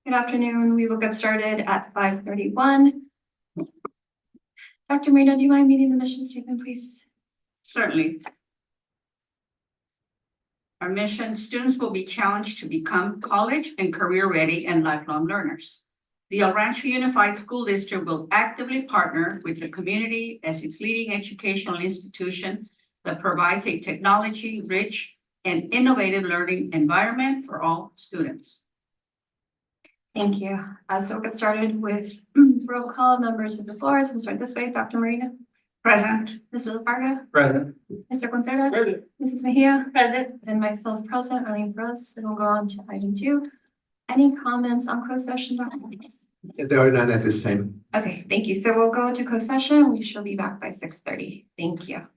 Good afternoon. We will get started at 5:31. Dr. Marina, do you mind reading the mission statement, please? Certainly. Our mission, students will be challenged to become college and career ready and lifelong learners. The El Rancho Unified School District will actively partner with the community as its leading educational institution that provides a technology-rich and innovative learning environment for all students. Thank you. So we'll get started with roll call members of the floor. So we'll start this way. Dr. Marina. Present. Mr. LaFarga. Present. Mr. Contreras. Present. Mrs. Mejia. Present. And myself present, Arlene Rose. And we'll go on to item 2. Any comments on closed session documents? There are none at this time. Okay, thank you. So we'll go into closed session. We shall be back by 6:30. Thank you.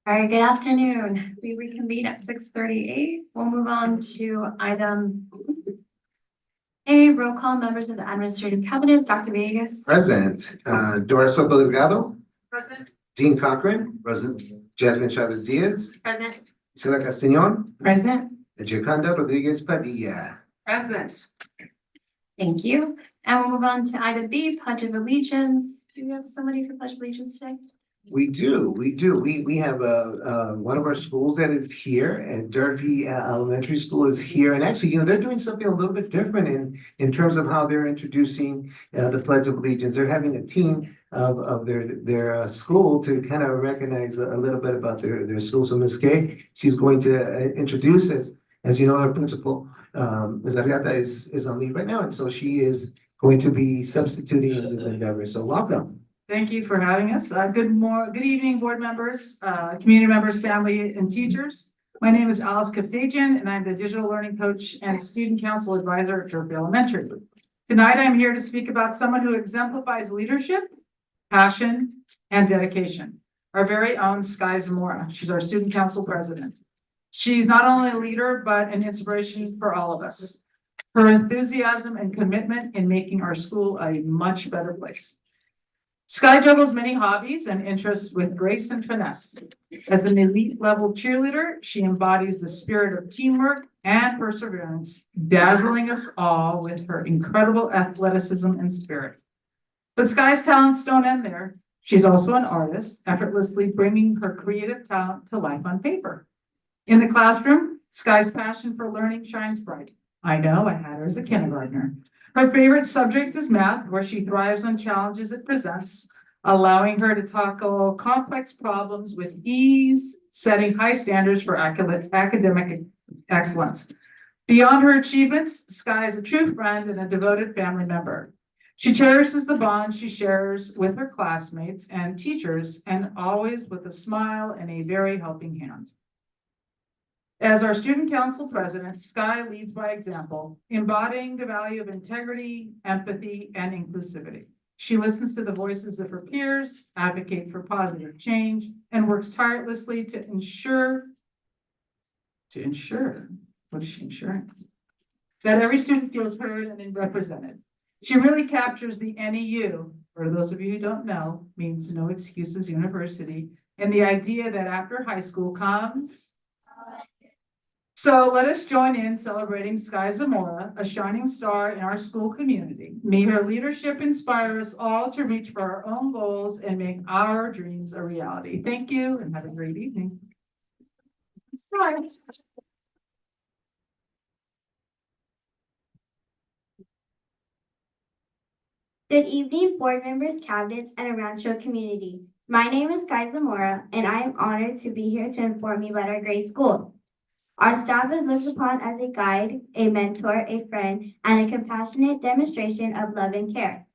All right, good afternoon. We reconvene at 6:38. We'll move on to item A, roll call members of the administrative cabinet, Dr. Vegas. Present, Doris Soto Delgado, Present. Dean Cochran. Present. Jasmine Chavez Diaz, Present. Sila Castellon, Present. and Gioconda Rodriguez Padilla. Present. Thank you. And we'll move on to item B, Pledge of Allegiance. Do we have somebody for Pledge of Allegiance today? We do. We have one of our schools that is here, and Durfee Elementary School is here. And actually, they're doing something a little bit different in terms of how they're introducing the Pledge of Allegiance. They're having a team of their school to kind of recognize a little bit about their school. So Ms. Kay, she's going to introduce as you know, our principal, Ms. Ariata is on leave right now, and so she is going to be substituting in this endeavor. So welcome. Thank you for having us. Good evening, board members, community members, family, and teachers. My name is Alice Kaftajian, and I'm the digital learning coach and student council advisor at Durfee Elementary. Tonight, I'm here to speak about someone who exemplifies leadership, passion, and dedication. Our very own Sky Zamora. She's our student council president. She's not only a leader, but an inspiration for all of us. Her enthusiasm and commitment in making our school a much better place. Sky juggles many hobbies and interests with grace and finesse. As an elite level cheerleader, she embodies the spirit of teamwork and perseverance, dazzling us all with her incredible athleticism and spirit. But Sky's talents don't end there. She's also an artist, effortlessly bringing her creative talent to life on paper. In the classroom, Sky's passion for learning shines bright. I know, I had her as a kindergartner. Her favorite subject is math, where she thrives on challenges it presents, allowing her to tackle complex problems with ease, setting high standards for academic excellence. Beyond her achievements, Sky is a true friend and a devoted family member. She cherishes the bond she shares with her classmates and teachers, and always with a smile and a very helping hand. As our student council president, Sky leads by example, embodying the value of integrity, empathy, and inclusivity. She listens to the voices of her peers, advocates for positive change, and works tirelessly to ensure, what is she ensuring? That every student feels heard and represented. She really captures the NEU, for those of you who don't know, means No Excuses University, and the idea that after high school comes. So let us join in celebrating Sky Zamora, a shining star in our school community. May her leadership inspire us all to reach for our own goals and make our dreams a reality. Thank you and have a great evening. Good evening, board members, cabinets, and Rancho community. My name is Sky Zamora, and I am honored to be here to inform you about our great school. Our staff is looked upon as a guide, a mentor, a friend, and a compassionate demonstration of love and care.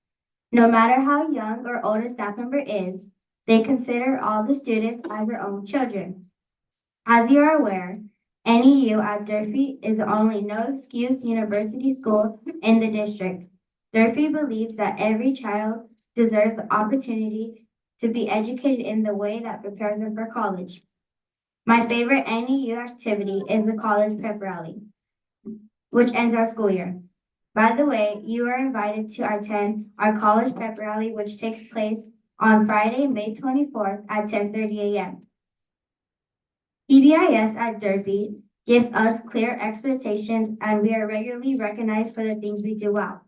No matter how young or old a staff member is, they consider all the students as their own children. As you are aware, NEU at Durfee is the only no-excuse university school in the district. Durfee believes that every child deserves the opportunity to be educated in the way that prepares them for college. My favorite NEU activity is the college prep rally, which ends our school year. By the way, you are invited to attend our college prep rally, which takes place on Friday, May 24th at 10:30 a.m. PBIS at Durfee gives us clear expectations, and we are regularly recognized for the things we do well.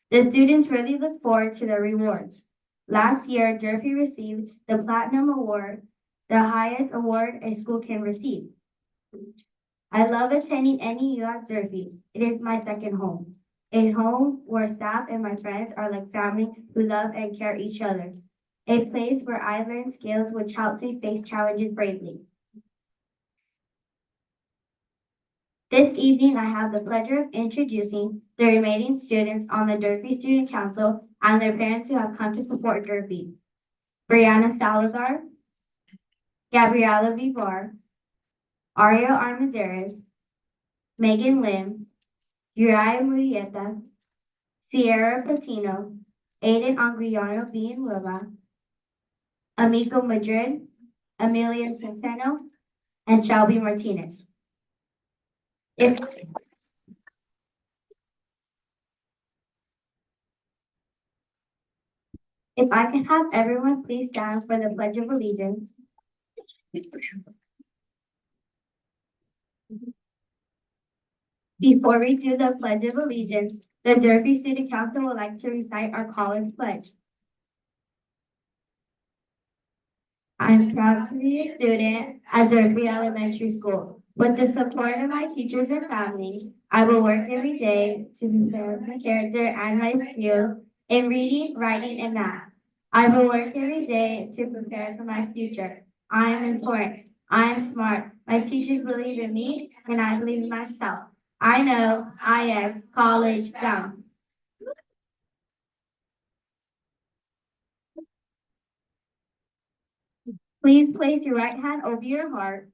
The students really look forward to their rewards. Last year, Durfee received the Platinum Award, the highest award a school can receive. I love attending NEU at Durfee. It is my second home. A home where staff and my friends are like family who love and care each other. A place where I learn skills which help me face challenges bravely. This evening, I have the pleasure of introducing the remaining students on the Durfee Student Council and their parents who have come to support Durfee. Brianna Salazar, Gabriela Vivar, Ario Armendariz, Megan Lim, Uriah Murieta, Sierra Patino, Aiden Anguiano Villanueva, Amico Madrid, Amelia Centeno, and Shelby Martinez. If I can have everyone please stand for the Pledge of Allegiance. Before we do the Pledge of Allegiance, the Durfee Student Council would like to recite our college pledge. I'm proud to be a student at Durfee Elementary School. With the support of my teachers and family, I will work every day to prepare my character and my skills in reading, writing, and math. I will work every day to prepare for my future. I am important. I am smart. My teachers believe in me, and I believe in myself. I know I am college bound. Please place your right hand over your heart.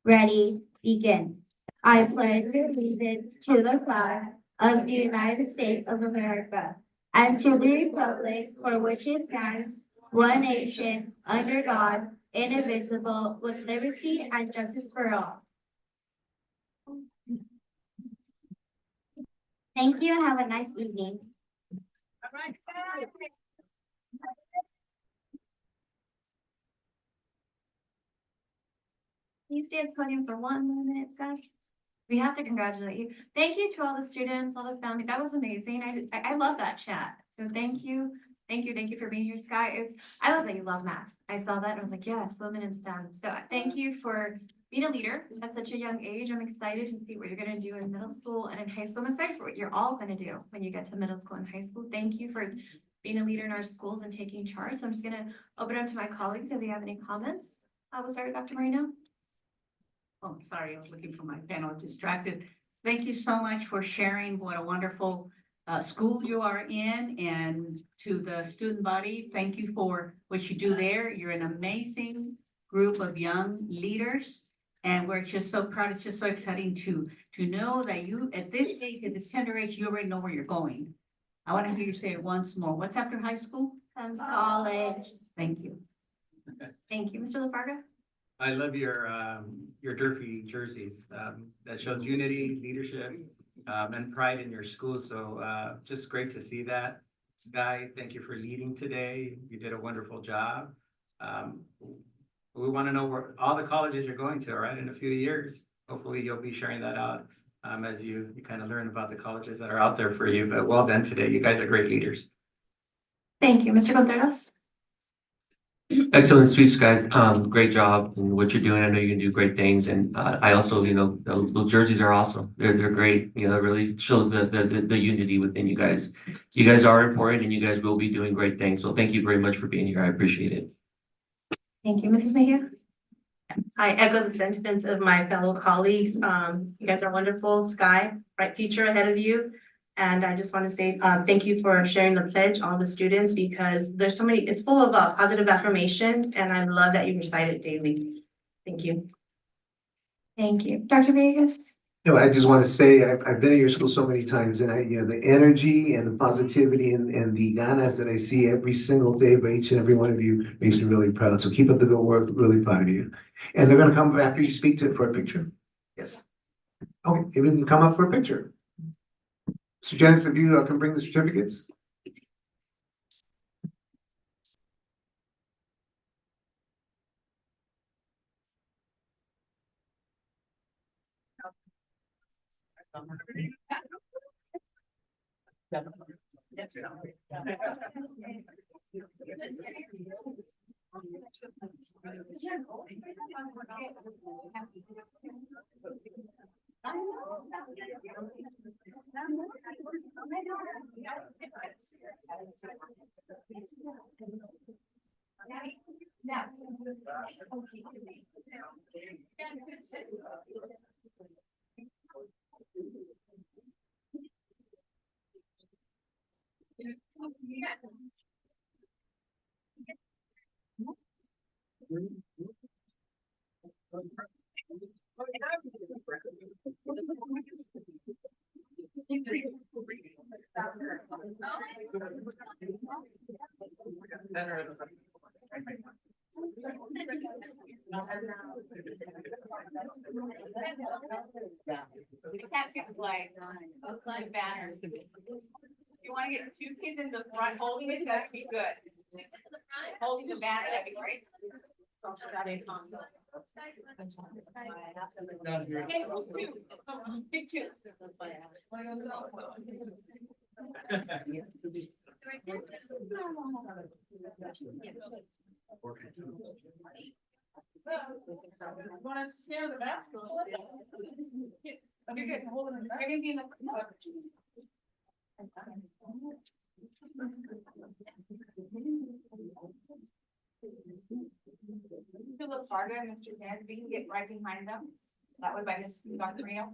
Ready, begin. I pledge allegiance to the flag of the United States of America and to the republic for which it stands, one nation, under God, indivisible, with liberty and justice for all. Thank you and have a nice evening. Please stay at the podium for 1 more minute, guys. We have to congratulate you. Thank you to all the students, all the family. That was amazing. I love that chat. So thank you. Thank you for being here, Sky. I love that you love math. I saw that and I was like, yes, women in STEM. So thank you for being a leader at such a young age. I'm excited to see what you're going to do in middle school and in high school. I'm excited for what you're all going to do when you get to middle school and high school. Thank you for being a leader in our schools and taking charge. So I'm just going to open up to my colleagues if they have any comments. We'll start with Dr. Marino. Oh, sorry, I was looking for my pen, I was distracted. Thank you so much for sharing what a wonderful school you are in, and to the student body, thank you for what you do there. You're an amazing group of young leaders, and we're just so proud. It's just so exciting to know that you, at this age, at this tender age, you already know where you're going. I want to hear you say it once more. What's after high school? Comes college. Thank you. Thank you, Mr. LaFarga. I love your Durfee jerseys, that shows unity, leadership, and pride in your school. So, just great to see that. Sky, thank you for leading today. You did a wonderful job. We want to know where all the colleges you're going to, right, in a few years. Hopefully you'll be sharing that out, as you kind of learn about the colleges that are out there for you. But well done today. You guys are great leaders. Thank you, Mr. Contreras. Excellent speech, guys. Great job in what you're doing. I know you can do great things. And I also, those jerseys are awesome. They're great. It really shows the unity within you guys. You guys are important and you guys will be doing great things. So thank you very much for being here. I appreciate it. Thank you, Mrs. Mejia. I echo the sentiments of my fellow colleagues. You guys are wonderful. Sky, bright future ahead of you. And I just want to say thank you for sharing the pledge, all the students, because there's so many, it's full of positive affirmations, and I love that you recite it daily. Thank you. Thank you. Dr. Vegas? No, I just want to say, I've been at your school so many times, and the energy and the positivity and the ganas that I see every single day by each and every one of you makes me really proud. So keep up the good work, really proud of you. And they're gonna come after you speak for a picture. Yes. Okay, even come up for a picture. So Janice, if you can bring the certificates. We can't see the flag, the flag banner. If you want to get two kids in the front holding it, that'd be good. Holding the banner, that'd be great. Okay, well, two, big two. Want to scare the basketball? You're good. You're gonna be in the. To look farther, Mr. Van, we can get right behind them. That way by Miss Dr. Reno.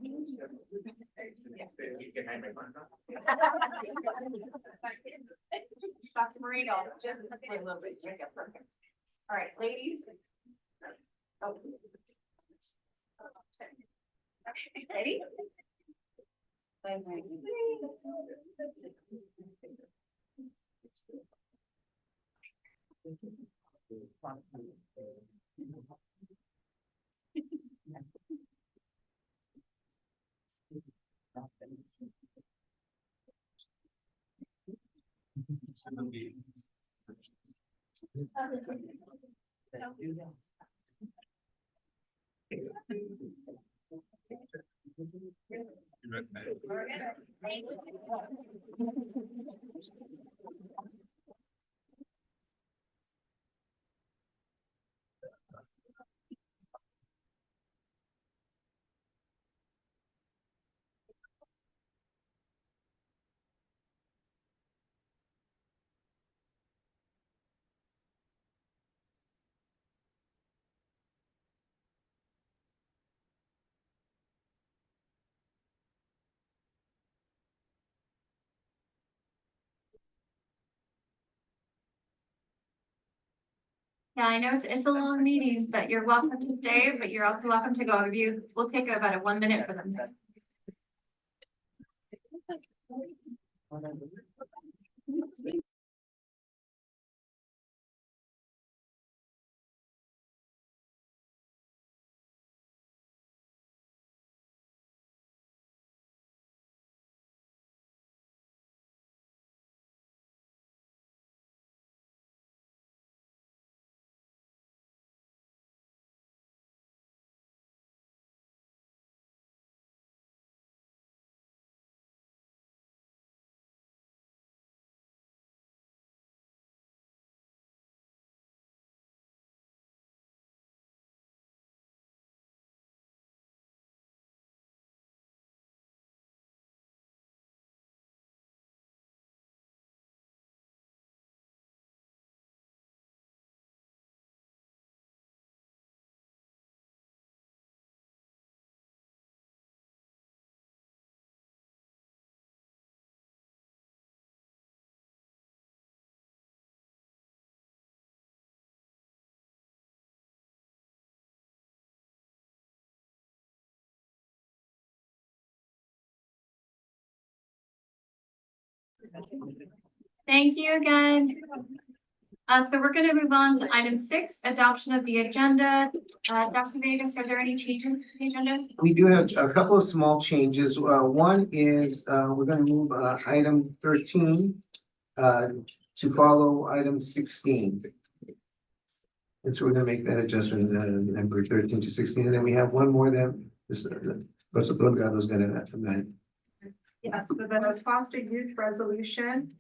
Dr. Marino, just a little bit. Yeah, perfect. All right, ladies. Oh. Ready? Yeah, I know it's a long meeting, but you're welcome to stay, but you're also welcome to go. We'll take about a 1 minute for them. Thank you again. So we're going to move on to item 6, adoption of the agenda. Dr. Vegas, are there any changes to the agenda? We do have a couple of small changes. One is, we're gonna move, item 13, to follow item 16. And so we're gonna make that adjustment, number 13 to 16, and then we have one more that is, Yes, for the foster youth resolution,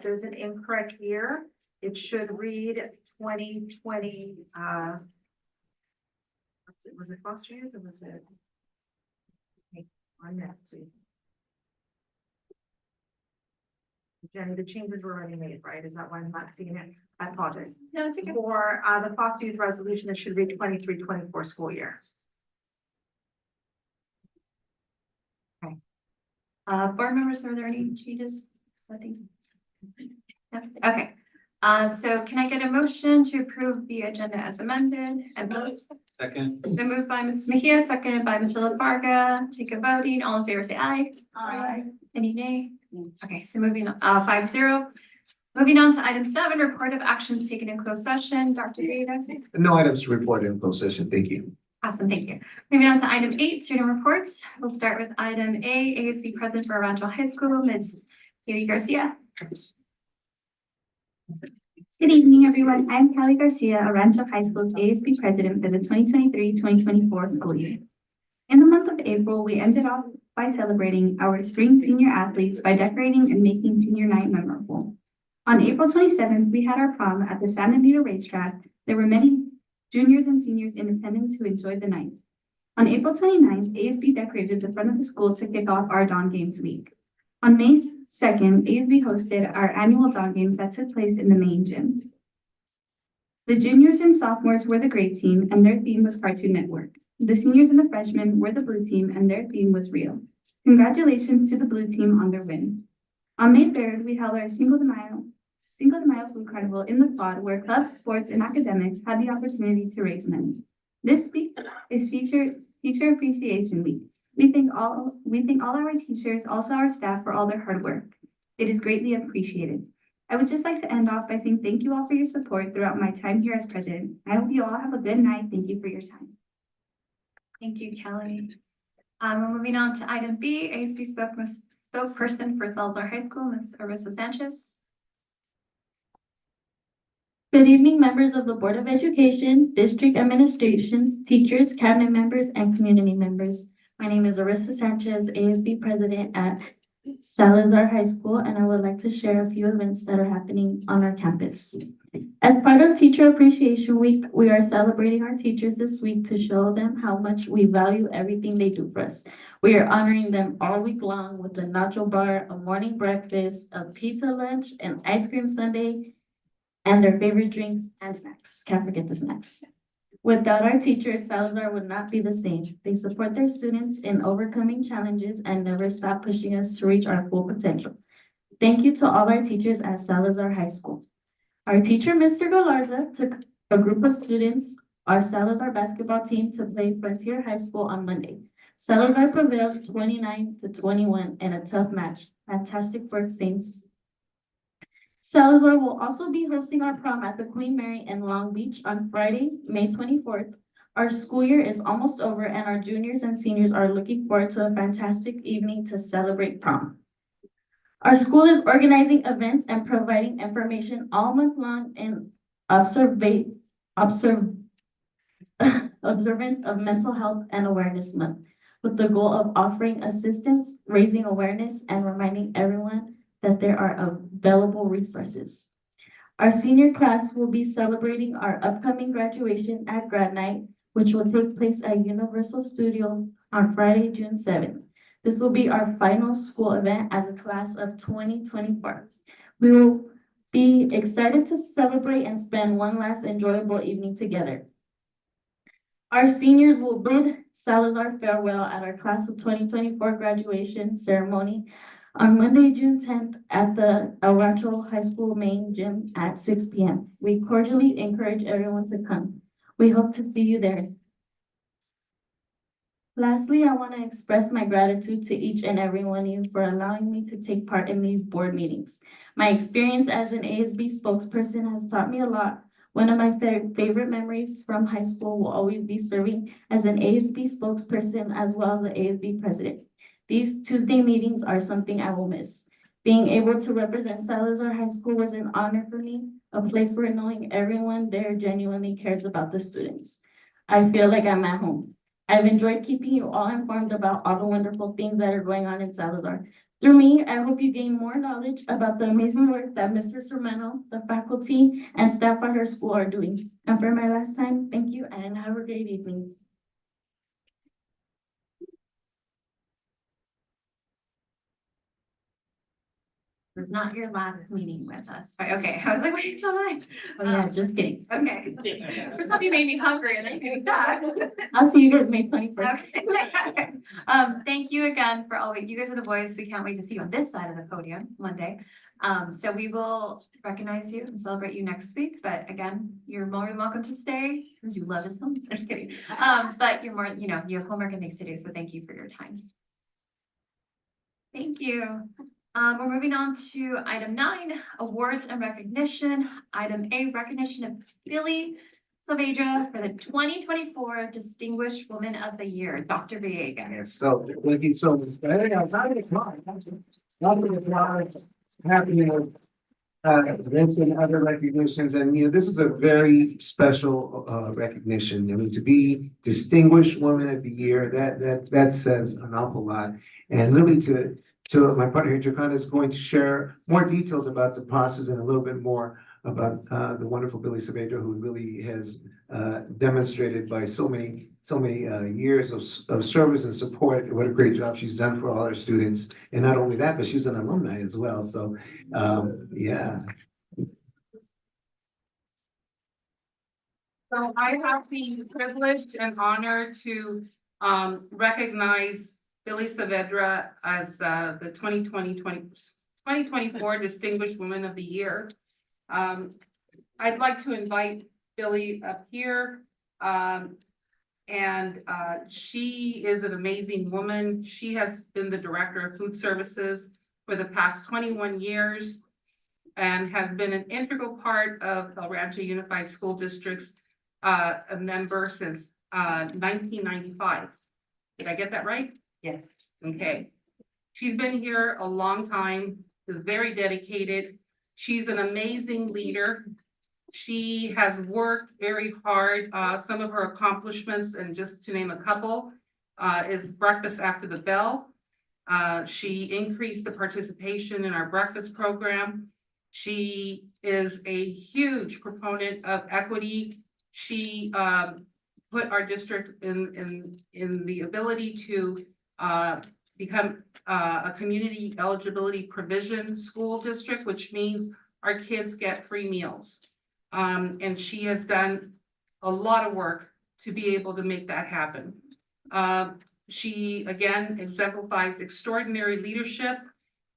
there's an incorrect year. It should read 2020, was it foster youth or was it? On that, please. Jenny, the changes were already made, right? Is that why I'm not seeing it? I apologize. No, it's okay. For, the foster youth resolution, it should read 23-24 school year. Board members, are there any changes? I think. No? Okay, so can I get a motion to approve the agenda as amended and vote? Second. Been moved by Mrs. Mejia, seconded by Mr. LaFarga. Take a voting. All in favor, say aye. Any nay? Okay, so moving, 5-0. Moving on to item 7, report of actions taken in closed session. Dr. Davis. No items to report in closed session. Thank you. Awesome, thank you. Moving on to item 8, student reports. We'll start with item A, ASB president for Rancho High School, Ms. Katie Garcia. Good evening, everyone. I'm Callie Garcia, Rancho High School's ASB president for the 2023-2024 school year. In the month of April, we ended off by celebrating our spring senior athletes by decorating and making senior night memorable. On April 27th, we had our prom at the San Anita racetrack. There were many juniors and seniors in attendance who enjoyed the night. On April 29th, ASB decorated the front of the school to kick off our Dawn Games week. On May 2nd, ASB hosted our annual Dawn Games that took place in the main gym. The juniors and sophomores were the great team, and their theme was Cartoon Network. The seniors and the freshmen were the blue team, and their theme was Real. Congratulations to the blue team on their win. On May 3rd, we held our Cinco de Mayo food carnival in the quad, where clubs, sports, and academics had the opportunity to raise money. This week is Teacher Appreciation Week. We thank all our teachers, also our staff, for all their hard work. It is greatly appreciated. I would just like to end off by saying thank you all for your support throughout my time here as president. I hope you all have a good night. Thank you for your time. Thank you, Kelly. We're moving on to item B, ASB spokesperson for Salazar High School, Ms. ERUSD Sanchez. Good evening, members of the Board of Education, District Administration, teachers, cabinet members, and community members. My name is ERUSD Sanchez, ASB president at Salazar High School, and I would like to share a few events that are happening on our campus. As part of Teacher Appreciation Week, we are celebrating our teachers this week to show them how much we value everything they do for us. We are honoring them all week long with a nacho bar, a morning breakfast, a pizza lunch, an ice cream sundae, and their favorite drinks and snacks. Can't forget the snacks. Without our teachers, Salazar would not be the same. They support their students in overcoming challenges and never stop pushing us to reach our full potential. Thank you to all our teachers at Salazar High School. Our teacher, Mr. Galarza, took a group of students, our Salazar basketball team, to play Frontier High School on Monday. Salazar prevailed 29-21 in a tough match. Fantastic work, Saints. Salazar will also be hosting our prom at the Queen Mary in Long Beach on Friday, May 24th. Our school year is almost over, and our juniors and seniors are looking forward to a fantastic evening to celebrate prom. Our school is organizing events and providing information all month long in observance of Mental Health and Awareness Month, with the goal of offering assistance, raising awareness, and reminding everyone that there are available resources. Our senior class will be celebrating our upcoming graduation at Grad Night, which will take place at Universal Studios on Friday, June 7th. This will be our final school event as a class of 2024. We will be excited to celebrate and spend one last enjoyable evening together. Our seniors will bid Salazar farewell at our class of 2024 graduation ceremony on Monday, June 10th at the El Rancho High School main gym at 6 p.m. We cordially encourage everyone to come. We hope to see you there. Lastly, I want to express my gratitude to each and every one of you for allowing me to take part in these board meetings. My experience as an ASB spokesperson has taught me a lot. One of my favorite memories from high school will always be serving as an ASB spokesperson as well as the ASB president. These Tuesday meetings are something I will miss. Being able to represent Salazar High School was an honor for me, a place where knowing everyone there genuinely cares about the students. I feel like I'm at home. I've enjoyed keeping you all informed about all the wonderful things that are going on in Salazar. Through me, I hope you gain more knowledge about the amazing work that Mr. Sermano, the faculty, and staff at our school are doing. And for my last time, thank you and have a great evening. It was not your last meeting with us, but okay, I was like, wait, come on. Oh, yeah, just kidding. Okay. First time you made me hungry and then you sad. I'll see you guys May 21st. Okay. Thank you again for all, you guys are the boys. We can't wait to see you on this side of the podium Monday. So we will recognize you and celebrate you next week, but again, you're more than welcome to stay because you love us. I'm just kidding. But you're more, you know, you have homework and things to do, so thank you for your time. Thank you. We're moving on to item 9, awards and recognition. Item A, recognition of Billy Saavedra for the 2024 Distinguished Woman of the Year, Dr. Villegas. Yes, so thank you so much. Happy events and other recognitions, and this is a very special recognition. I mean, to be Distinguished Woman of the Year, that says an awful lot. And really to my partner here, Jacanda, is going to share more details about the process and a little bit more about the wonderful Billy Saavedra, who really has demonstrated by so many years of service and support what a great job she's done for all our students. And not only that, but she's an alumni as well. So yeah. So I have the privilege and honor to recognize Billy Saavedra as the 2024 Distinguished Woman of the Year. I'd like to invite Billy up here. She is an amazing woman. She has been the Director of Food Services for the past 21 years and has been an integral part of El Rancho Unified School District's a member since 1995. Did I get that right? Yes. Okay. She's been here a long time, is very dedicated. She's an amazing leader. She has worked very hard. Some of her accomplishments, and just to name a couple, is Breakfast After the Bell. She increased the participation in our breakfast program. She is a huge proponent of equity. She put our district in the ability to become a community eligibility provision school district, which means our kids get free meals. And she has done a lot of work to be able to make that happen. She, again, exemplifies extraordinary leadership,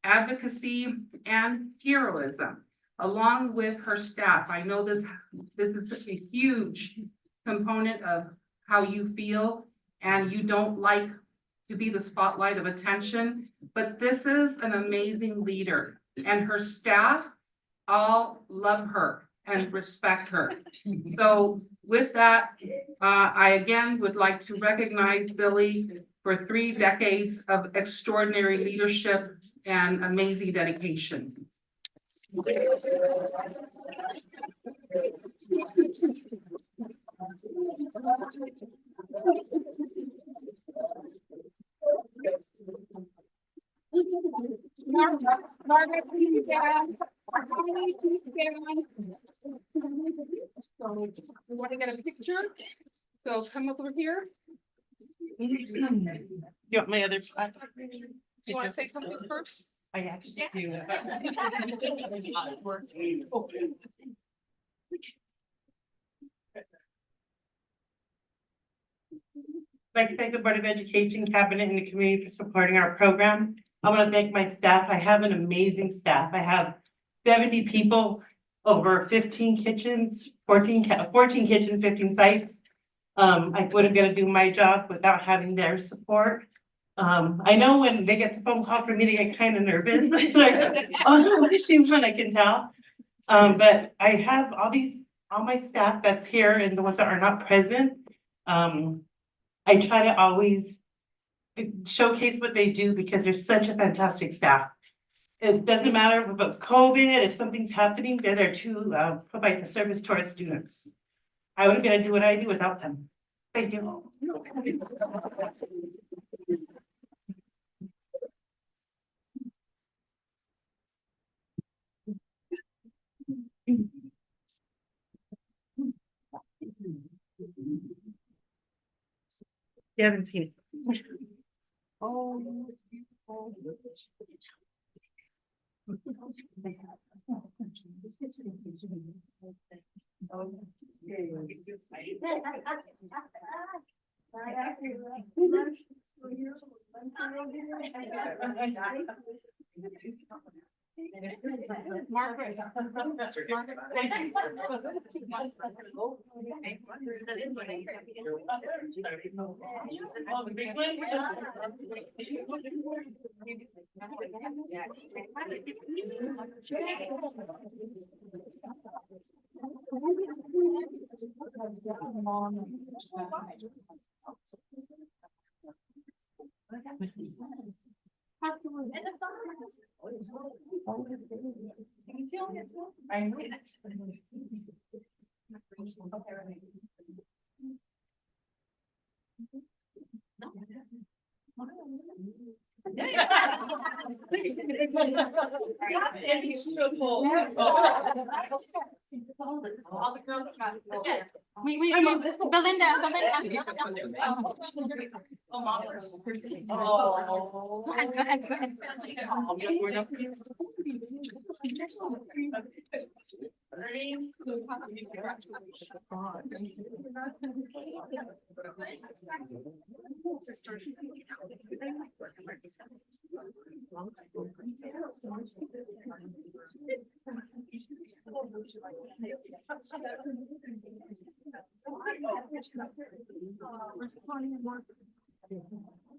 advocacy, and heroism, along with her staff. I know this is a huge component of how you feel, and you don't like to be the spotlight of attention, but this is an amazing leader, and her staff all love her and respect her. So with that, I again would like to recognize Billy for 3 decades of extraordinary leadership and amazing dedication. Margaret, please stand. Please stand. So we want to get a picture. So come over here. You want my other? You want to say something first? I actually do. I'd like to thank the Board of Education, Cabinet, and the community for supporting our program. I want to thank my staff. I have an amazing staff. I have 70 people, over 15 kitchens, 14 kitchens, 15 sites. I wouldn't be able to do my job without having their support. I know when they get the phone call from me, they get kind of nervous. Like, oh no, what is she want? I can tell. But I have all my staff that's here and the ones that are not present. I try to always showcase what they do because they're such a fantastic staff. It doesn't matter if it's COVID, if something's happening, they're there to provide the service to our students. I wouldn't be able to do what I do without them. Thank you. You haven't seen it. Oh, it's beautiful. Belinda. Go ahead.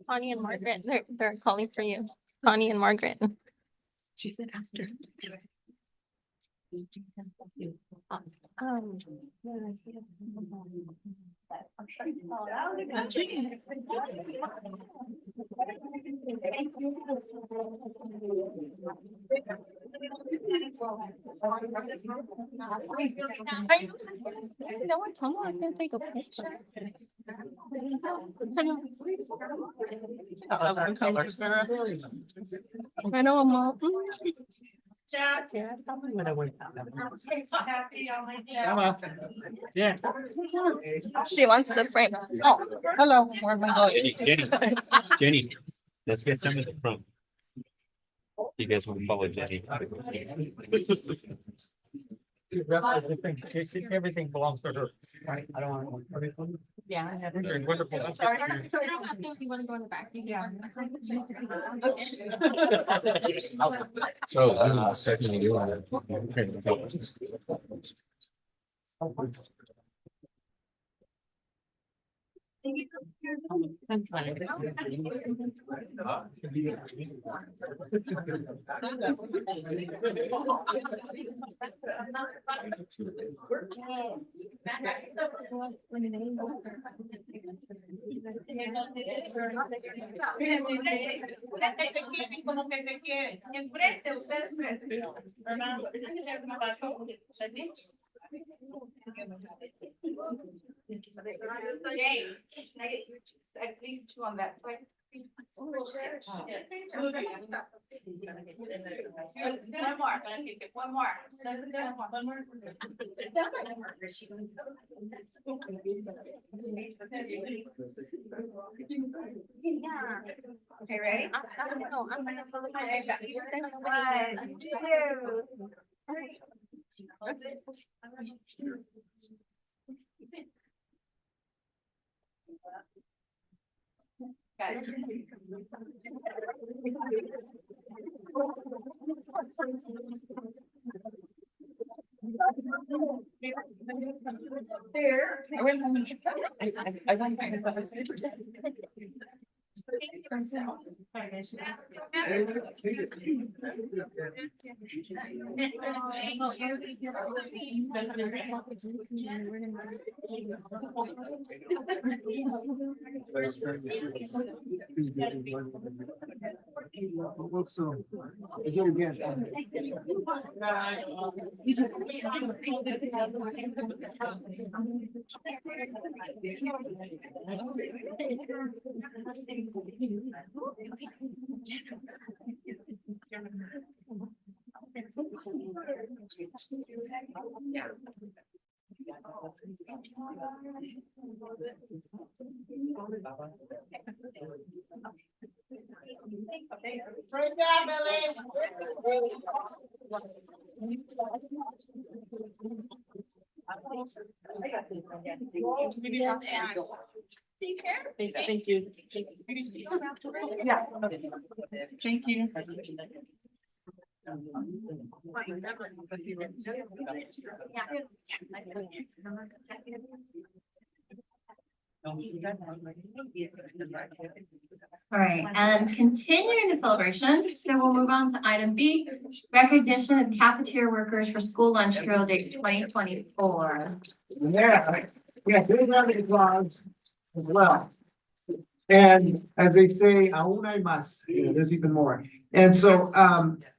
Connie and Margaret, they're calling for you. Connie and Margaret. She said after. No one told me I can take a picture. I know I'm all. Yeah. She wants the frame. Oh, hello, where am I going? Jenny, let's get some of the front. You guys want to follow Jenny? Everything belongs to her. Right? I don't want everything. Yeah. You're doing wonderful. That's Sorry, just you don't have to, if you wanna go in the back. You can. Okay. so, second you want At least two on that side. One more, one more. Yeah. Okay, ready? I don't know, I'm gonna follow my. One, two. Got it. There. I went home and I went Great job, Billy. Thank you. Yeah. Thank you. All right, and continuing the celebration, so we'll move on to item B, recognition of cafeteria workers for School Lunch Hero Day 2024. Yeah, big round of applause as well. And as they say, aún hay más, there's even more. And so,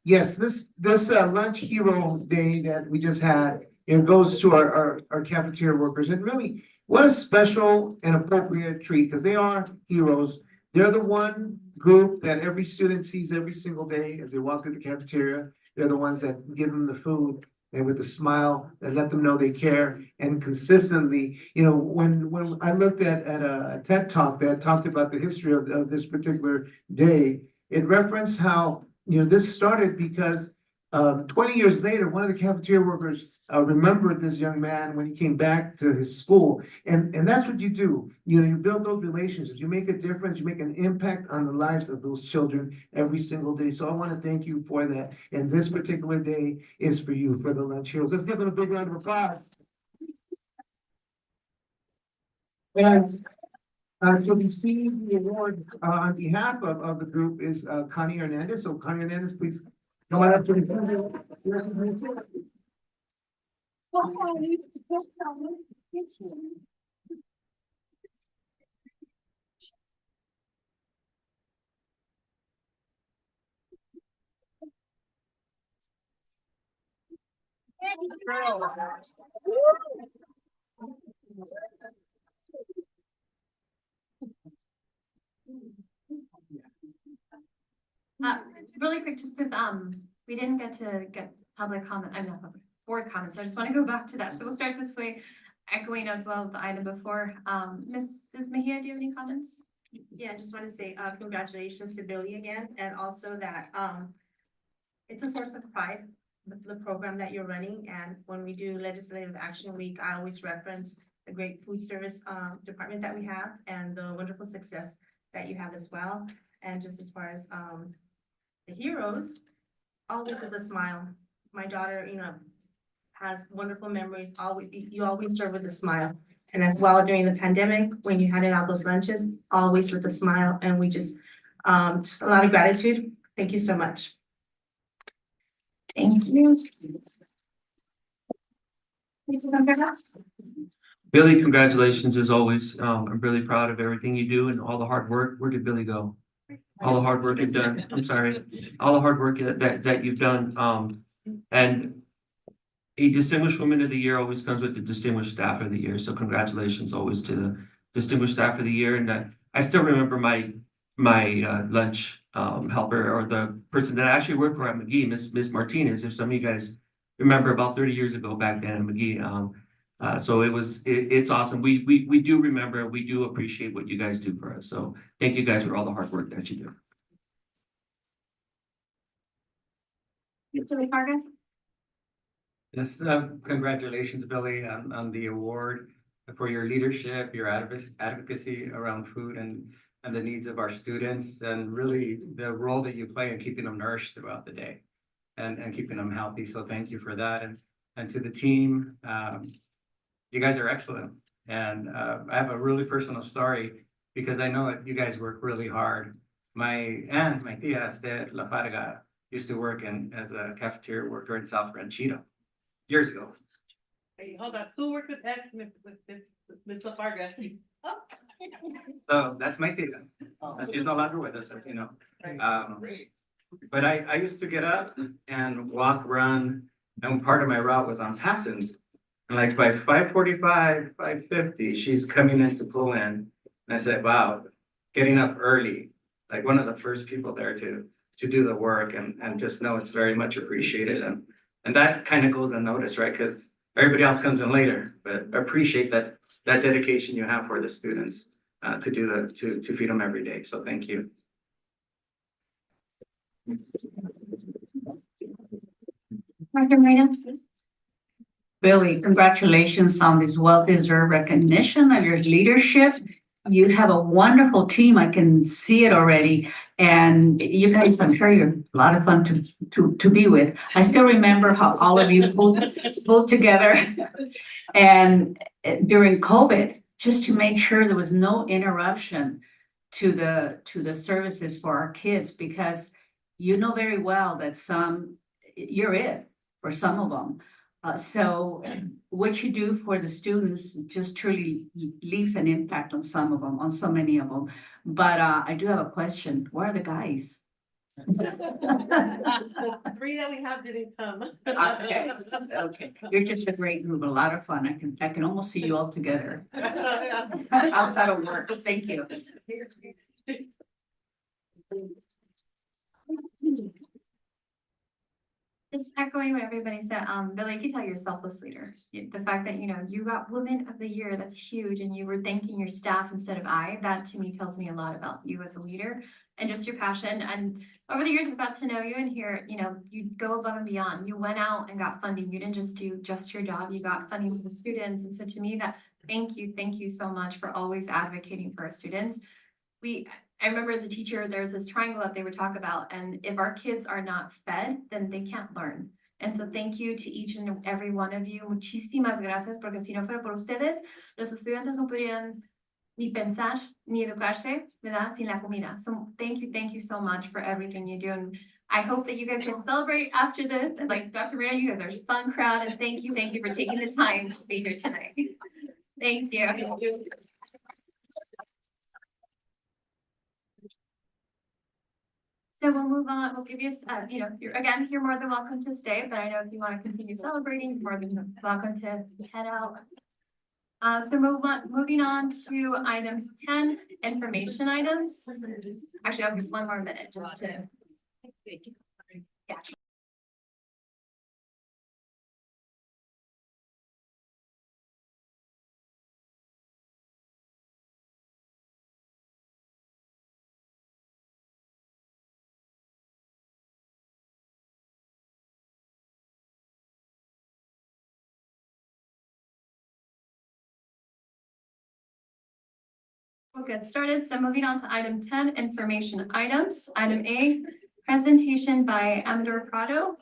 yes, this Lunch Hero Day that we just had, it goes to our cafeteria workers. And really, what a special and appropriate treat, because they are heroes. They're the one group that every student sees every single day as they walk through the cafeteria. They're the ones that give them the food and with a smile that let them know they care. And consistently, when I looked at a TED Talk that talked about the history of this particular day, it referenced how, this started because 20 years later, one of the cafeteria workers remembered this young man when he came back to his school. And that's what you do. You build those relationships, you make a difference, you make an impact on the lives of those children every single day. So I want to thank you for that. And this particular day is for you, for the Lunch Heroes. Let's give them a big round of applause. And to receive the award on behalf of the group is Connie Hernandez. So Connie Hernandez, please come on up to the Really quick, just because we didn't get to get public comment, I'm not public, board comments, so I just want to go back to that. So we'll start this way, echoing as well the item before. Mrs. Mejia, do you have any comments? Yeah, I just want to say, congratulations to Billy again, and also that, it's a source of pride, the program that you're running, and when we do Legislative Action Week, I always reference the great food service, department that we have, and the wonderful success that you have as well, and just as far as, the heroes, always with a smile. My daughter, has wonderful memories, you always serve with a smile. And as well during the pandemic, when you handed out those lunches, always with a smile, and we just a lot of gratitude. Thank you so much. Thank you. Billy, congratulations as always. I'm really proud of everything you do and all the hard work. Where did Billy go? All the hard work you've done. I'm sorry. All the hard work that you've done. And a distinguished woman of the year always comes with the distinguished staff of the year. So congratulations always to the distinguished staff of the year. And I still remember my lunch helper, or the person that I actually worked for at McGee, Miss Martinez. If some of you guys remember, about 30 years ago back then at McGee. So it's awesome. We do remember, we do appreciate what you guys do for us. So thank you guys for all the hard work that you do. Mr. Ricardo? Yes, congratulations, Billy, on the award for your leadership, your advocacy around food and the needs of our students, and really the role that you play in keeping them nourished throughout the day and keeping them healthy. So thank you for that. And to the team, you guys are excellent. And I have a really personal story because I know that you guys work really hard. My aunt, my tia Esther La Farga, used to work as a cafeteria worker in South Ranchito years ago. Hey, hold on. Who worked with Miss Lafarga? So that's my tia. She's no longer with us, as you know. But I used to get up and walk, run, and part of my route was on Passons. And like by 5:45, 5:50, she's coming in to pull in. And I said, wow, getting up early, like one of the first people there to do the work, and just know it's very much appreciated. And that kind of goes unnoticed, right? Because everybody else comes in later, but appreciate that dedication you have for the students to feed them every day. So thank you. Dr. Marina? Billy, congratulations on this well-deserved recognition of your leadership. You have a wonderful team. I can see it already. And you guys, I'm sure you're a lot of fun to be with. I still remember how all of you pulled together. And during COVID, just to make sure there was no interruption to the services for our kids, because you know very well that you're it for some of them. So what you do for the students just truly leaves an impact on some of them, on so many of them. But I do have a question. Where are the guys? The three that we have didn't come. Okay, okay. You're just a great group, a lot of fun. I can almost see you all together outside of work. Thank you. Just echoing what everybody said, Billy, you can tell you're a selfless leader. The fact that, you got Woman of the Year, that's huge, and you were thanking your staff instead of that to me tells me a lot about you as a leader and just your passion. And over the years, I've got to know you and hear, you go above and beyond. You went out and got funding. You didn't just do just your job, you got funding for the students. And so to me, thank you so much for always advocating for our students. I remember as a teacher, there's this triangle that they would talk about, and if our kids are not fed, then they can't learn. And so thank you to each and every one of you. Muchísimas gracias, porque si no fuera por ustedes, los estudiantes no podrían ni pensar, ni educarse, ¿verdad? Sin la comida. So thank you so much for everything you do. And I hope that you guys can celebrate after this. And like Dr. Rita, you guys are a fun crowd, and thank you for taking the time to be here tonight. Thank you. So we'll move on. We'll give you, you're more than welcome to stay, but I know if you want to continue celebrating, you're more than welcome to head out. So moving on to items 10, information items. Actually, I'll give 1 more minute just to. Yeah. We'll get started. So moving on to item 10, information items. Item A, presentation by Amador Prado,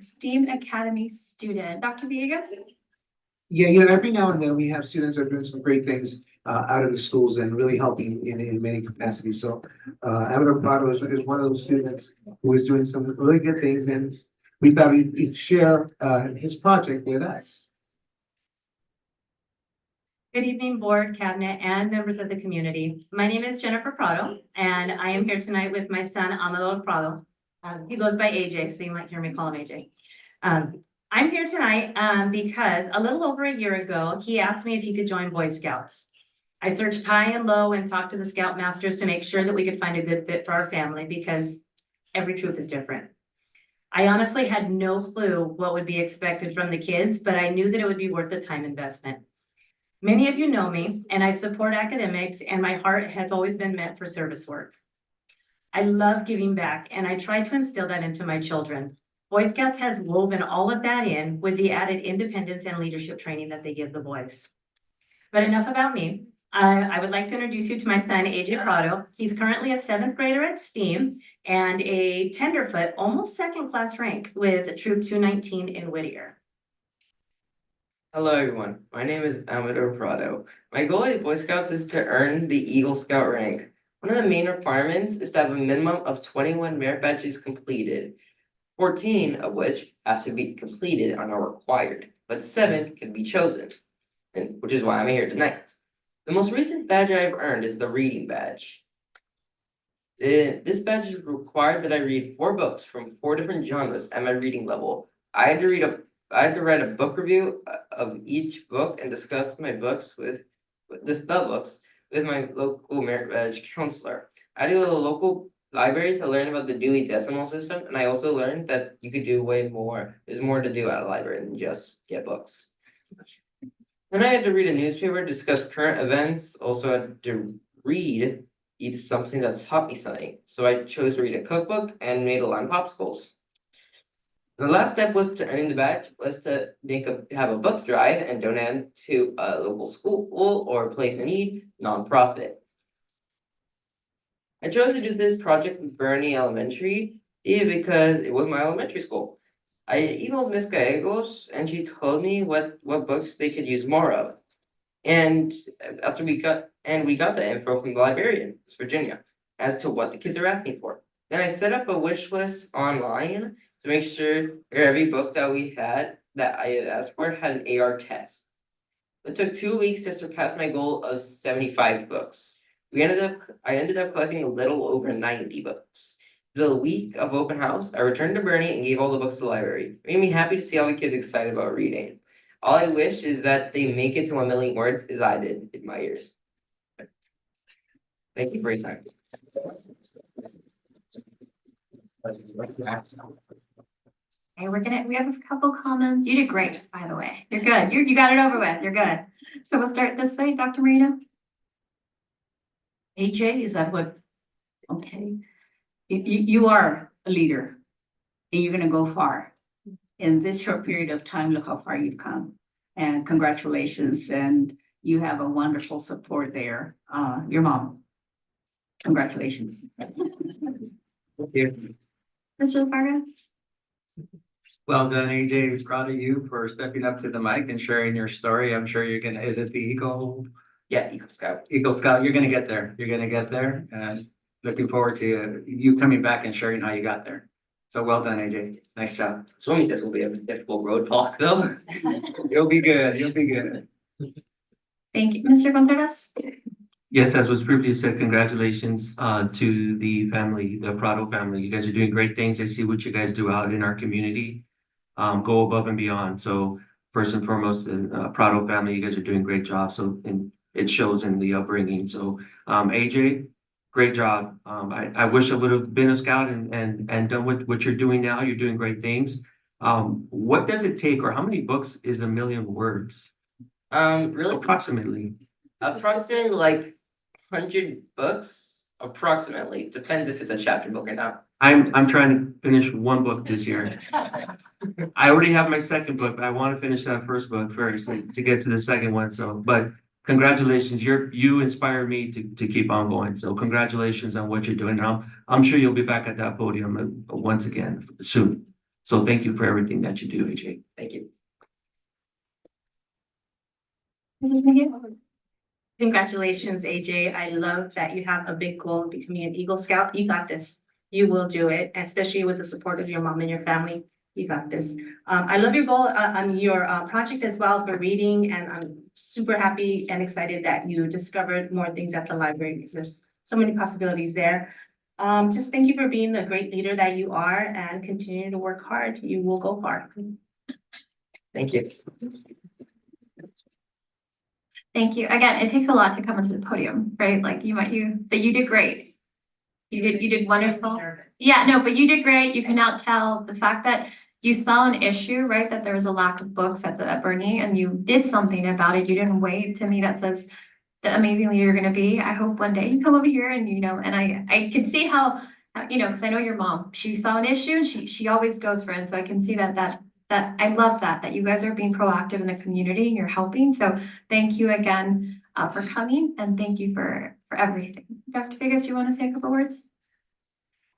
STEAM Academy student. Dr. Villegas? Yeah, every now and then we have students that are doing some great things out of the schools and really helping in many capacities. So Amador Prado is one of those students who is doing some really good things, and we thought he'd share his project with us. Good evening, board, cabinet, and members of the community. My name is Jennifer Prado, and I am here tonight with my son, Amador Prado. He goes by AJ, so you might hear me call him AJ. I'm here tonight because a little over a year ago, he asked me if he could join Boy Scouts. I searched high and low and talked to the Scoutmasters to make sure that we could find a good fit for our family, because every troop is different. I honestly had no clue what would be expected from the kids, but I knew that it would be worth the time investment. Many of you know me, and I support academics, and my heart has always been meant for service work. I love giving back, and I try to instill that into my children. Boy Scouts has woven all of that in with the added independence and leadership training that they give the boys. But enough about me. I would like to introduce you to my son, AJ Prado. He's currently a 7th grader at STEAM and a tenderfoot, almost 2nd class rank with Troop 219 in Whittier. Hello everyone, my name is Amador Prado. My goal at Boy Scouts is to earn the Eagle Scout rank. One of the main requirements is to have a minimum of 21 merit badges completed, 14 of which have to be completed and are required, but 7 can be chosen, which is why I'm here tonight. The most recent badge I've earned is the reading badge. This badge is required that I read 4 books from 4 different genres at my reading level. I had to write a book review of each book and discuss my books with my local merit badge counselor. I do a local library to learn about the Dewey Decimal System, and I also learned that you could do way more. There's more to do at a library than just get books. Then I had to read a newspaper, discuss current events. Also had to read eat something that taught me something. So I chose to read a cookbook and made a line popsicles. The last step was to earning the badge was to have a book drive and donate it to a local school or place in need nonprofit. I chose to do this project with Bernie Elementary because it was my elementary school. I emailed Miss Gallegos and she told me what books they could use more of. And after we got the info from the librarian, Miss Virginia, as to what the kids are asking for. Then I set up a wish list online to make sure every book that we had that I had asked for had an AR test. It took 2 weeks to surpass my goal of 75 books. I ended up collecting a little over 90 books. The week of open house, I returned to Bernie and gave all the books to the library. It made me happy to see all the kids excited about reading. All I wish is that they make it to 1 million words as I did in my years. Thank you for your time. Okay, we have a couple comments. You did great, by the way. You're good. You got it over with. You're good. So we'll start this way, Dr. Marino. AJ, is that what? Okay. You are a leader and you're gonna go far. In this short period of time, look how far you've come. And congratulations, and you have a wonderful support there. Your mom. Congratulations. Thank you. Mr. Fargo? Well done, AJ. Proud of you for stepping up to the mic and sharing your story. I'm sure you're gonna, is it the Yeah, Eagle Scout. Eagle Scout? You're gonna get there. You're gonna get there, and looking forward to you coming back and sharing how you got there. So well done, AJ. Nice job. Swimming test will be a difficult road talk though. You'll be good. You'll be good. Thank you. Mr. Contreras? Yes, as was previously said, congratulations to the family, the Prado family. You guys are doing great things. I see what you guys do out in our community. Go above and beyond. So first and foremost, the Prado family, you guys are doing a great job. So and it shows in the upbringing. So AJ, great job. I wish I would have been a scout and done what you're doing now. You're doing great things. What does it take, or how many books is 1 million words? Really Approximately. approximately like 100 books. Approximately. Depends if it's a chapter book or not. I'm trying to finish 1 book this year. I already have my second book, but I want to finish that first book first to get to the second one. So, but congratulations, you inspire me to keep on going. So congratulations on what you're doing. And I'm sure you'll be back at that podium once again soon. So thank you for everything that you do, AJ. Thank you. Mrs. McGee? Congratulations, AJ. I love that you have a big goal of becoming an Eagle Scout. You got this. You will do it, especially with the support of your mom and your family. You got this. I love your goal, your project as well for reading, and I'm super happy and excited that you discovered more things at the library because there's so many possibilities there. Just thank you for being the great leader that you are and continue to work hard. You will go far. Thank you. Thank you. Again, it takes a lot to come onto the podium, right? Like but you did great. You did wonderful. Yeah, no, but you did great. You can now tell the fact that you saw an issue, right? That there was a lack of books at Bernie and you did something about it. You didn't wait. To me, that says the amazing leader you're gonna be. I hope one day you come over here and, and I can see how, because I know your mom, she saw an issue and she always goes for it. So I can see that I love that you guys are being proactive in the community and you're helping. So thank you again for coming and thank you for everything. Dr. Vegas, do you want to say a couple words?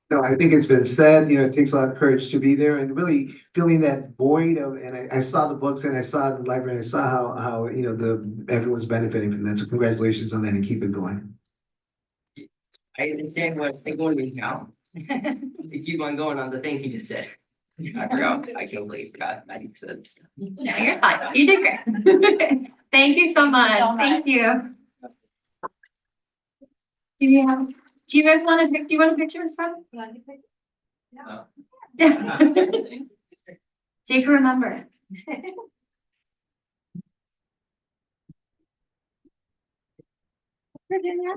No, I think it's been said, it takes a lot of courage to be there and really feeling that void of, and I saw the books and I saw the library and I saw how, everyone's benefiting from that. So congratulations on that and keep it going. I understand what they're going to now. To keep on going on the thing you just said. I forgot. I completely forgot 90%. No, you're fine. You did great. Thank you so much. Thank you. Do you guys want a picture as well? No. So you can remember. Virginia?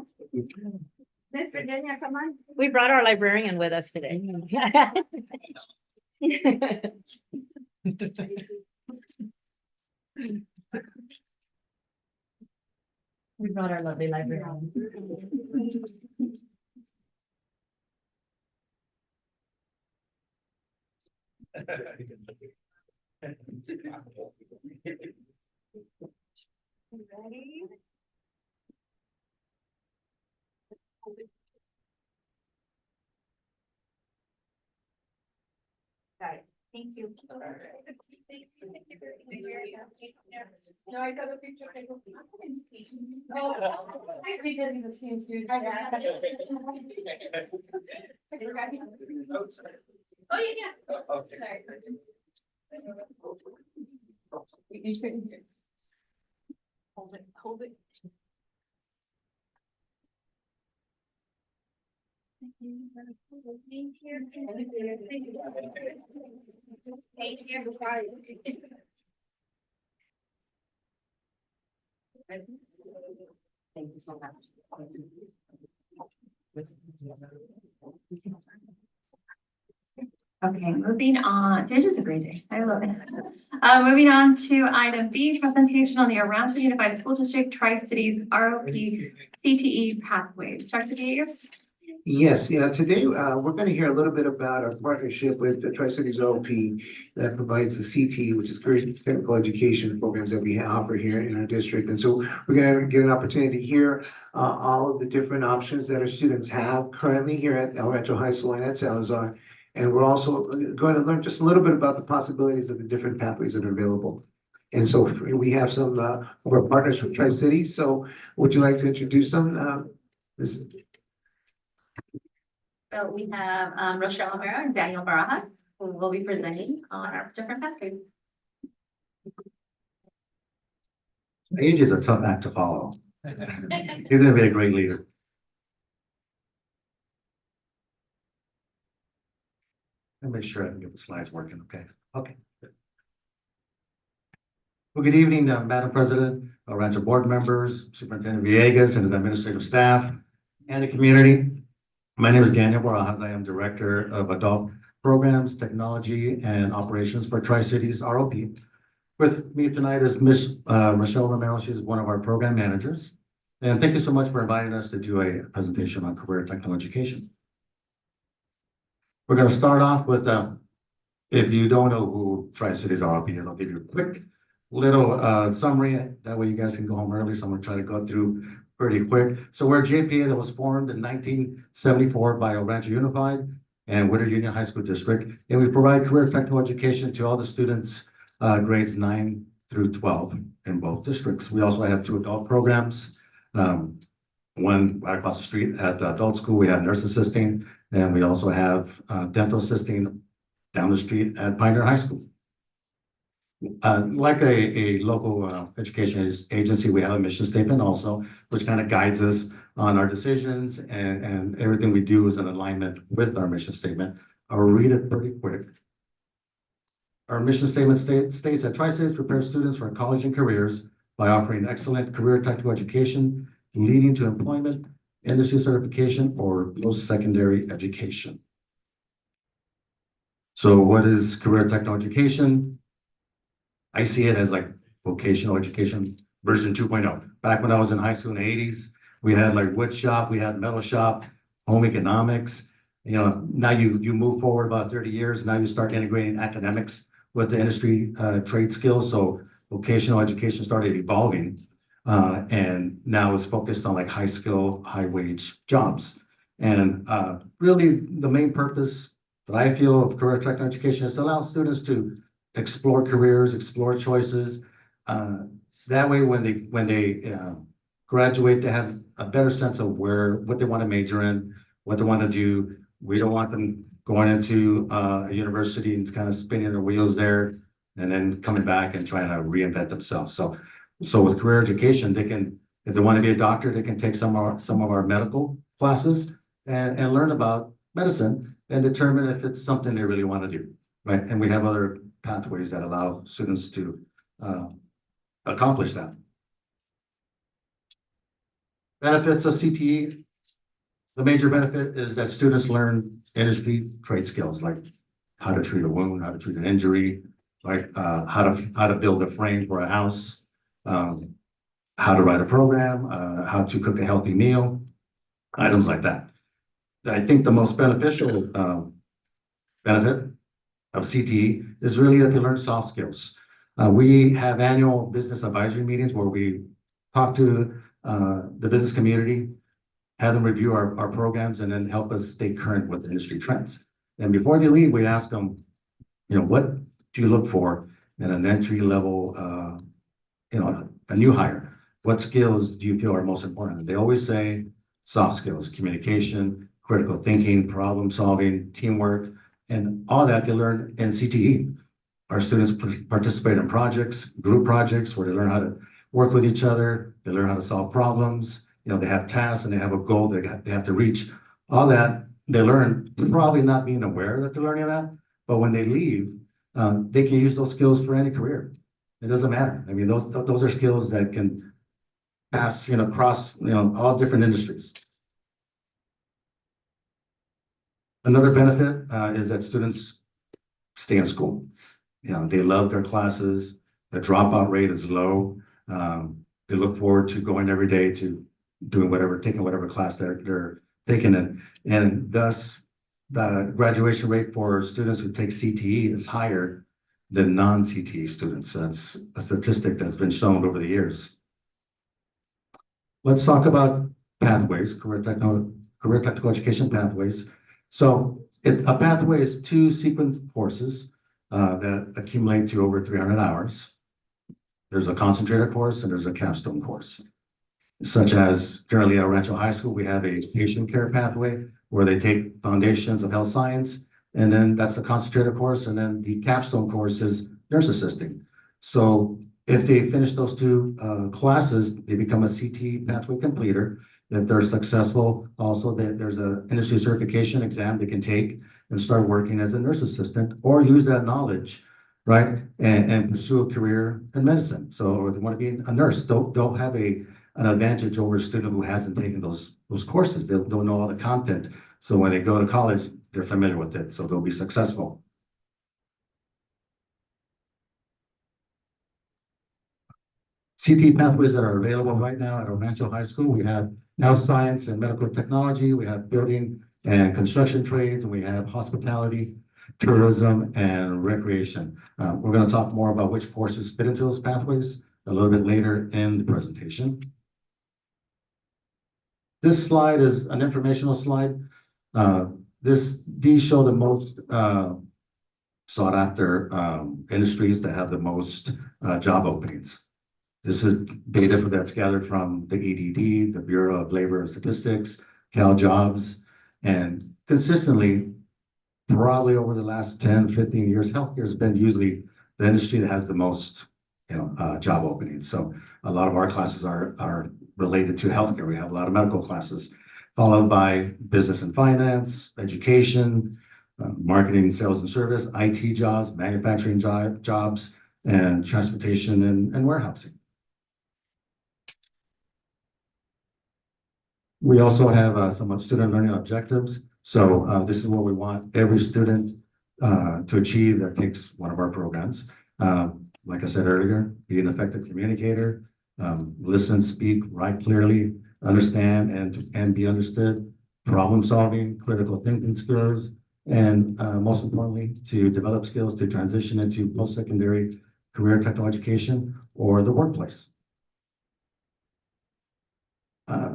Miss Virginia, come on. We brought our librarian with us today. We brought our lovely librarian. Thank you. No, I got a picture. Oh, yeah. Sorry. You sit here. Hold it, hold it. Thank you. Thank you so much. Okay, moving on. It's just a great day. I love it. Moving on to item B, presentation on the Around Unified School District Tri-Cities ROP CTE pathways. Dr. Davis? Yes, yeah, today, we're gonna hear a little bit about our partnership with the Tri-Cities OP that provides the CT, which is Career Technical Education programs that we offer here in our district. And so we're gonna get an opportunity to hear all of the different options that our students have currently here at El Rancho High School and at Salazar. And we're also going to learn just a little bit about the possibilities of the different pathways that are available. And so we have some of our partners from Tri-Cities. So would you like to introduce them? So we have Rochelle O'Hara and Daniel Barajas, who will be presenting on our different pathways. AJ is a tough act to follow. He's gonna be a great leader. Let me make sure I can get the slides working, okay? Okay. Good. Well, good evening, Madam President, Rancho board members, Superintendent Villegas and his administrative staff, and the community. My name is Daniel Barajas. I am Director of Adult Programs, Technology, and Operations for Tri-Cities ROP. With me tonight is Miss Michelle Romero. She's one of our program managers. And thank you so much for inviting us to do a presentation on career technical education. We're going to start off with, if you don't know who Tri-Cities ROP is, I'll give you a quick little summary. That way you guys can go home early. So I'm going to try to go through pretty quick. So we're a JPA that was formed in 1974 by El Rancho Unified and Whittier Union High School District. And we provide career technical education to all the students grades 9 through 12 in both districts. We also have 2 adult programs. One right across the street at the adult school, we have nurse assisting, and we also have dental assisting down the street at Pioneer High School. Like a local education agency, we have a mission statement also, which kind of guides us on our decisions, and everything we do is in alignment with our mission statement. I'll read it pretty quick. Our mission statement states that Tri-Cities prepares students for college and careers by offering excellent career technical education, leading to employment, industry certification, or post-secondary education. So what is career technical education? I see it as like vocational education version 2.0. Back when I was in high school in the 80s, we had like wood shop, we had metal shop, home economics. You know, now you move forward about 30 years, now you start integrating academics with the industry trade skills. So vocational education started evolving and now it's focused on like high skill, high wage jobs. And really the main purpose that I feel of career technical education is to allow students to explore careers, explore choices. That way, when they graduate, they have a better sense of what they want to major in, what they want to do. We don't want them going into a university and kind of spinning their wheels there, and then coming back and trying to reinvent themselves. So with career education, they can, if they want to be a doctor, they can take some of our medical classes and learn about medicine and determine if it's something they really want to do, right? And we have other pathways that allow students to accomplish that. Benefits of CTE. The major benefit is that students learn industry trade skills like how to treat a wound, how to treat an injury, like how to build a frame for a house, how to write a program, how to cook a healthy meal, items like that. I think the most beneficial benefit of CTE is really that they learn soft skills. We have annual business advisory meetings where we talk to the business community, have them review our programs, and then help us stay current with industry trends. And before they leave, we ask them, what do you look for in an entry level, a new hire? What skills do you feel are most important? And they always say soft skills, communication, critical thinking, problem solving, teamwork, and all that they learn in CTE. Our students participate in projects, group projects, where they learn how to work with each other. They learn how to solve problems. They have tasks and they have a goal they have to reach. All that they learn, probably not being aware that they're learning that, but when they leave, they can use those skills for any career. It doesn't matter. I mean, those are skills that can pass, across, all different industries. Another benefit is that students stay in school. They love their classes. The dropout rate is low. They look forward to going every day to taking whatever class they're taking, and thus the graduation rate for students who take CTE is higher than non-CTE students. That's a statistic that's been shown over the years. Let's talk about pathways, career technical education pathways. So a pathway is 2 sequence courses that accumulate to over 300 hours. There's a concentrated course and there's a capstone course. Such as currently at Rancho High School, we have a patient care pathway where they take foundations of health science, and then that's the concentrated course, and then the capstone course is nurse assisting. So if they finish those 2 classes, they become a CTE pathway completer. If they're successful, also there's an industry certification exam they can take and start working as a nurse assistant, or use that knowledge, right, and pursue a career in medicine. So if they want to be a nurse, they'll have an advantage over a student who hasn't taken those courses. They'll know all the content. So when they go to college, they're familiar with it, so they'll be successful. CTE pathways that are available right now at Rancho High School, we have health science and medical technology, we have building and construction trades, and we have hospitality, tourism, and recreation. We're going to talk more about which courses fit into those pathways a little bit later in the presentation. This slide is an informational slide. These show the most sought after industries that have the most job openings. This is data that's gathered from the EDD, the Bureau of Labor and Statistics, Cal Jobs, and consistently, probably over the last 10, 15 years, healthcare has been usually the industry that has the most, job openings. So a lot of our classes are related to healthcare. We have a lot of medical classes, followed by business and finance, education, marketing, sales and service, IT jobs, manufacturing jobs, and transportation and warehousing. We also have some student learning objectives. So this is what we want every student to achieve that takes one of our programs. Like I said earlier, be an effective communicator, listen, speak, write clearly, understand and be understood, problem solving, critical thinking skills, and most importantly, to develop skills to transition into post-secondary career technical education or the workplace.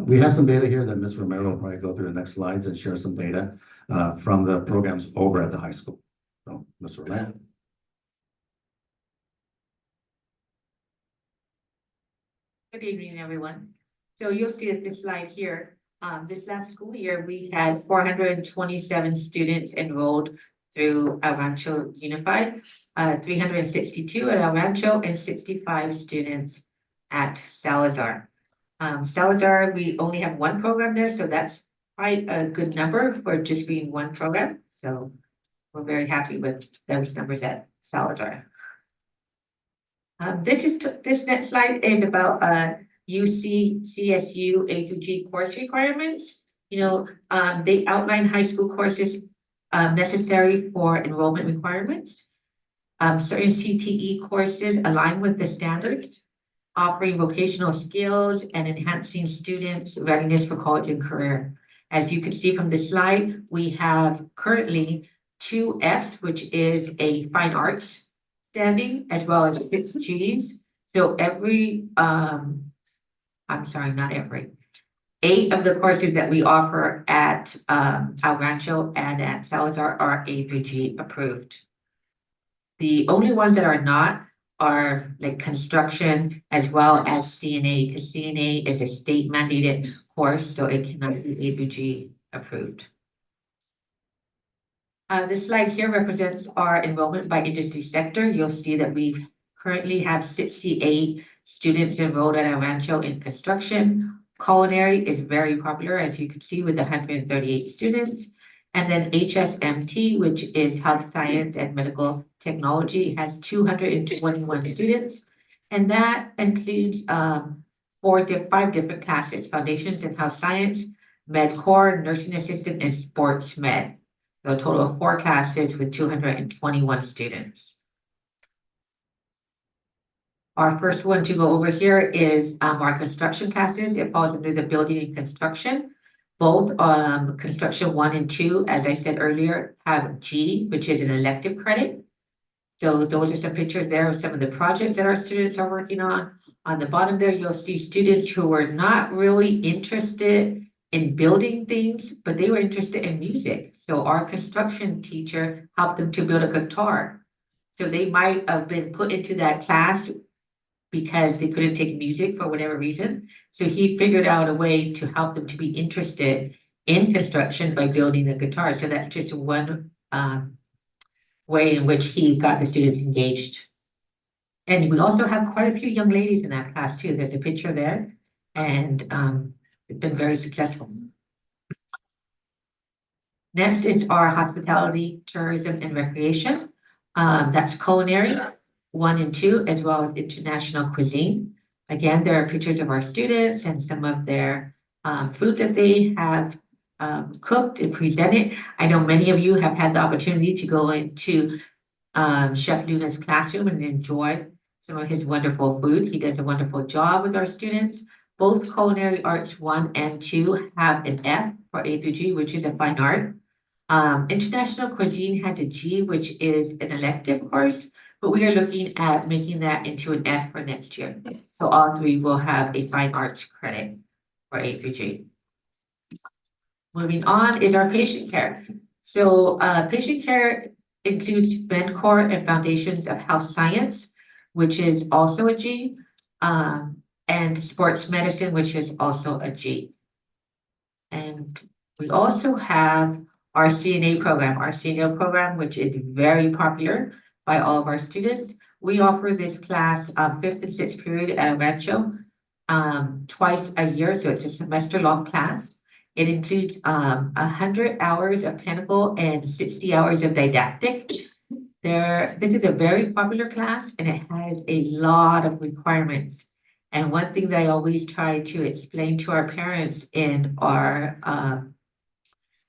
We have some data here that Ms. Romero will probably go through the next slides and share some data from the programs over at the high school. So, Ms. Romero. Good evening, everyone. So you'll see that this slide here, this last school year, we had 427 students enrolled through El Rancho Unified, 362 at El Rancho, and 65 students at Salazar. Salazar, we only have 1 program there, so that's quite a good number for just being 1 program. So we're very happy with those numbers at Salazar. This next slide is about UC CSU A to G course requirements. They outline high school courses necessary for enrollment requirements. Certain CTE courses align with the standards, offering vocational skills and enhancing students' readiness for college and career. As you can see from this slide, we have currently two Fs, which is a fine arts standing, as well as 6 Gs. So I'm sorry, not every. 8 of the courses that we offer at El Rancho and at Salazar are A through G approved. The only ones that are not are like construction as well as CNA, because CNA is a state mandated course, so it cannot be A through G approved. This slide here represents our enrollment by industry sector. You'll see that we currently have 68 students enrolled at El Rancho in construction. Culinary is very popular, as you can see, with 138 students. And then HSMT, which is Health Science and Medical Technology, has 221 students. And that includes 5 different classes: Foundations in Health Science, Med Core, Nursing Assistant, and Sports Med. So a total of 4 classes with 221 students. Our first one to go over here is our construction classes. It falls under the building and construction. Both construction 1 and 2, as I said earlier, have G, which is an elective credit. So those are some pictures there of some of the projects that our students are working on. On the bottom there, you'll see students who were not really interested in building things, but they were interested in music. So our construction teacher helped them to build a guitar. So they might have been put into that class because they couldn't take music for whatever reason. So he figured out a way to help them to be interested in construction by building a guitar. So that's just one way in which he got the students engaged. And we also have quite a few young ladies in that class too. There's a picture there, and it's been very successful. Next is our hospitality, tourism, and recreation. That's culinary 1 and 2, as well as international cuisine. Again, there are pictures of our students and some of their food that they have cooked and presented. I know many of you have had the opportunity to go into Chef Luna's classroom and enjoy some of his wonderful food. He does a wonderful job with our students. Both culinary arts 1 and 2 have an F for A through G, which is a fine art. International cuisine has a G, which is an elective course, but we are looking at making that into an F for next year. So all 3 will have a fine arts credit for A through G. Moving on is our patient care. So patient care includes Med Core and Foundations of Health Science, which is also a G, and Sports Medicine, which is also a G. And we also have our CNA program, which is very popular by all of our students. We offer this class 5th and 6th period at El Rancho twice a year, so it's a semester-long class. It includes 100 hours of clinical and 60 hours of didactic. This is a very popular class, and it has a lot of requirements. And one thing that I always try to explain to our parents in our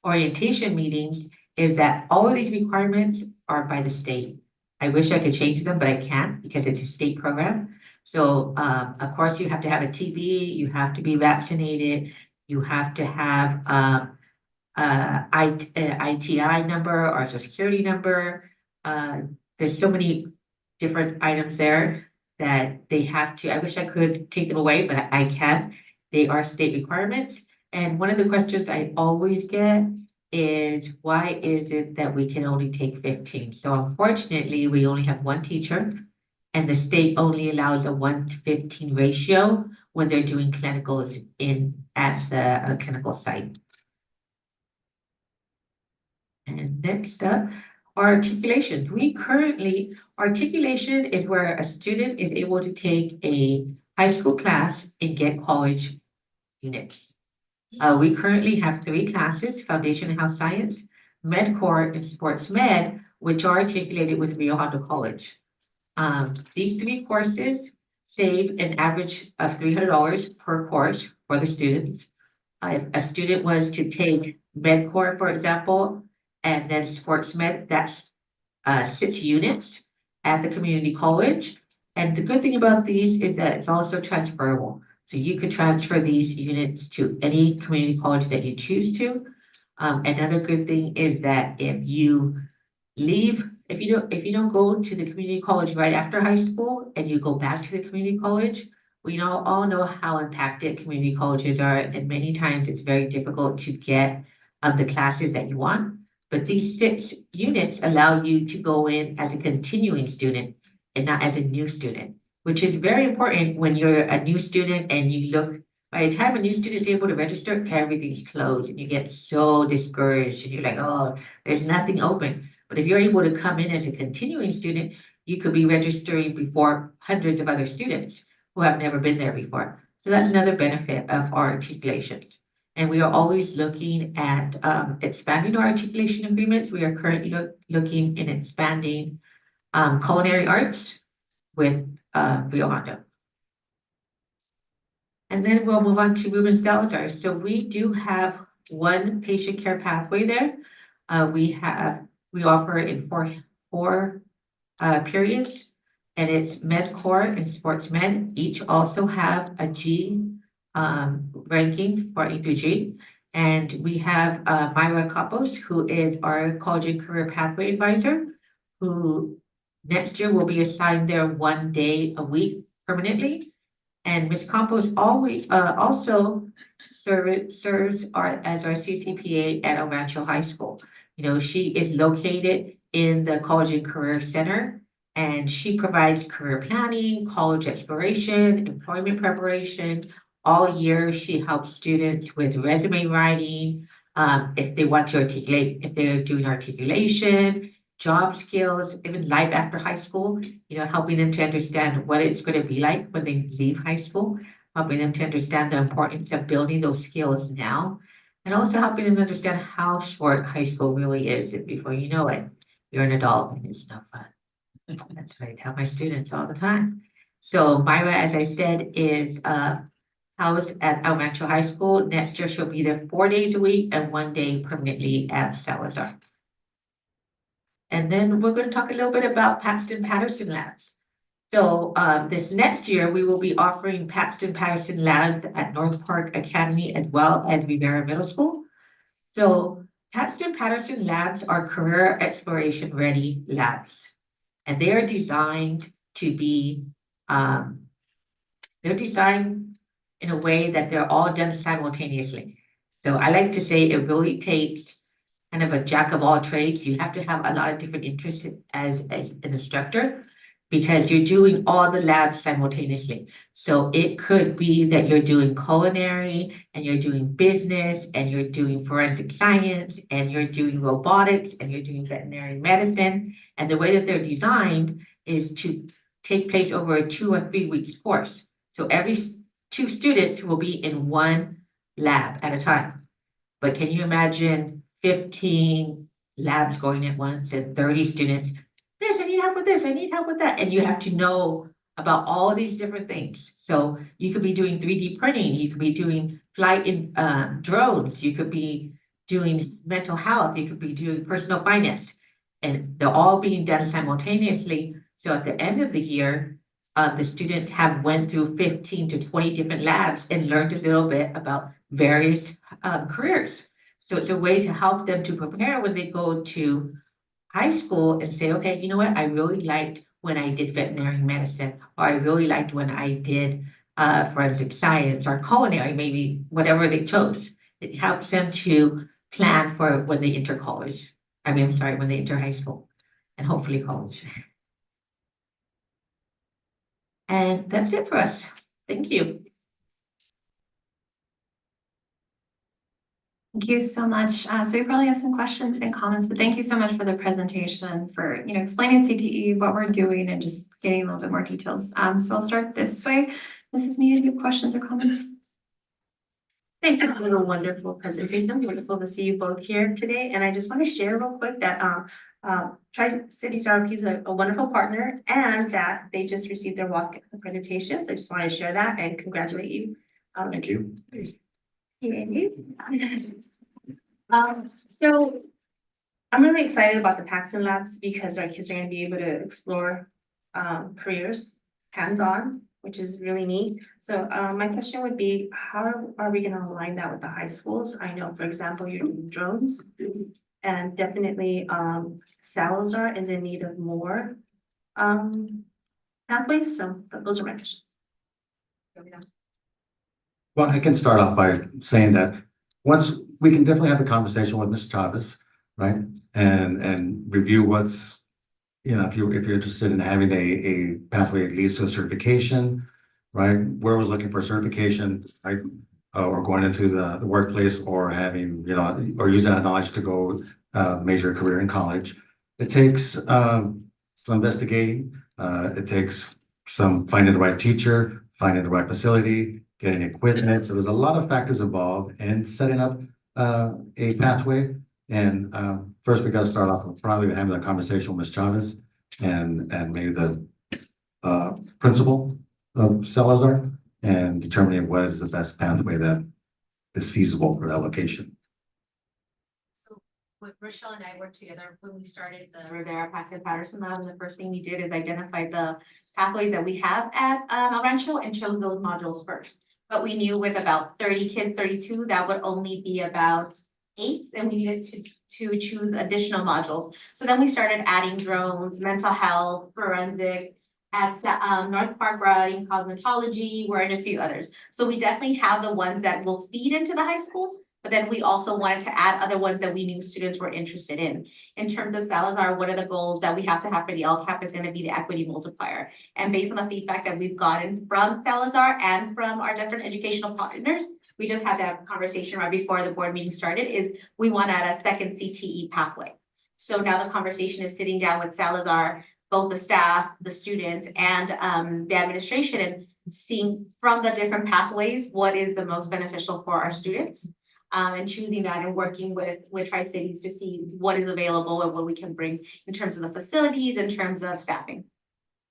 orientation meetings is that all of these requirements are by the state. I wish I could change them, but I can't because it's a state program. So of course you have to have a TB, you have to be vaccinated, you have to have ITI number or social security number. There's so many different items there that they have to, I wish I could take them away, but I can't. They are state requirements. And one of the questions I always get is, why is it that we can only take 15? So unfortunately, we only have 1 teacher, and the state only allows a 1:15 ratio when they're doing clinicals at the clinical site. And next up, articulation. Articulation is where a student is able to take a high school class and get college units. We currently have 3 classes: Foundation in Health Science, Med Core, and Sports Med, which are articulated with Rio Hondo College. These 3 courses save an average of $300 per course for the students. If a student was to take Med Core, for example, and then Sports Med, that's 6 units at the community college. And the good thing about these is that it's also transferable. So you could transfer these units to any community college that you choose to. Another good thing is that if you leave, if you don't go to the community college right after high school and you go back to the community college, we all know how impacted community colleges are, and many times it's very difficult to get the classes that you want. But these 6 units allow you to go in as a continuing student and not as a new student, which is very important when you're a new student and you look, by the time a new student is able to register, everything's closed and you get so discouraged and you're like, oh, there's nothing open. But if you're able to come in as a continuing student, you could be registering before hundreds of other students who have never been there before. So that's another benefit of our articulations. And we are always looking at expanding our articulation agreements. We are currently looking in expanding culinary arts with Rio Hondo. And then we'll move on to Ruben Salazar. So we do have one patient care pathway there. We offer it in four periods, and it's med core and sports med. Each also have a G ranking for A through G. And we have Myra Campos, who is our college and career pathway advisor, who next year will be assigned there 1 day a week permanently. And Ms. Campos always also serves as our CCPA at El Rancho High School. You know, she is located in the College and Career Center, and she provides career planning, college exploration, employment preparation. All year, she helps students with resume writing, if they want to articulate, if they're doing articulation, job skills, even life after high school, you know, helping them to understand what it's going to be like when they leave high school, helping them to understand the importance of building those skills now, and also helping them understand how short high school really is. And before you know it, you're an adult and it's no fun. That's what I tell my students all the time. So Myra, as I said, is housed at El Rancho High School. Next year, she'll be there 4 days a week and 1 day permanently at Salazar. And then we're going to talk a little bit about Paxton Patterson Labs. So this next year, we will be offering Paxton Patterson Labs at North Park Academy as well as Rivera Middle School. So Paxton Patterson Labs are career exploration ready labs. And they are designed to be, they're designed in a way that they're all done simultaneously. So I like to say it really takes kind of a jack of all trades. You have to have a lot of different interests as an instructor because you're doing all the labs simultaneously. So it could be that you're doing culinary and you're doing business and you're doing forensic science and you're doing robotics and you're doing veterinary medicine. And the way that they're designed is to take place over a 2 or 3 weeks course. So every 2 students will be in one lab at a time. But can you imagine 15 labs going at once and 30 students? This, I need help with this, I need help with that. And you have to know about all these different things. So you could be doing 3D printing, you could be doing flight in drones, you could be doing mental health, you could be doing personal finance. And they're all being done simultaneously. So at the end of the year, the students have went through 15 to 20 different labs and learned a little bit about various careers. So it's a way to help them to prepare when they go to high school and say, okay, you know what, I really liked when I did veterinary medicine, or I really liked when I did forensic science or culinary, maybe whatever they chose. It helps them to plan for when they enter college. I'm sorry, when they enter high school and hopefully college. And that's it for us. Thank you. Thank you so much. So we probably have some questions and comments, but thank you so much for the presentation, for explaining CTE, what we're doing, and just getting a little bit more details. So I'll start this way. Mrs. Mia, do you have questions or comments? Thank you for a wonderful presentation. Wonderful to see you both here today. And I just want to share real quick that Tri-City CRP is a wonderful partner and that they just received their WAC accreditation. So I just want to share that and congratulate you. Thank you. Yay. So I'm really excited about the Paxton Labs because our kids are going to be able to explore careers hands-on, which is really neat. So my question would be, how are we going to align that with the high schools? I know, for example, you're doing drones And definitely, Salazar is in need of more, pathways, so those are my questions. Well, I can start off by saying that once we can definitely have a conversation with Ms. Chavez, right? And review what's, you know, if you're interested in having a pathway that leads to a certification, right? We're always looking for certification, right? Or going into the workplace or having, you know, or using that knowledge to go major a career in college. It takes some investigating, it takes some finding the right teacher, finding the right facility, getting equipment. So there's a lot of factors involved in setting up a pathway. And first, we got to start off with probably having a conversation with Ms. Chavez and maybe the principal of Salazar and determining what is the best pathway that is feasible for that location. When Rochelle and I worked together, when we started the Rivera Paxton Patterson Lab, and the first thing we did is identify the pathways that we have at El Rancho and chose those modules first. But we knew with about 30 kids, 32, that would only be about 8, and we needed to choose additional modules. So then we started adding drones, mental health, forensic. At North Park, we're adding cosmetology, we're in a few others. So we definitely have the ones that will feed into the high schools, but then we also wanted to add other ones that we knew students were interested in. In terms of Salazar, what are the goals that we have to have for the LCAP is going to be the equity multiplier. And based on the feedback that we've gotten from Salazar and from our different educational partners, we just had to have a conversation right before the board meeting started, is we want to add a second CTE pathway. So now the conversation is sitting down with Salazar, both the staff, the students, and the administration, and seeing from the different pathways, what is the most beneficial for our students. And choosing that and working with Tri-Cities to see what is available and what we can bring in terms of the facilities, in terms of staffing.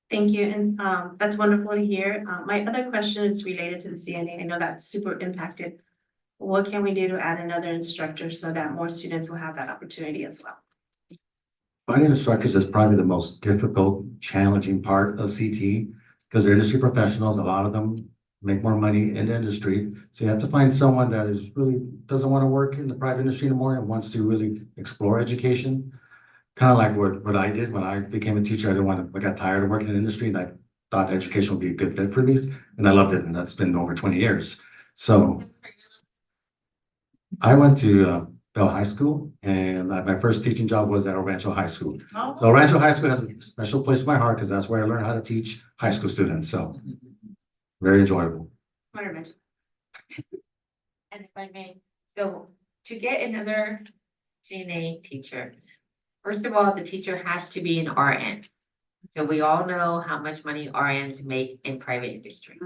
Thank you, and that's wonderful to hear. My other question is related to the CNA. I know that's super impacted. What can we do to add another instructor so that more students will have that opportunity as well? Finding instructors is probably the most difficult, challenging part of CTE because they're industry professionals. A lot of them make more money in the industry. So you have to find someone that is really doesn't want to work in the private industry anymore and wants to really explore education. Kind of like what I did when I became a teacher. I got tired of working in the industry and I thought education would be a good fit for me. And I loved it. And that's been over 20 years. So I went to Bell High School, and my first teaching job was at El Rancho High School. Oh. So El Rancho High School has a special place in my heart because that's where I learned how to teach high school students. So very enjoyable. And if I may, so to get another CNA teacher, first of all, the teacher has to be an RN. So we all know how much money RNs make in private industry.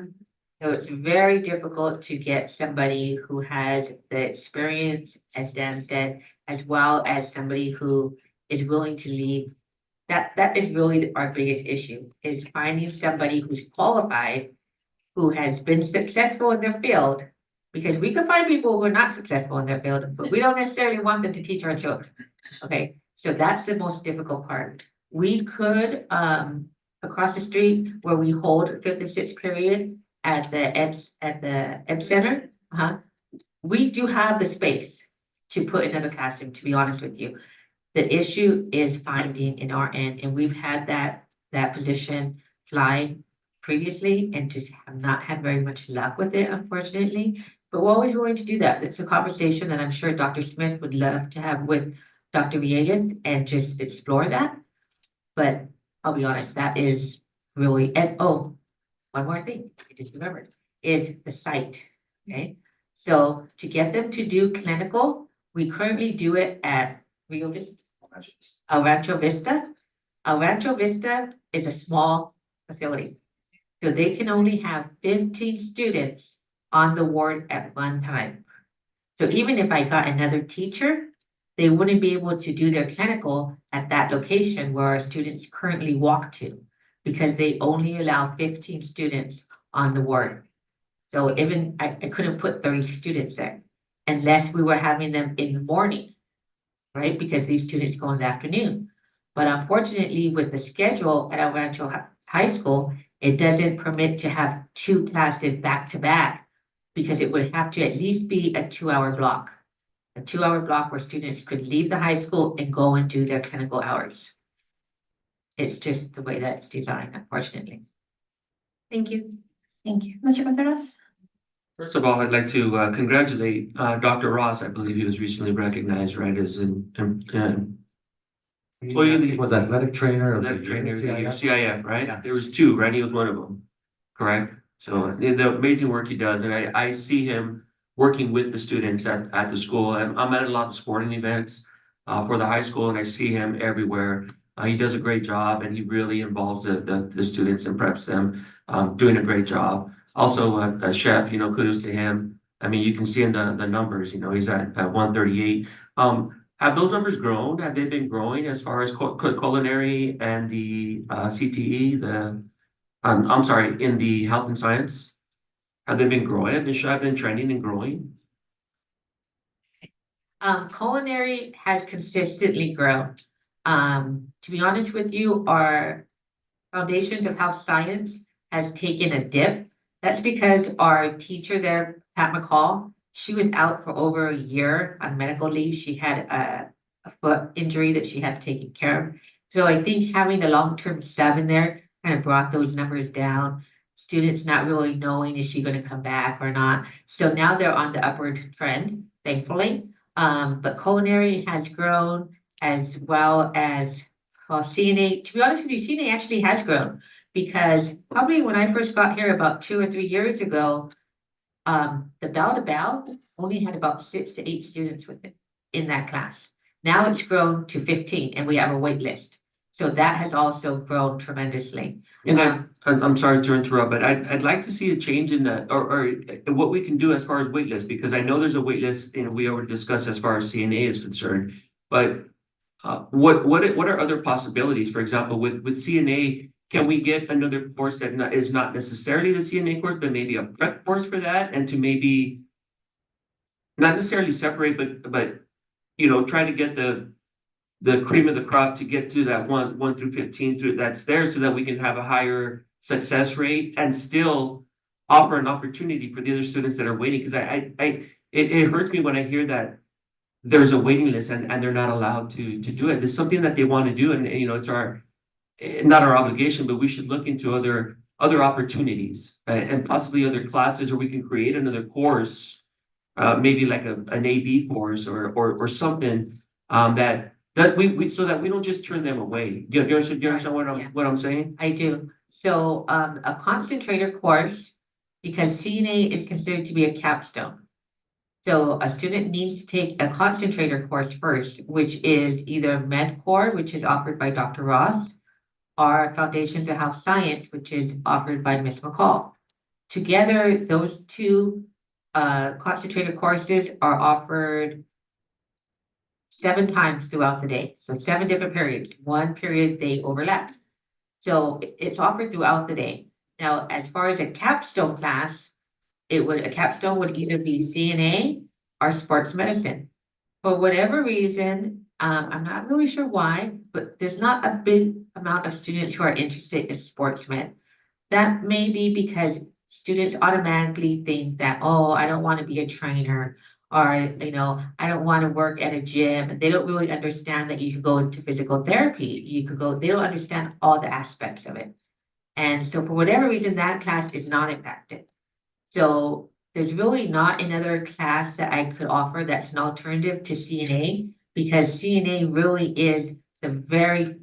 So it's very difficult to get somebody who has the experience, as Dan said, as well as somebody who is willing to leave. That is really our biggest issue, is finding somebody who's qualified, who has been successful in their field, because we can find people who are not successful in their field, but we don't necessarily want them to teach our children. Okay, so that's the most difficult part. We could, across the street where we hold 5th and 6th period at the Ed Center, we do have the space to put another classroom, to be honest with you. The issue is finding an RN, and we've had that position fly previously and just have not had very much luck with it, unfortunately. But we're always willing to do that. It's a conversation that I'm sure Dr. Smith would love to have with Dr. Villegas and just explore that. But I'll be honest, that is really, and oh, one more thing, I just remembered, is the site, okay? So to get them to do clinical, we currently do it at El Rancho Vista. El Rancho Vista is a small facility. So they can only have 15 students on the ward at one time. So even if I got another teacher, they wouldn't be able to do their clinical at that location where our students currently walk to, because they only allow 15 students on the ward. So even I couldn't put 30 students there unless we were having them in the morning, right? Because these students go in the afternoon. But unfortunately, with the schedule at El Rancho High School, it doesn't permit to have 2 classes back to back, because it would have to at least be a 2-hour block. a 2-hour block where students could leave the high school and go and do their clinical hours. It's just the way that it's designed, unfortunately. Thank you. Thank you. Mr. Contreras? First of all, I'd like to congratulate Dr. Ross. I believe he was recently recognized, right, as an employee of the Was athletic trainer of the athletic trainer of the year, CIF. CIF, right? Yeah. There was two, right? He was one of them, correct? So the amazing work he does, and I see him working with the students at the school. I'm at a lot of sporting events for the high school, and I see him everywhere. He does a great job, and he really involves the students and preps them, doing a great job. Also, a chef, you know, kudos to him. I mean, you can see in the numbers, you know, he's at 138. Have those numbers grown? Have they been growing as far as culinary and the CTE, I'm sorry, in the health and science? Have they been growing? Have been trending and growing? Culinary has consistently grown. To be honest with you, our Foundations of Health Science has taken a dip. That's because our teacher there, Pat McCall, she was out for over a year on medical leave. She had a foot injury that she had to take care of. So I think having the long-term sub in there kind of brought those numbers down. Students not really knowing, is she going to come back or not? So now they're on the upward trend, thankfully. But culinary has grown as well as, well, CNA. To be honest with you, CNA actually has grown because probably when I first got here about 2 or 3 years ago, the bell to bell only had about 6 to 8 students with it in that class. Now it's grown to 15 and we have a wait list. So that has also grown tremendously. And I'm sorry to interrupt, but I'd like to see a change in that or what we can do as far as wait list, because I know there's a wait list and we already discussed as far as CNA is concerned. But what are other possibilities? For example, with CNA, can we get another course that is not necessarily the CNA course, but maybe a prep course for that, and to maybe not necessarily separate, but you know, try to get the cream of the crop to get to that 1 through 15 through that's there, so that we can have a higher success rate and still offer an opportunity for the other students that are waiting. Because it hurts me when I hear that there's a waiting list and they're not allowed to do it. It's something that they want to do, and you know, it's not our obligation, but we should look into other opportunities and possibly other classes, or we can create another course, maybe like an AB course or something that we so that we don't just turn them away. Do you understand what I'm saying? I do. So a concentrator course, because CNA is considered to be a capstone. So a student needs to take a concentrator course first, which is either MedCore, which is offered by Dr. Ross, or Foundations of Health Science, which is offered by Ms. McCall. Together, those two concentrator courses are offered 7 times throughout the day. So 7 different periods. One period they overlap. So it's offered throughout the day. Now, as far as a capstone class, a capstone would either be CNA or sports medicine. For whatever reason, I'm not really sure why, but there's not a big amount of students who are interested in sports med. That may be because students automatically think that, oh, I don't want to be a trainer, or, you know, I don't want to work at a gym. They don't really understand that you could go into physical therapy. They don't understand all the aspects of it. And so for whatever reason, that class is not impacted. So there's really not another class that I could offer that's an alternative to CNA, because CNA really is the very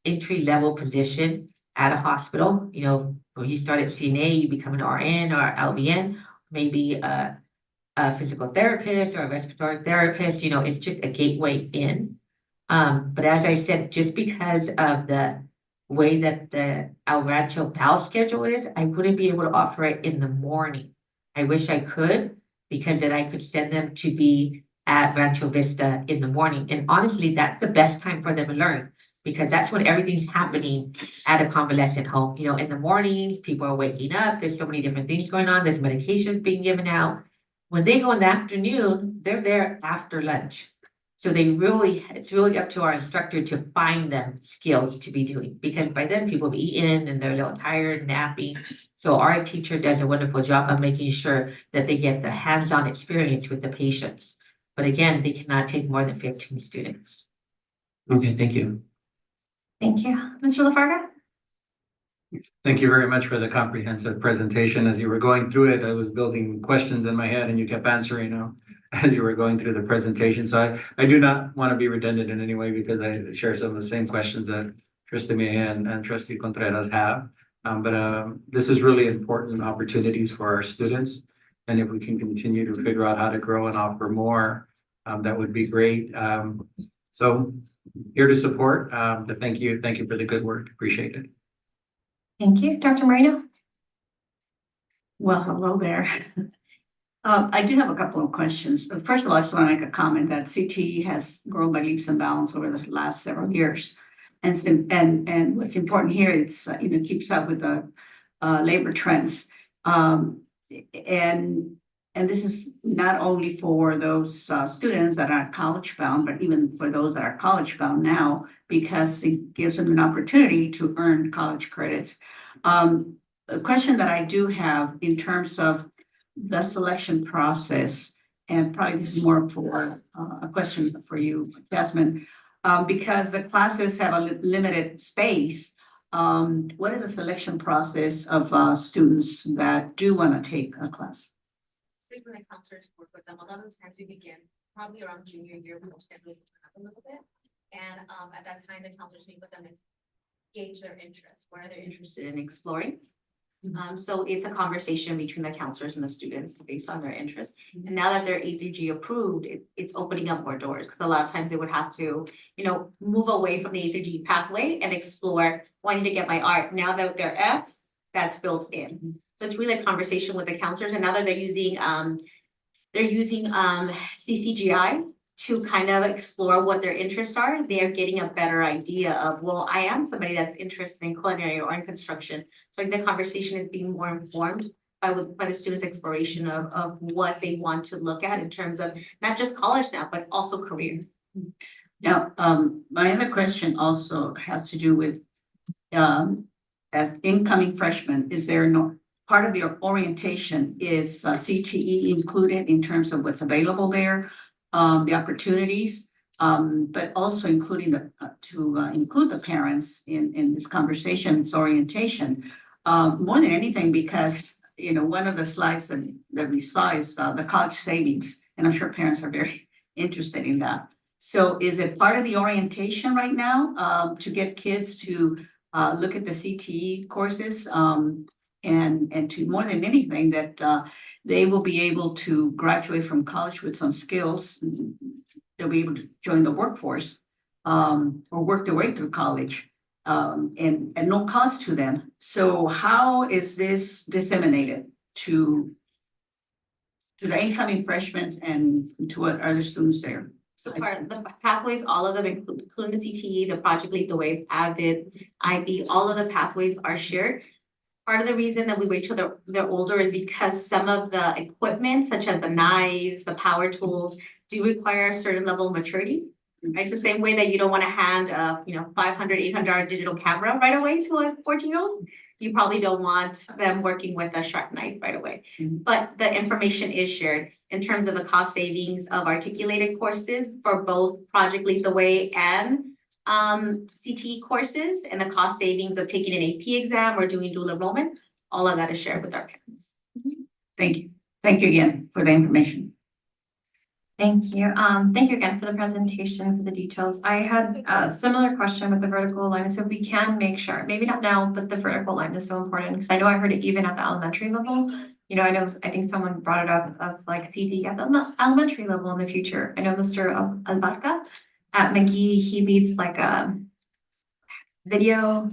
entry level position at a hospital. You know, when you start at CNA, you become an RN or LVN, maybe a physical therapist or a respiratory therapist. You know, it's just a gateway in. But as I said, just because of the way that the El Rancho PAL schedule is, I wouldn't be able to offer it in the morning. I wish I could, because then I could send them to be at Rancho Vista in the morning. And honestly, that's the best time for them to learn, because that's when everything's happening at a convalescent home. You know, in the mornings, people are waking up. There's so many different things going on. There's medications being given out. When they go in the afternoon, they're there after lunch. So it's really up to our instructor to find them skills to be doing, because by then people have eaten and they're a little tired, napping. So our teacher does a wonderful job of making sure that they get the hands-on experience with the patients. But again, they cannot take more than 15 students. Okay, thank you. Thank you. Mr. LaFarga? Thank you very much for the comprehensive presentation. As you were going through it, I was building questions in my head and you kept answering them as you were going through the presentation. So I do not want to be redundant in any way because I share some of the same questions that Trustee May and Trustee Contreras have. This is really important opportunities for our students. And if we can continue to figure out how to grow and offer more, that would be great. So here to support, but thank you for the good work. Appreciate it. Thank you. Dr. Moreno? Well, hello there. I do have a couple of questions. First of all, I just want to make a comment that CTE has grown by leaps and bounds over the last several years. And what's important here, it's, keeps up with the labor trends. And this is not only for those students that are college bound, but even for those that are college bound now, because it gives them an opportunity to earn college credits. A question that I do have in terms of the selection process, and probably this is more for a question for you, Jasmine, because the classes have a limited space. What is the selection process of students that do want to take a class? When the counselors work with them, a lot of the times we begin probably around junior year, we will schedule up a little bit. And at that time, the counselors meet with them and gauge their interests, what are they interested in exploring. So it's a conversation between the counselors and the students based on their interests. And now that they're A3G approved, it's opening up more doors because a lot of times they would have to, move away from the A3G pathway and explore wanting to get my art. Now that they're F, that's built in. So it's really a conversation with the counselors, and now that they're using CCGI to kind of explore what their interests are, they are getting a better idea of, well, I am somebody that's interested in culinary or in construction. So the conversation is being more informed by the students' exploration of what they want to look at in terms of not just college now, but also career. Now, my other question also has to do with as incoming freshmen, is there no part of your orientation is CTE included in terms of what's available there, the opportunities, but also including include the parents in this conversation, it's orientation, more than anything, because one of the slides that we saw is the college savings, and I'm sure parents are very interested in that. So is it part of the orientation right now to get kids to look at the CTE courses? And to more than anything that they will be able to graduate from college with some skills. They'll be able to join the workforce or work their way through college and no cost to them. So how is this disseminated to the incoming freshmen and to other students there? So the pathways, all of them, including the CTE, the Project Lead the Way, AVID, IB, all of the pathways are shared. Part of the reason that we wait till they're older is because some of the equipment, such as the knives, the power tools, do require a certain level of maturity. Right, the same way that you don't want to hand a $500, $800 digital camera right away to a 14-year-old. You probably don't want them working with a sharp knife right away. But the information is shared in terms of the cost savings of articulated courses for both Project Lead the Way and CTE courses, and the cost savings of taking an AP exam or doing dual enrollment. All of that is shared with our parents. Thank you. Thank you again for the information. Thank you. Thank you again for the presentation, for the details. I had a similar question with the vertical alignment. So if we can make sure, maybe not now, but the vertical alignment is so important because I know I heard it even at the elementary level. I think someone brought it up of like CD at the elementary level in the future. I know Mr. Albarca at McGee, he leads like a video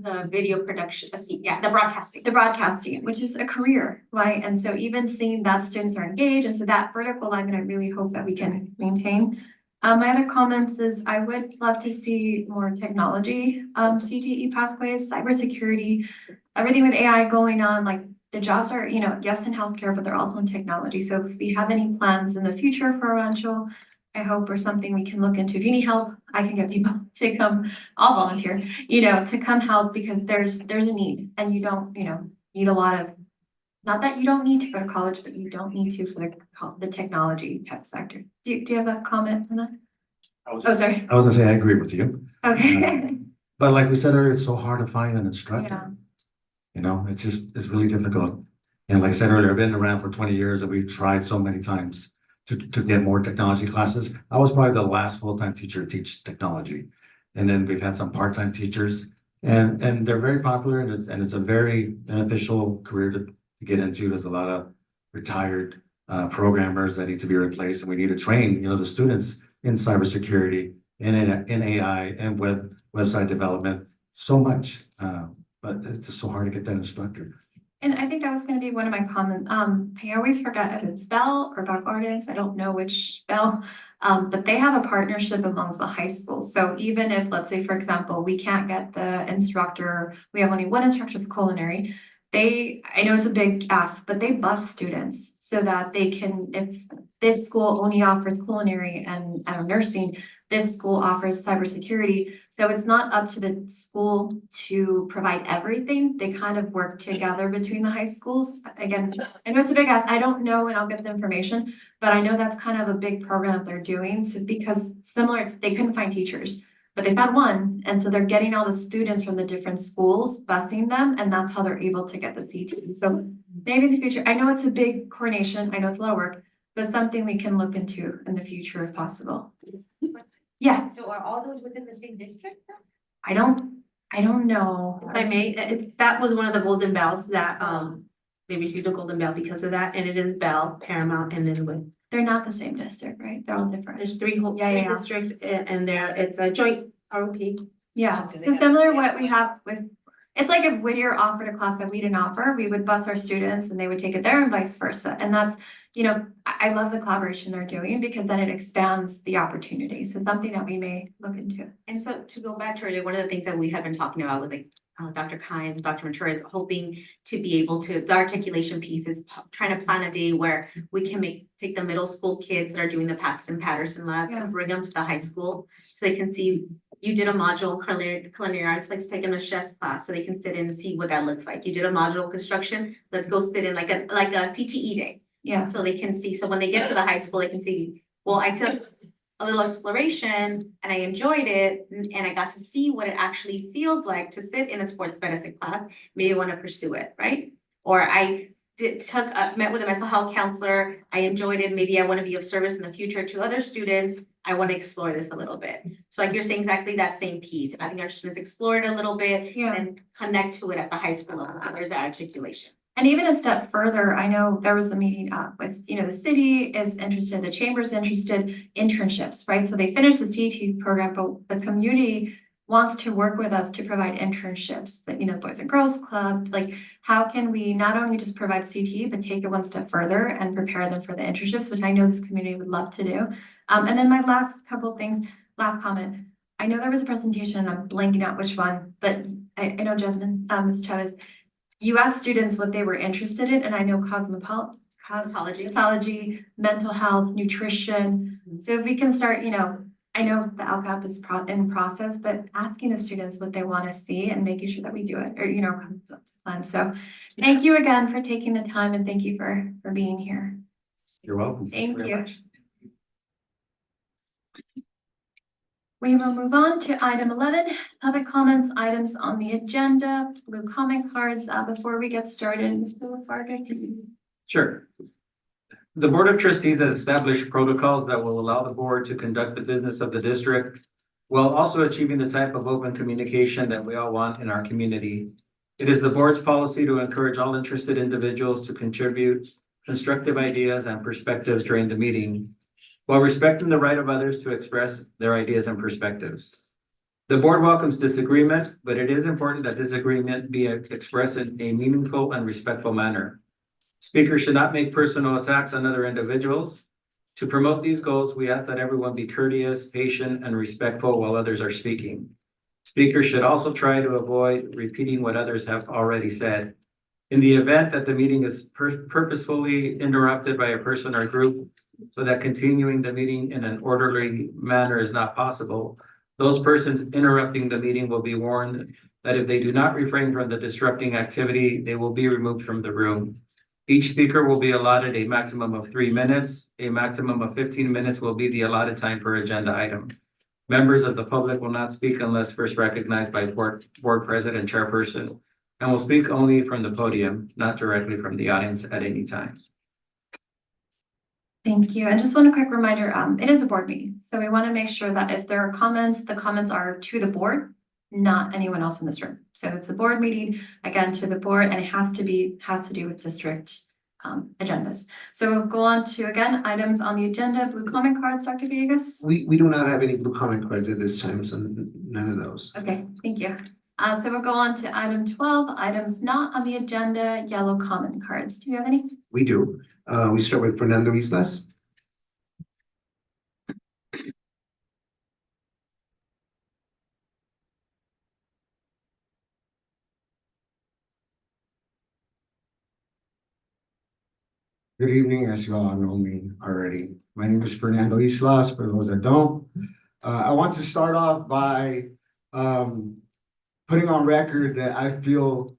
production, the broadcasting, which is a career, right? And so even seeing that students are engaged, and so that vertical alignment, I really hope that we can maintain. My other comments is I would love to see more technology, CTE pathways, cybersecurity, everything with AI going on, like the jobs are, yes, in healthcare, but they're also in technology. So if we have any plans in the future for Rancho, I hope, or something we can look into. If you need help, I can get people to come. I'll volunteer, to come help because there's a need, and you don't, need a lot of Not that you don't need to go to college, but you don't need to for the technology tech sector. Do you have a comment on that? Oh, sorry. I was gonna say, I agree with you. Okay. But like we said earlier, it's so hard to find an Yeah. instructor. You know, it's really difficult. And like I said earlier, I've been around for 20 years and we've tried so many times to get more technology classes. I was probably the last full-time teacher to teach technology. And then we've had some part-time teachers and they're very popular and it's a very beneficial career to get into. There's a lot of retired programmers that need to be replaced and we need to train, you know, the students in cybersecurity, in AI and website development, so much. But it's just so hard to get that instructor. And I think that was gonna be one of my comments. I always forget if it's Bell or Buck Gardens. I don't know which Bell. But they have a partnership amongst the high schools. So even if, let's say, for example, we can't get the instructor, we have only one instructor for culinary. I know it's a big ask, but they bus students so that they can, if this school only offers culinary and nursing, this school offers cybersecurity. So it's not up to the school to provide everything. They kind of work together between the high schools. Again, I know it's a big ask. I don't know, and I'll get the information, but I know that's kind of a big program that they're doing. So because they couldn't find teachers, but they found one. And so they're getting all the students from the different schools, busing them, and that's how they're able to get the CT. So maybe in the future, I know it's a big coordination. I know it's a lot of work, but something we can look into in the future if possible. Yeah, So are all those within the same district? I don't know. If I may, that was one of the golden bells that, they received a golden bell because of that, and it is Bell, Paramount, and Linwood. They're not the same district, right? They're all different. There's three whole, Yeah, yeah, yeah. districts, and it's a joint ROP. Yeah, Okay, they so have- similar what we have with, it's like if Whittier offered a class that we didn't offer, we would bus our students and they would take it there and vice versa. And that's, you know, I love the collaboration they're doing because then it expands the opportunity. So something that we may look into. And so to go back to earlier, one of the things that we have been talking about with like Dr. Kynes, Dr. Ventura is hoping to be able to, the articulation piece is trying to plan a day where we can take the middle school kids that are doing the Paxton Patterson labs Yeah. and bring them to the high school so they can see, you did a module culinary arts, like taking a chef's class, so they can sit in and see what that looks like. You did a module construction, let's go sit in like a CTE day. Yeah. So they can see, so when they get to the high school, they can see, well, I took a little exploration and I enjoyed it and I got to see what it actually feels like to sit in a sports medicine class. Maybe I want to pursue it, right? Or I met with a mental health counselor. I enjoyed it. Maybe I want to be of service in the future to other students. I want to explore this a little bit. So like you're saying exactly that same piece. I think our students explore it a little bit Yeah. and connect to it at the high school level. So there's that articulation. And even a step further, I know there was a meeting with, you know, the city is interested, the chamber's interested, internships, right? So they finished the CT program, but the community wants to work with us to provide internships that, you know, Boys and Girls Club, like how can we not only just provide CT, but take it one step further and prepare them for the internships, which I know this community would love to do. And then my last couple of things, last comment. I know there was a presentation and I'm blanking out which one, but I know Jasmine, Ms. Chavez, you asked students what they were interested in, and I know cosmetology, mental health, nutrition. So if we can start, you know, I know the LCAP is in process, but asking the students what they want to see and making sure that we do it, or, you know, plan. So thank you again for taking the time and thank you for being here. You're welcome. Thank very you. much. We will move on to item 11, public comments, items on the agenda, blue comment cards. Before we get started, Mr. Lafarge, can you? Sure. The Board of Trustees has established protocols that will allow the board to conduct the business of the district while also achieving the type of open communication that we all want in our community. It is the board's policy to encourage all interested individuals to contribute constructive ideas and perspectives during the meeting, while respecting the right of others to express their ideas and perspectives. The board welcomes disagreement, but it is important that disagreement be expressed in a meaningful and respectful manner. Speakers should not make personal attacks on other individuals. To promote these goals, we ask that everyone be courteous, patient, and respectful while others are speaking. Speakers should also try to avoid repeating what others have already said. In the event that the meeting is purposefully interrupted by a person or group, so that continuing the meeting in an orderly manner is not possible, those persons interrupting the meeting will be warned that if they do not refrain from the disrupting activity, they will be removed from the room. Each speaker will be allotted a maximum of 3 minutes. A maximum of 15 minutes will be the allotted time per agenda item. Members of the public will not speak unless first recognized by board president chairperson, and will speak only from the podium, not directly from the audience at any time. Thank you. And just one quick reminder, it is a board meeting. So we want to make sure that if there are comments, the comments are to the board, not anyone else in this room. So it's a board meeting, again, to the board, and it has to do with district agendas. So we'll go on to, again, items on the agenda, blue comment cards, Dr. Villegas. We do not have any blue comment cards at this time, so none of those. Okay, thank you. So we'll go on to item 12, items not on the agenda, yellow comment cards. Do you have any? We do. We start with Fernando Islas. Good evening, as you all know me already. My name is Fernando Islas, for those that don't. I want to start off by putting on record that I feel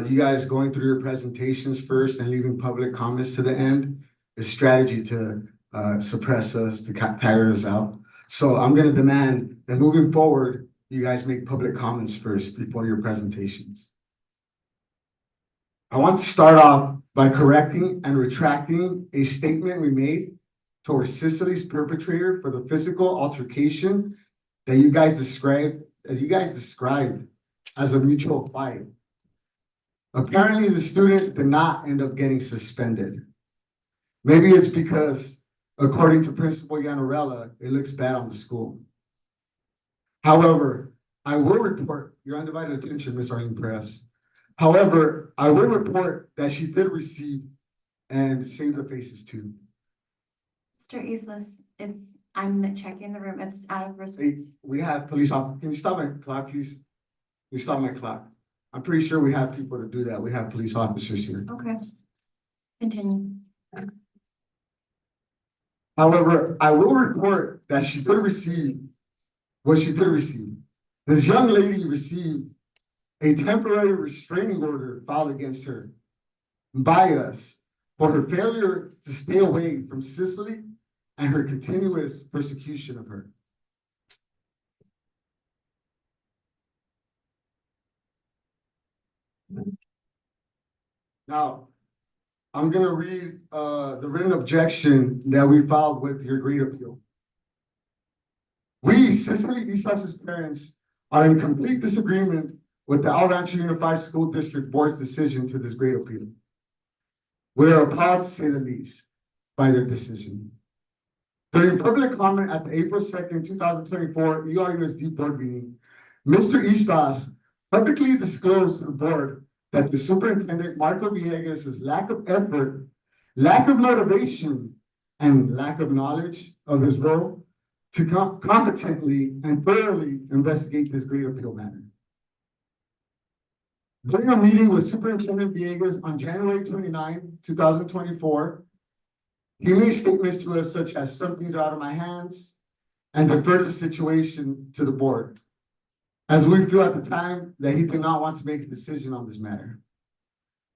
you guys going through your presentations first and leaving public comments to the end is strategy to suppress us, to tire us out. So I'm going to demand that moving forward, you guys make public comments first before your presentations. I want to start off by correcting and retracting a statement we made towards Sicily's perpetrator for the physical altercation that you guys described as a mutual fight. Apparently, the student did not end up getting suspended. Maybe it's because, according to Principal Yanarella, it looks bad on the school. However, I will report your undivided attention, Ms. Arlene Perez. However, I will report that she did receive and save the faces too. Mr. Islas, I'm checking the room. It's out of respect. Hey, we have police officers. Can you stop my clock, please? Can you stop my clock? I'm pretty sure we have people to do that. We have police officers here. Okay. Continue. However, I will report that she did receive what she did receive. This young lady received a temporary restraining order filed against her by us for her failure to stay away from Sicily and her continuous persecution of her. Now, I'm going to read the written objection that we filed with your grade appeal. We, Sicily Islas's parents, are in complete disagreement with the El Rancho Unified School District Board's decision to this grade appeal. We are appalled, to say the least, by their decision. During public comment at the April 2nd, 2024 ERUSD board meeting, Mr. Islas publicly disclosed to the board that the superintendent, Marco Villegas' lack of effort, lack of motivation, and lack of knowledge of his role to competently and thoroughly investigate this grade appeal matter. During a meeting with Superintendent Villegas on January 29, 2024, he made statements to us such as "some things are out of my hands" and deferred the situation to the board, as we feel at the time that he did not want to make a decision on this matter.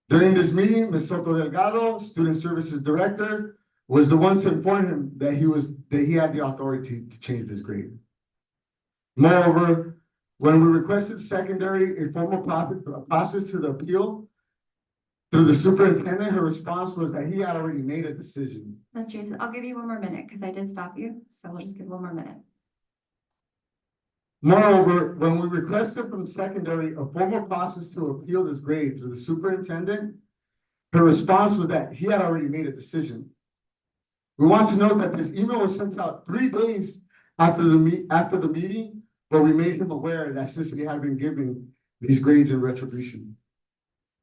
During this meeting, Ms. Soto Delgado, Student Services Director, was the one to inform him that he had the authority to change this grade. Moreover, when we requested secondary a formal process to the appeal through the superintendent, her response was that he had already made a decision. Mr. Islas, I'll give you one more minute because I did stop you. So we'll just give one more minute. Moreover, when we requested from secondary a formal process to appeal this grade through the superintendent, her response was that he had already made a decision. We want to note that this email was sent out 3 days after the meeting, where we made him aware that Sicily had been given these grades in retribution.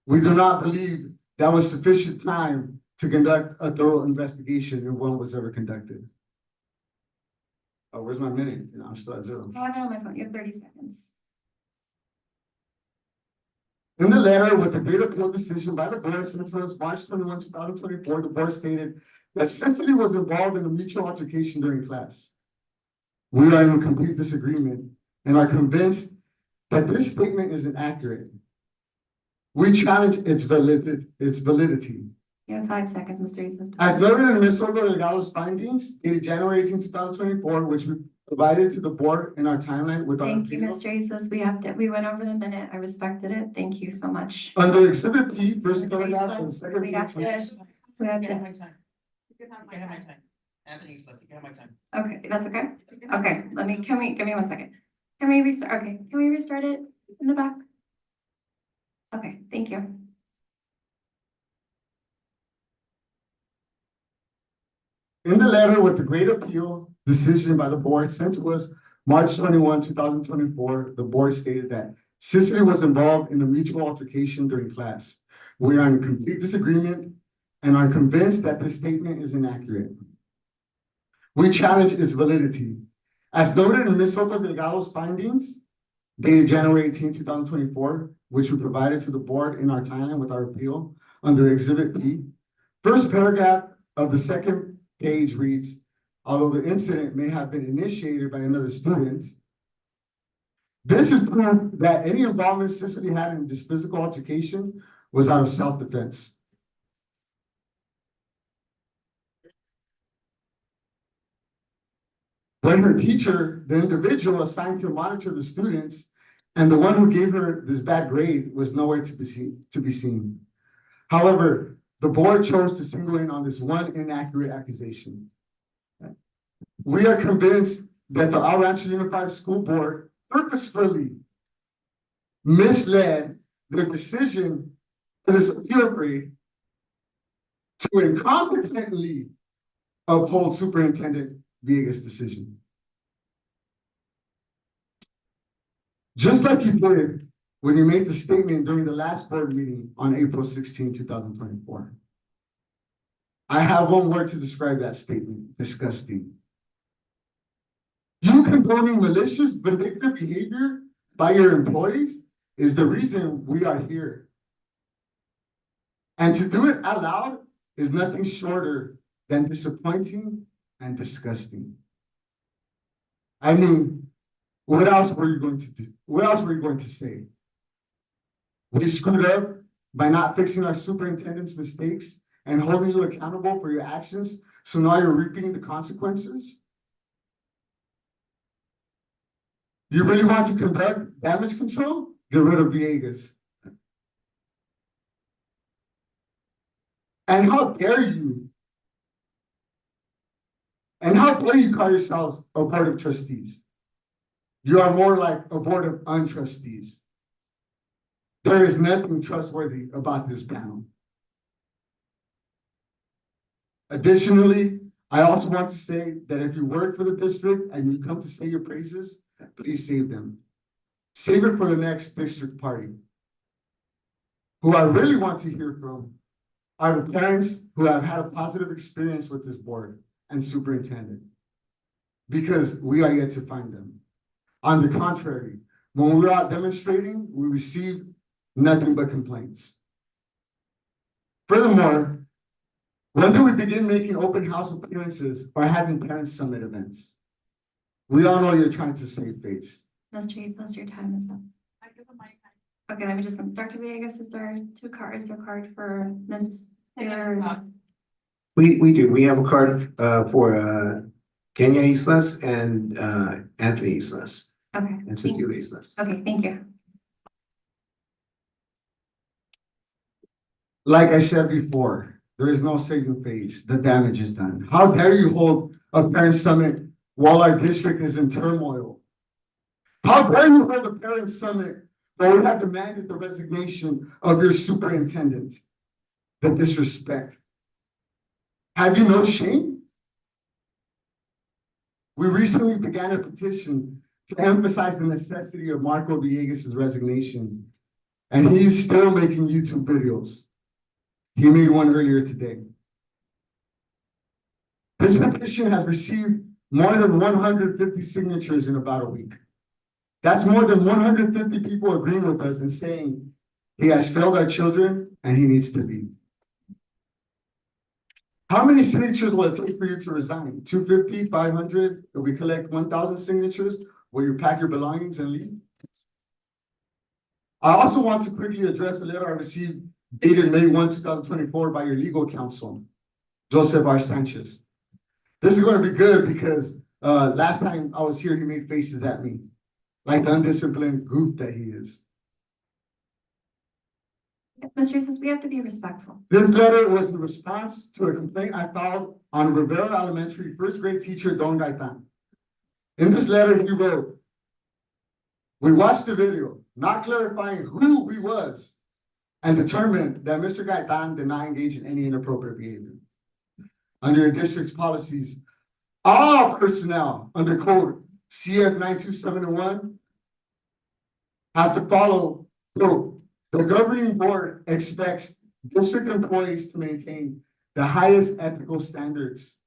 We do not believe that was sufficient time to conduct a thorough investigation if one was ever conducted. Oh, where's my minute? You know, I'm still at 0. I have it on my phone. You have 30 seconds. In the letter with the grade appeal decision by the board sent to us March 21, 2024, the board stated that Sicily was involved in a mutual altercation during class. We are in complete disagreement and are convinced that this statement is inaccurate. We challenge its validity. You have 5 seconds, Mr. Easton. As noted in Ms. Soto Delgado's findings, dated January 18, 2024, which we provided to the board in our timeline with our. Thank you, appeal. Mr. Easton. We went over the minute. I respected it. Thank you so much. Under Exhibit P, first Mr. paragraph and Easton, second. we have to, we have You can have to, my time. You can have my time. Anthony, you can have my time. okay, that's okay? Okay, give me 1 second. Can we restart? Okay, can we restart it in the back? Okay, thank you. In the letter with the great appeal decision by the board sent to us March 21, 2024, the board stated that Cicely was involved in a mutual altercation during class. We are in complete disagreement and are convinced that this statement is inaccurate. We challenge its validity. As noted in Ms. Soto Delgado's findings, dated January 18, 2024, which we provided to the board in our timeline with our appeal under Exhibit P, first paragraph of the second page reads, although the incident may have been initiated by another student, this is proof that any involvement Cicely had in this physical altercation was out of self-defense. When her teacher, the individual assigned to monitor the students, and the one who gave her this bad grade was nowhere to be seen. However, the board chose to single in on this one inaccurate accusation. We are convinced that the El Rancho Unified School Board purposefully misled their decision for this appeal grade to incompetently uphold Superintendent Villegas' decision. Just like you did when you made the statement during the last board meeting on April 16, 2024. I have one word to describe that statement: disgusting. You condoning malicious, vindictive behavior by your employees is the reason we are here. And to do it out loud is nothing shorter than disappointing and disgusting. I mean, what else were you going to do? What else were you going to say? We screwed up by not fixing our superintendent's mistakes and holding you accountable for your actions, so now you're reaping the consequences? You really want to conduct damage control? Get rid of Villegas. And how dare you? And how dare you call yourselves a board of trustees? You are more like a board of untrustees. There is nothing trustworthy about this panel. Additionally, I also want to say that if you work for the district and you come to say your praises, please save them. Save it for the next district party. Who I really want to hear from are the parents who have had a positive experience with this board and superintendent, because we are yet to find them. On the contrary, when we were out demonstrating, we received nothing but complaints. Furthermore, when do we begin making open house appearances or having parent summit events? We all know you're trying to save face. Mr. Easton, your time is up. Okay, let me just, Dr. Villegas, is there two cards, their card for Ms. We do. We have a card for Kenya Islas and Anthony Islas Okay. and Cecilia Islas. Okay, thank you. Like I said before, there is no saving face. The damage is done. How dare you hold a parent summit while our district is in turmoil? How dare you hold a parent summit while we have demanded the resignation of your superintendent? The disrespect. Have you no shame? We recently began a petition to emphasize the necessity of Marco Villegas' resignation, and he's still making YouTube videos. He made one earlier today. This petition has received more than 150 signatures in about a week. That's more than 150 people agreeing with us and saying he has failed our children and he needs to leave. How many signatures will it take for you to resign? 250, 500? If we collect 1,000 signatures, will you pack your belongings and leave? I also want to quickly address a letter I received dated May 1, 2024, by your legal counsel, Joseph R. Sanchez. This is going to be good because last time I was here, he made faces at me, like the undisciplined goof that he is. Mr. Reese, we have to be respectful. This letter was in response to a complaint I filed on Rivera Elementary first grade teacher Don Gaitan. In this letter, he wrote, "We watched the video, not clarifying who we was, and determined that Mr. Gaitan did not engage in any inappropriate behavior. Under your district's policies, all personnel under code CF 9271 have to follow, quote, the governing board expects district employees to maintain the highest ethical standards,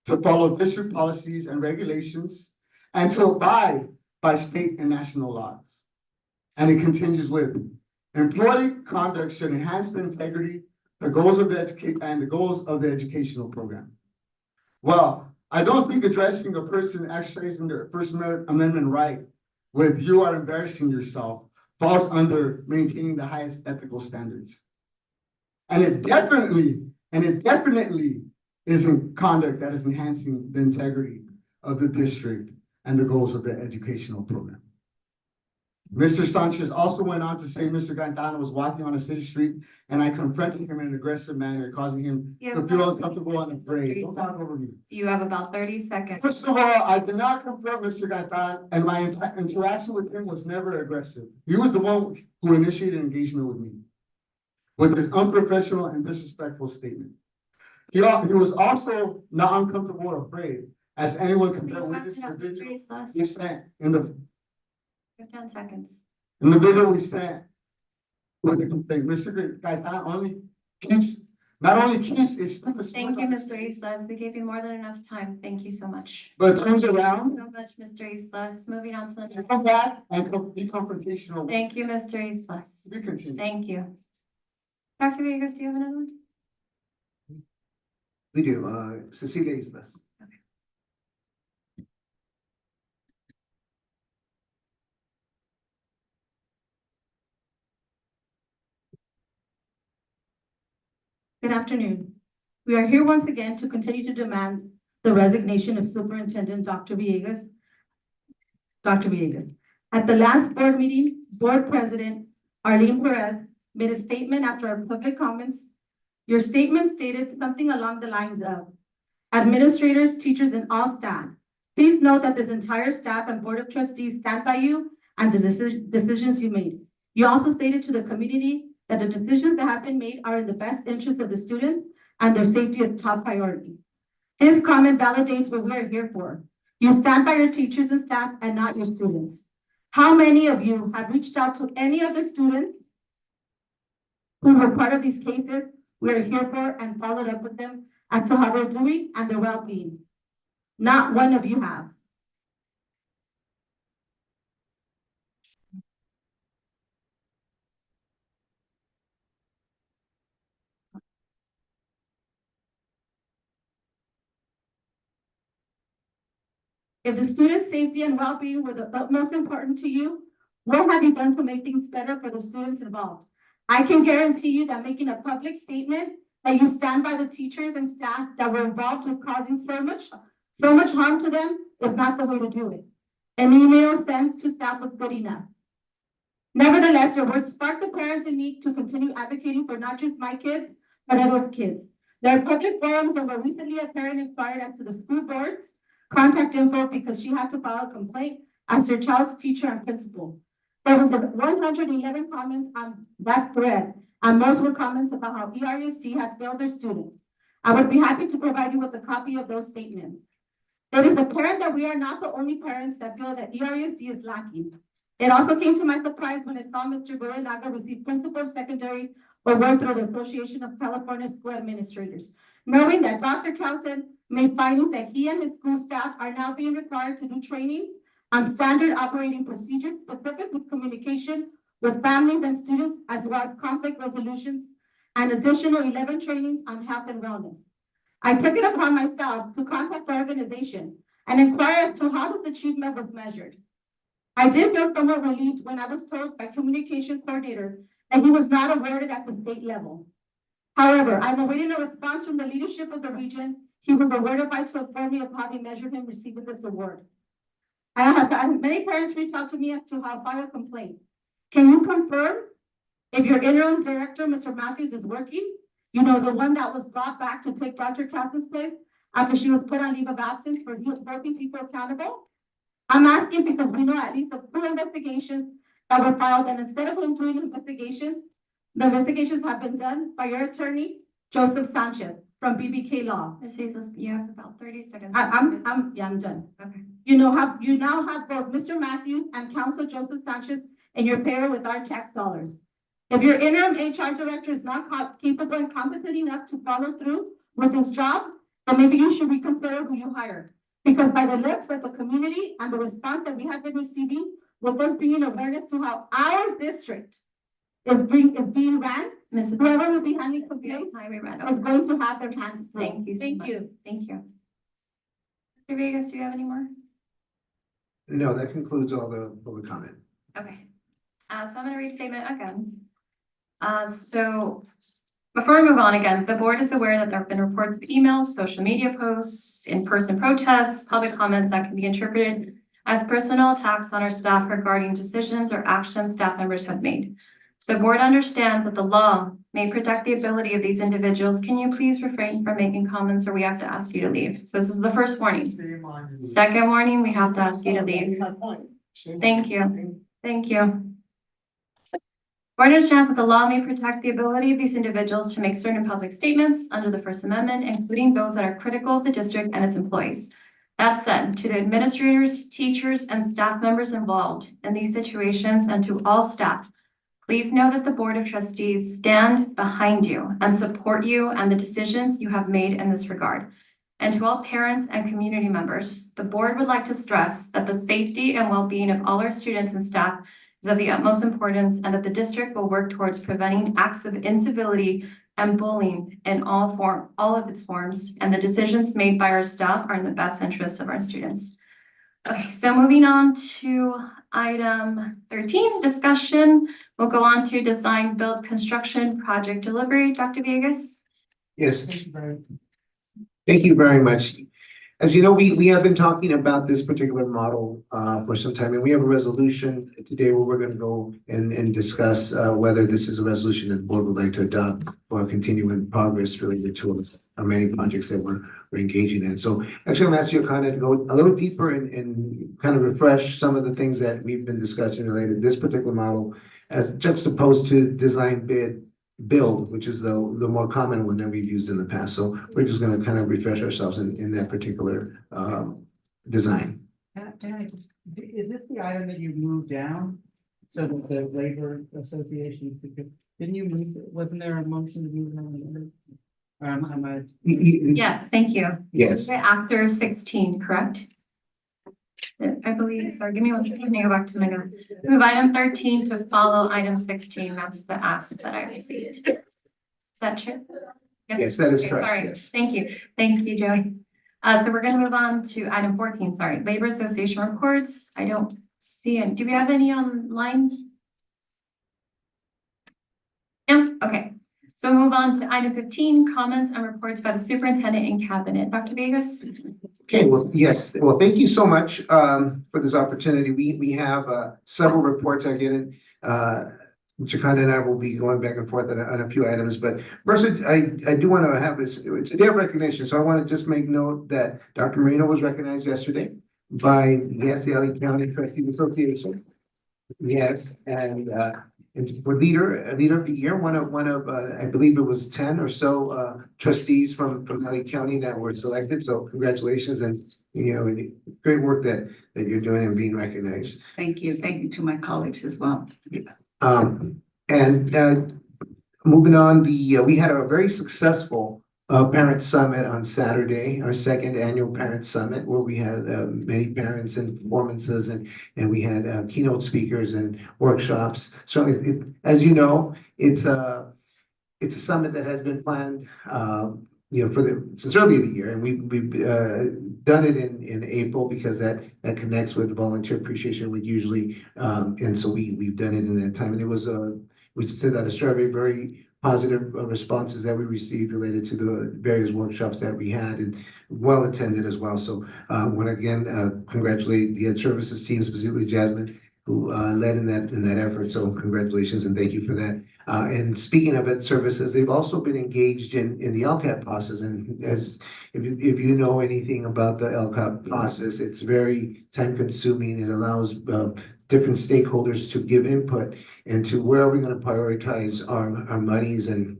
to follow district policies and regulations, and to abide by state and national laws." And it continues with, "Employee conduct should enhance the integrity, the goals of the educational program." Well, I don't think addressing a person exercising their First Amendment right with "you are embarrassing yourself" falls under maintaining the highest ethical standards. And it definitely isn't conduct that is enhancing the integrity of the district and the goals of the educational program. Mr. Sanchez also went on to say Mr. Gantano was walking on a city street and I confronted him in an aggressive manner, causing him to feel uncomfortable and afraid. Don't talk over me. You have about 30 seconds. First of all, I did not confront Mr. Gaitan, and my interaction with him was never aggressive. He was the one who initiated engagement with me with his unprofessional and disrespectful statement. He was also not uncomfortable or afraid, as anyone can bear Please wrap witness it to up, the Mr. video Islas. we sent in the You have 10 seconds. video we sent with the complaint. Mr. Gaitan not only keeps a stupid. Thank you, Mr. Islas. We gave you more than enough time. Thank you so much. But turns Thank around, you so much, Mr. Islas. Moving on to the next. come back and be confrontational. Thank you, Mr. Islas. We continue. Thank you. Dr. Villegas, do you have another one? We do, Cecilia Islas. Good afternoon. We are here once again to continue to demand the resignation of Superintendent Dr. Villegas. At the last board meeting, Board President Arlene Perez made a statement after our public comments. Your statement stated something along the lines of, administrators, teachers, and all staff, please note that this entire staff and Board of Trustees stand by you and the decisions you made. You also stated to the community that the decisions that have been made are in the best interest of the students and their safety is top priority. This comment validates what we are here for. You stand by your teachers and staff and not your students. How many of you have reached out to any of the students who were part of these cases we are here for and followed up with them as to how they're doing and their well-being? Not one of you have. If the students' safety and well-being were the utmost important to you, what have you done to make things better for the students involved? I can guarantee you that making a public statement that you stand by the teachers and staff that were involved with causing so much harm to them is not the way to do it. An email sent to staff was good enough. Nevertheless, your words sparked the parents in me to continue advocating for not just my kids, but other kids. There are public forums and where recently a parent inquired as to the school board's contact info because she had to file a complaint as her child's teacher and principal. There was 111 comments on that thread, and most were comments about how ERUSD has failed their students. I would be happy to provide you with a copy of those statements. It is apparent that we are not the only parents that feel that ERUSD is lacking. It also came to my surprise when I saw Mr. Gorinaga receive principal of secondary award through the Association of California School Administrators, knowing that Dr. Kelson made findings that he and his school staff are now being required to do training on standard operating procedures specific with communication with families and students, as well as conflict resolutions, and additional 11 trainings on health and wellness. I took it upon myself to contact the organization and inquire as to how this achievement was measured. I did feel somewhat relieved when I was told by communication coordinator that he was not awarded at the state level. However, I'm awaiting a response from the leadership of the region. He was awarded by to inform me of how they measured him receiving this award. I have had many parents reach out to me as to how file a complaint. Can you confirm if your interim director, Mr. Matthews, is working? You know, the one that was brought back to take Dr. Cass's place after she was put on leave of absence for holding people accountable? I'm asking because we know at least of 2 investigations that were filed, and instead of him doing investigations, the investigations have been done by your attorney, Joseph Sanchez from BBK Law. Ms. Hazel, you have about 30 seconds. I'm done. Okay. You now have both Mr. Matthews and Counsel Joseph Sanchez in your pair with our tax dollars. If your interim HR director is not capable and competent enough to follow through with his job, then maybe you should reconsider who you hire. Because by the looks of the community and the response that we have been receiving, with us bringing awareness to how our district is being ran, Mrs. whoever will be handling complaints Highway ran is over. going to have their hands full. Thank you so Thank much. you. Thank you. Mr. Vegas, do you have any more? No, that concludes all the public comment. Okay. So I'm gonna read statement again. So before we move on again, the board is aware that there have been reports of emails, social media posts, in-person protests, public comments that can be interpreted as personal attacks on our staff regarding decisions or actions staff members have made. The board understands that the law may protect the ability of these individuals. Can you please refrain from making comments or we have to ask you to leave? So this is the first warning. Second warning, we have to ask you to leave. Thank you. Thank you. Board understands that the law may protect the ability of these individuals to make certain public statements under the First Amendment, including those that are critical of the district and its employees. That said, to the administrators, teachers, and staff members involved in these situations and to all staff, please know that the Board of Trustees stand behind you and support you and the decisions you have made in this regard. And to all parents and community members, the board would like to stress that the safety and well-being of all our students and staff is of the utmost importance and that the district will work towards preventing acts of incivility and bullying in all of its forms, and the decisions made by our staff are in the best interest of our students. Okay, so moving on to item 13, discussion. We'll go on to design, build, construction, project delivery. Dr. Vegas? Yes. Thank you very much. As you know, we have been talking about this particular model for some time, and we have a resolution today where we're going to go and discuss whether this is a resolution that the board would like to adopt or continue in progress related to our many projects that we're engaging in. So actually, I'm asking you kind of to go a little deeper and kind of refresh some of the things that we've been discussing related to this particular model as juxtaposed to design, bid, build, which is the more common one that we've used in the past. So we're just going to kind of refresh ourselves in that particular design. Is this the item that you moved down so that the labor associations didn't you move, wasn't there a motion to move down? Am I? Yes, thank you. Yes. After 16, correct? I believe, sorry, give me one second, let me go back to my notes. Move item 13 to follow item 16, that's the ask that I received. Is that true? Yes, that is Okay, correct, sorry. yes. Thank you, Joey. So we're gonna move on to item 14, sorry, Labor Association reports. I don't see it. Do we have any online? No, okay. So move on to item 15, comments and reports by the superintendent and cabinet. Dr. Vegas? Okay, well, yes, well, thank you so much for this opportunity. We have several reports I get in. Chakanda and I will be going back and forth on a few items, but first I do want to have this, it's a day of recognition, so I want to just make note that Dr. Marino was recognized yesterday by the LA County Trustees Association. Yes, and for leader of the year, one of I believe it was 10 or so trustees from LA County that were selected. So congratulations, and great work that you're doing and being recognized. Thank you. Thank you to my colleagues as well. Moving on, we had a very successful parent summit on Saturday, our second annual parent summit, where we had many parents and performances, and we had keynote speakers and workshops. So as you know, it's a summit that has been planned since early in the year, and we've done it in April because that connects with Volunteer Appreciation Week usually, and so we've done it in that time, and it we sent out a survey, very positive responses that we received related to the various workshops that we had and well attended as well. So want to again congratulate the Ed Services team, specifically Jasmine, who led in that effort. So congratulations and thank you for that. And speaking of Ed Services, they've also been engaged in the LCAP process. And as if you know anything about the LCAP process, it's very time consuming. It allows different stakeholders to give input into where are we going to prioritize our monies and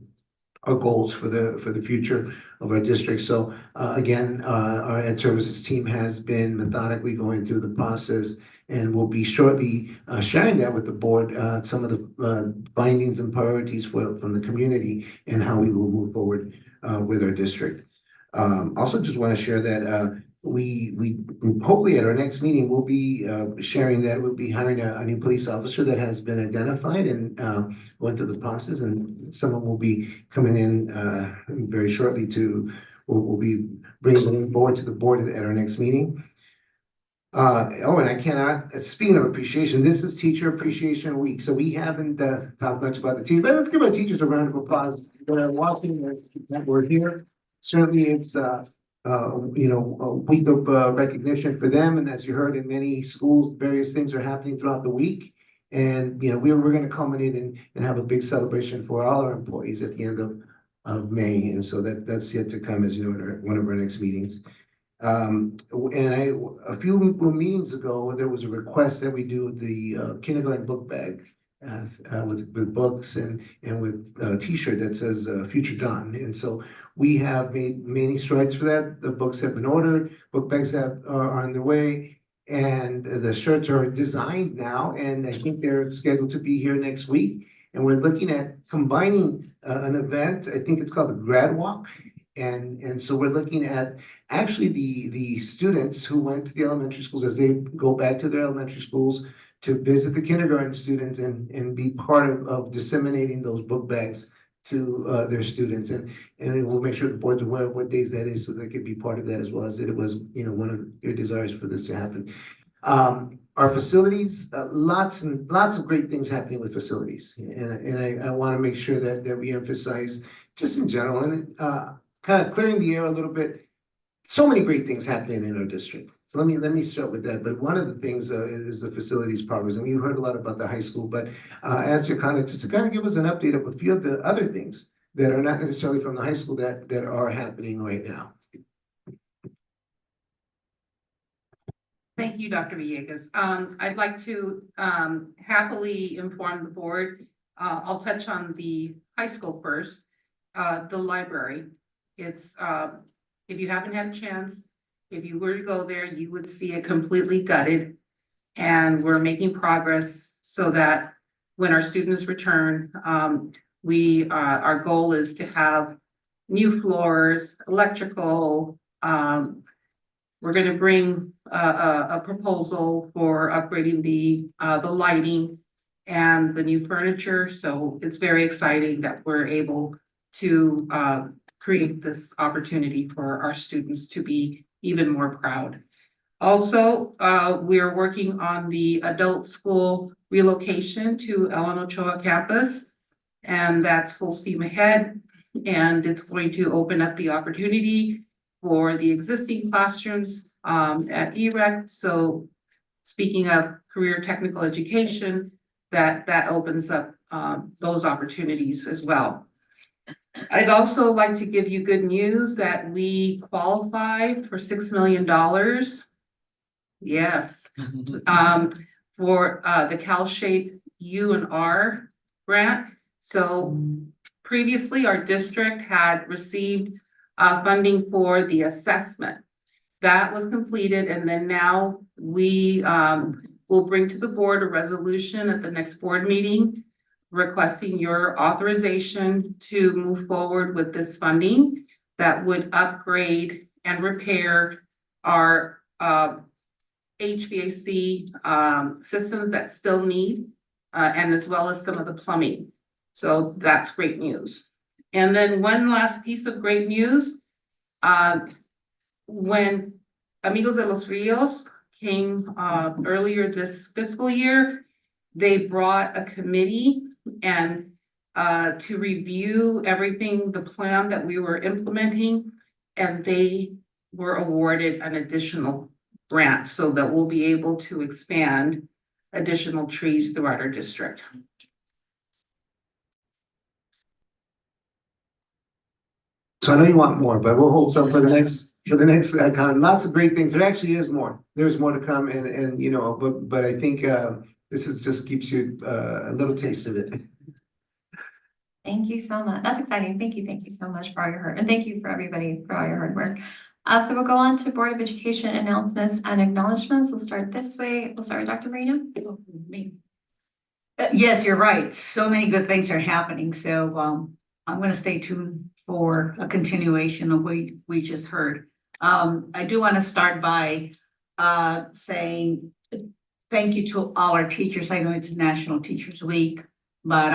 our goals for the future of our district. So again, our Ed Services team has been methodically going through the process and will be shortly sharing that with the board, some of the findings and priorities from the community and how we will move forward with our district. Also just want to share that we hopefully at our next meeting, we'll be sharing that we'll be hiring a new police officer that has been identified and went through the process, and someone will be coming in very shortly we'll be bringing it forward to the board at our next meeting. And I cannot, speaking of appreciation, this is Teacher Appreciation Week, so we haven't talked much about the team, but let's give our teachers a round of applause that are watching, that we're here. Certainly it's a week of recognition for them, and as you heard in many schools, various things are happening throughout the week. And we're going to culminate and have a big celebration for all our employees at the end of May, and so that's yet to come, as you know, at one of our next meetings. A few meetings ago, there was a request that we do the kindergarten book bag with books and with a t-shirt that says Future John. And so we have made many strides for that. The books have been ordered, book bags are on their way, and the shirts are designed now, and I think they're scheduled to be here next week. And we're looking at combining an event, I think it's called the Grad Walk. And so we're looking at actually the students who went to the elementary schools as they go back to their elementary schools to visit the kindergarten students and be part of disseminating those book bags to their students. And we'll make sure the board's aware of what days that is so they could be part of that as well, as it was, one of their desires for this to happen. Our facilities, lots of great things happening with facilities. And I want to make sure that we emphasize just in general and kind of clearing the air a little bit. So many great things happening in our district. So let me start with that. But one of the things is the facilities progress. And you heard a lot about the high school, but as you're just to kind of give us an update of a few of the other things that are not necessarily from the high school that are happening right now. Thank you, Dr. Villegas. I'd like to happily inform the board. I'll touch on the high school first. The library. It's if you haven't had a chance, if you were to go there, you would see it completely gutted. And we're making progress so that when our students return, our goal is to have new floors, electrical. We're going to bring a proposal for upgrading the lighting and the new furniture. So it's very exciting that we're able to create this opportunity for our students to be even more proud. Also, we are working on the adult school relocation to Ellen Ochoa campus, and that's full steam ahead. And it's going to open up the opportunity for the existing classrooms at EREC. So speaking of career technical education, that opens up those opportunities as well. I'd also like to give you good news that we qualified for $6 million. Yes. For the CalShape U&R grant. So previously our district had received funding for the assessment. That was completed, and then now we will bring to the board a resolution at the next board meeting requesting your authorization to move forward with this funding that would upgrade and repair our HVAC systems that still need, and as well as some of the plumbing. So that's great news. And then one last piece of great news. When Amigos de los Rios came earlier this fiscal year, they brought a committee and to review everything, the plan that we were implementing, and they were awarded an additional grant so that we'll be able to expand additional trees throughout our district. So I know you want more, but we'll hold some for the next, con. Lots of great things. There actually is more. There's more to come and, you know, but I think, this is just keeps you, a little taste of it. Thank you so much. That's exciting. Thank you so much for all your hard, and thank you for everybody for all your hard work. So we'll go on to Board of Education announcements and acknowledgements. We'll start this way. We'll start with Dr. Marina. Me. Yes, you're right. So many good things are happening. So I'm going to stay tuned for a continuation of what we just heard. I do want to start by saying thank you to all our teachers. I know it's National Teachers Week, but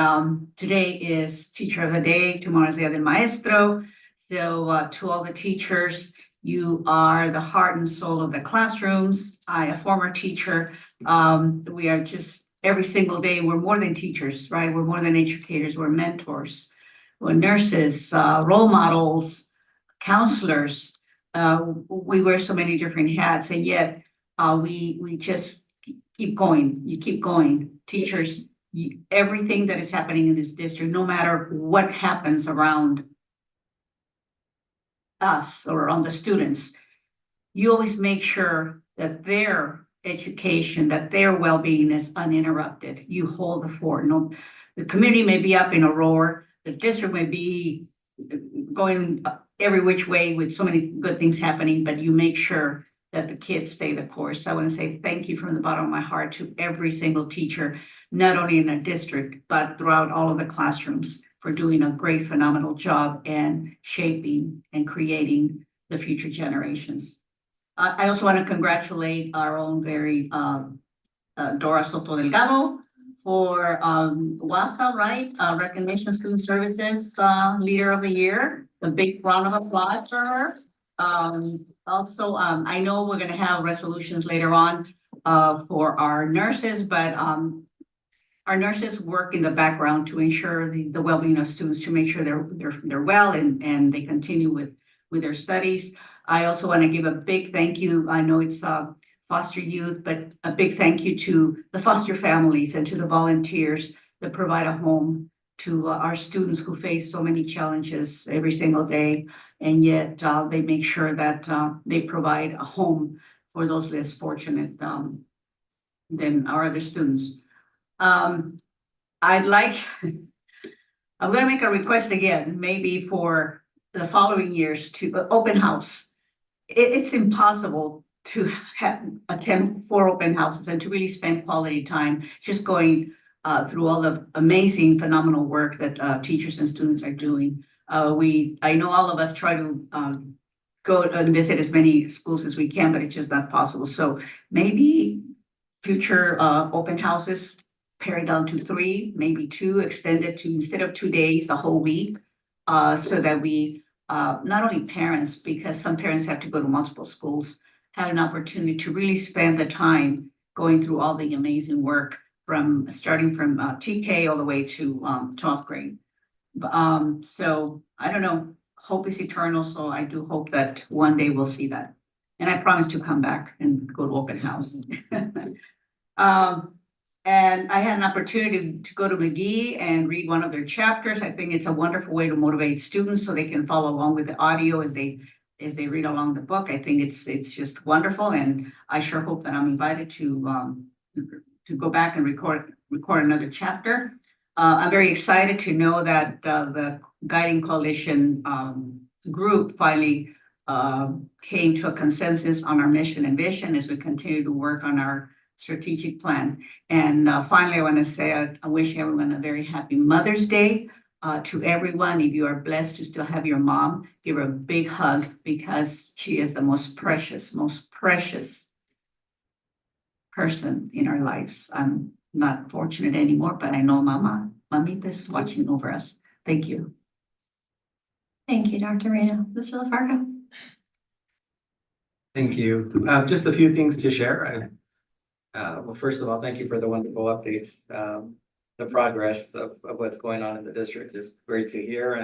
today is Teacher of the Day. Tomorrow is Día del Maestro. So to all the teachers, you are the heart and soul of the classrooms. I, a former teacher, we are just every single day, we're more than teachers, right? We're more than educators, we're mentors, we're nurses, role models, counselors. We wear so many different hats, and yet we just keep going. You keep going. Teachers, everything that is happening in this district, no matter what happens around us or on the students, you always make sure that their education, that their well-being is uninterrupted. You hold the fort. No, the community may be up in a roar, the district may be going every which way with so many good things happening, but you make sure that the kids stay the course. So I want to say thank you from the bottom of my heart to every single teacher, not only in the district, but throughout all of the classrooms, for doing a great, phenomenal job and shaping and creating the future generations. I also want to congratulate our own very Dora Soto Delgado for WASA, right? Recognition Student Services Leader of the Year. A big round of applause for her. Also, I know we're going to have resolutions later on for our nurses, but our nurses work in the background to ensure the well-being of students, to make sure they're well and they continue with their studies. I also want to give a big thank you. I know it's foster youth, but a big thank you to the foster families and to the volunteers that provide a home to our students who face so many challenges every single day. And yet they make sure that they provide a home for those less fortunate than our other students. I'm going to make a request again, maybe for the following years, to open house. It's impossible to attend 4 open houses and to really spend quality time just going through all the amazing, phenomenal work that teachers and students are doing. I know all of us try to go and visit as many schools as we can, but it's just not possible. So maybe future open houses, pare it down to 3, maybe 2, extended to, instead of 2 days, the whole week, so that we, not only parents, because some parents have to go to multiple schools, have an opportunity to really spend the time going through all the amazing work starting from TK all the way to 12th grade. So I don't know, hope is eternal, so I do hope that one day we'll see that. And I promise to come back and go to open house. And I had an opportunity to go to McGee and read one of their chapters. I think it's a wonderful way to motivate students so they can follow along with the audio as they read along the book. I think it's just wonderful, and I sure hope that I'm invited to go back and record another chapter. I'm very excited to know that the Guiding Coalition group finally came to a consensus on our mission and vision as we continue to work on our strategic plan. And finally, I want to say I wish everyone a very happy Mother's Day. To everyone, if you are blessed to still have your mom, give her a big hug, because she is the most precious person in our lives. I'm not fortunate anymore, but I know Mamita is watching over us. Thank you. Thank you, Dr. Reno. Mr. LaFarca. Thank you. Just a few things to share. Well, first of all, thank you for the wonderful updates. the progress of what's going on in the district is great to hear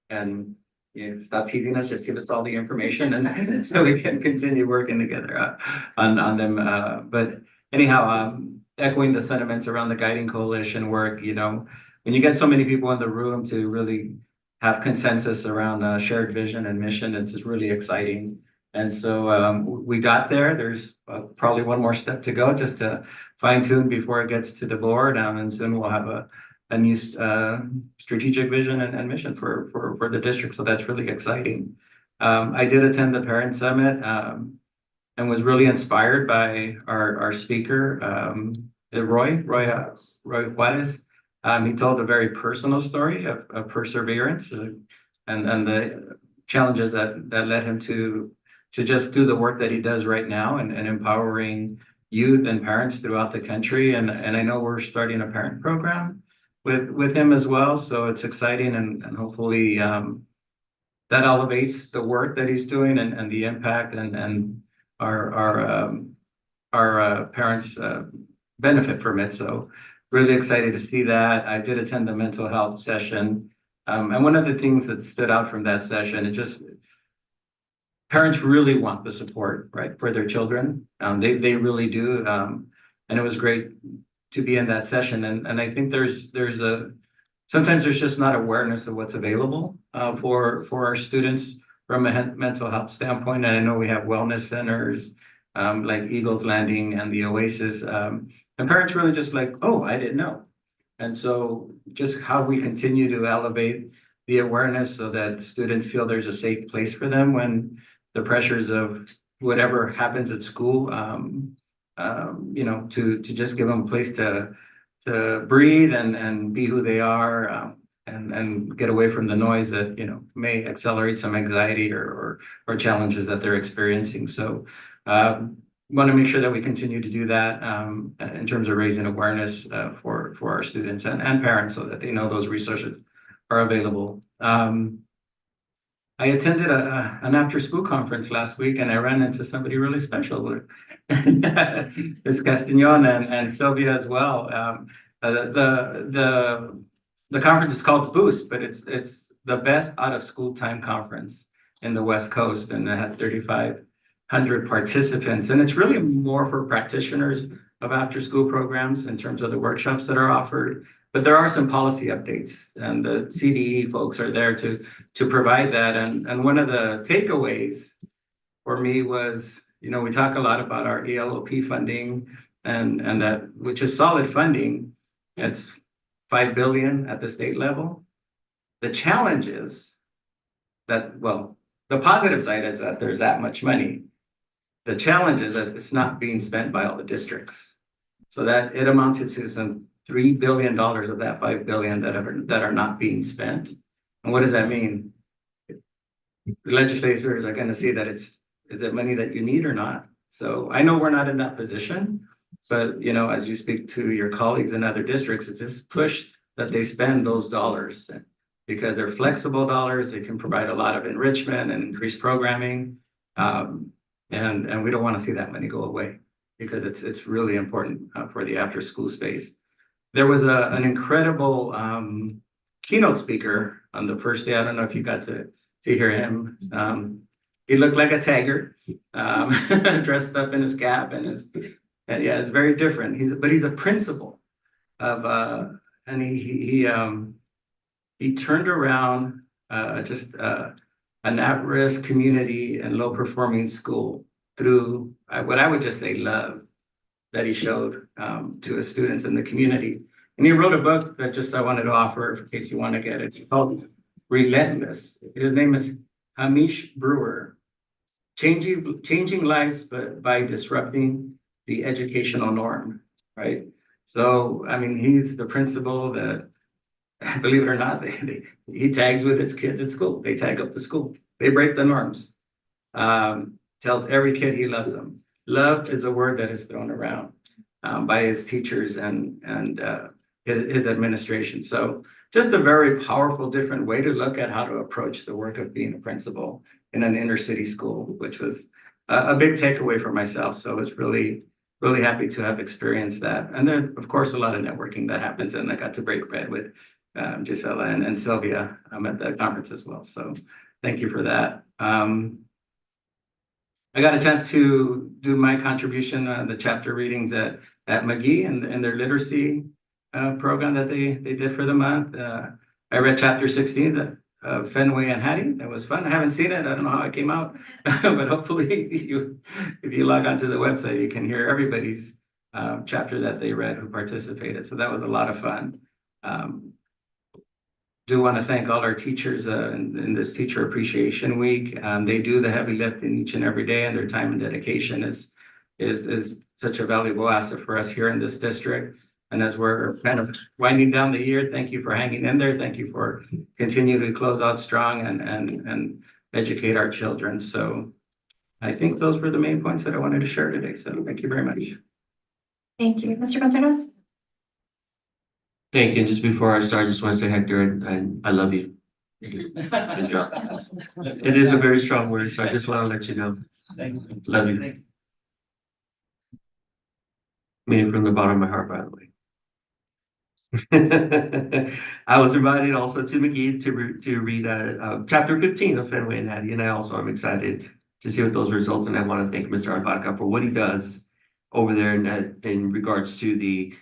and you know, stop teasing us, just give us all the information and so we can continue working together on them. But anyhow, echoing the sentiments around the guiding coalition work, you know, when you get so many people in the room to really have consensus around a shared vision and mission, it's just really exciting. And so we got there. There's probably one more step to go just to fine tune before it gets to the board. And soon we'll have a new strategic vision and mission for the district. So that's really exciting. I did attend the Parent Summit and was really inspired by our speaker, Roy Juarez. He told a very personal story of perseverance and the challenges that led him to just do the work that he does right now and empowering youth and parents throughout the country. And I know we're starting a parent program with him as well. So it's exciting and hopefully that elevates the work that he's doing and the impact and our parents benefit from it. So really excited to see that. I did attend the mental health session. And one of the things that stood out from that session, parents really want the support, right, for their children. They really do. And it was great to be in that session. And I think sometimes there's just not awareness of what's available for our students from a mental health standpoint. And I know we have wellness centers like Eagles Landing and the Oasis. And parents really just like, oh, I didn't know. And so just how we continue to elevate the awareness so that students feel there's a safe place for them when the pressures of whatever happens at school, you know, to just give them a place to breathe and be who they are, and get away from the noise that, you know, may accelerate some anxiety or challenges that they're experiencing. So want to make sure that we continue to do that in terms of raising awareness for our students and parents so that they know those resources are available. I attended an after-school conference last week and I ran into somebody really special, Ms. Castagnon and Sylvia as well. The conference is called Boost, but it's the best out-of-school time conference in the West Coast, and it had 3,500 participants. And it's really more for practitioners of after-school programs in terms of the workshops that are offered. But there are some policy updates, and the CDE folks are there to provide that. And one of the takeaways for me was, you know, we talk a lot about our ELOP funding and that, which is solid funding. It's $5 billion at the state level. The challenge is that, well, the positive side is that there's that much money. The challenge is that it's not being spent by all the districts. So that it amounted to some $3 billion of that $5 billion that are not being spent. And what does that mean? The legislators are going to see that is it money that you need or not? So I know we're not in that position, but you know, as you speak to your colleagues in other districts, it's just push that they spend those dollars because they're flexible dollars. They can provide a lot of enrichment and increased programming. And we don't want to see that money go away because it's really important for the after school space. There was an incredible keynote speaker on the first day. I don't know if you got to hear him. He looked like a taggart, dressed up in his cap and yeah, it's very different. He's a principal of and he turned around just an at-risk community and low-performing school through what I would just say love that he showed to his students in the community. And he wrote a book that just I wanted to offer in case you want to get it. It's called Relentless. His name is Hamish Brewer. Changing lives by disrupting the educational norm, right? So, I mean, he's the principal that, believe it or not, he tags with his kids at school. They tag up the school. They break the norms. Tells every kid he loves them. Love is a word that is thrown around by his teachers and his administration. So just a very powerful, different way to look at how to approach the work of being a principal in an inner city school, which was a big takeaway for myself. So it's really really happy to have experienced that. And then, of course, a lot of networking that happens, and I got to break bread with Gisela and Sylvia at the conference as well. So thank you for that. I got a chance to do my contribution, the chapter readings at McGee and their literacy program that they did for the month. I read chapter 16, that Fenway and Hattie. That was fun. I haven't seen it. I don't know how it came out, but hopefully if you log onto the website, you can hear everybody's chapter that they read who participated. So that was a lot of fun. Do want to thank all our teachers in this Teacher Appreciation Week. They do the heavy lifting each and every day, and their time and dedication is such a valuable asset for us here in this district. And as we're kind of winding down the year, thank you for hanging in there. Thank you for continuing to close out strong and educate our children. So I think those were the main points that I wanted to share today. So thank you very much. Thank you. Mr. Contreras? Thank you. And just before I start, I just want to say, Hector, and I love you. Good job. It is a very strong word, so I just want to let you know. Love you. Meaning from the bottom of my heart, by the way. I was invited also to McGee to read chapter 15 of Fenway and Hattie, and I also am excited to see what those results. And I want to thank Mr. Albarca for what he does over there in regards to the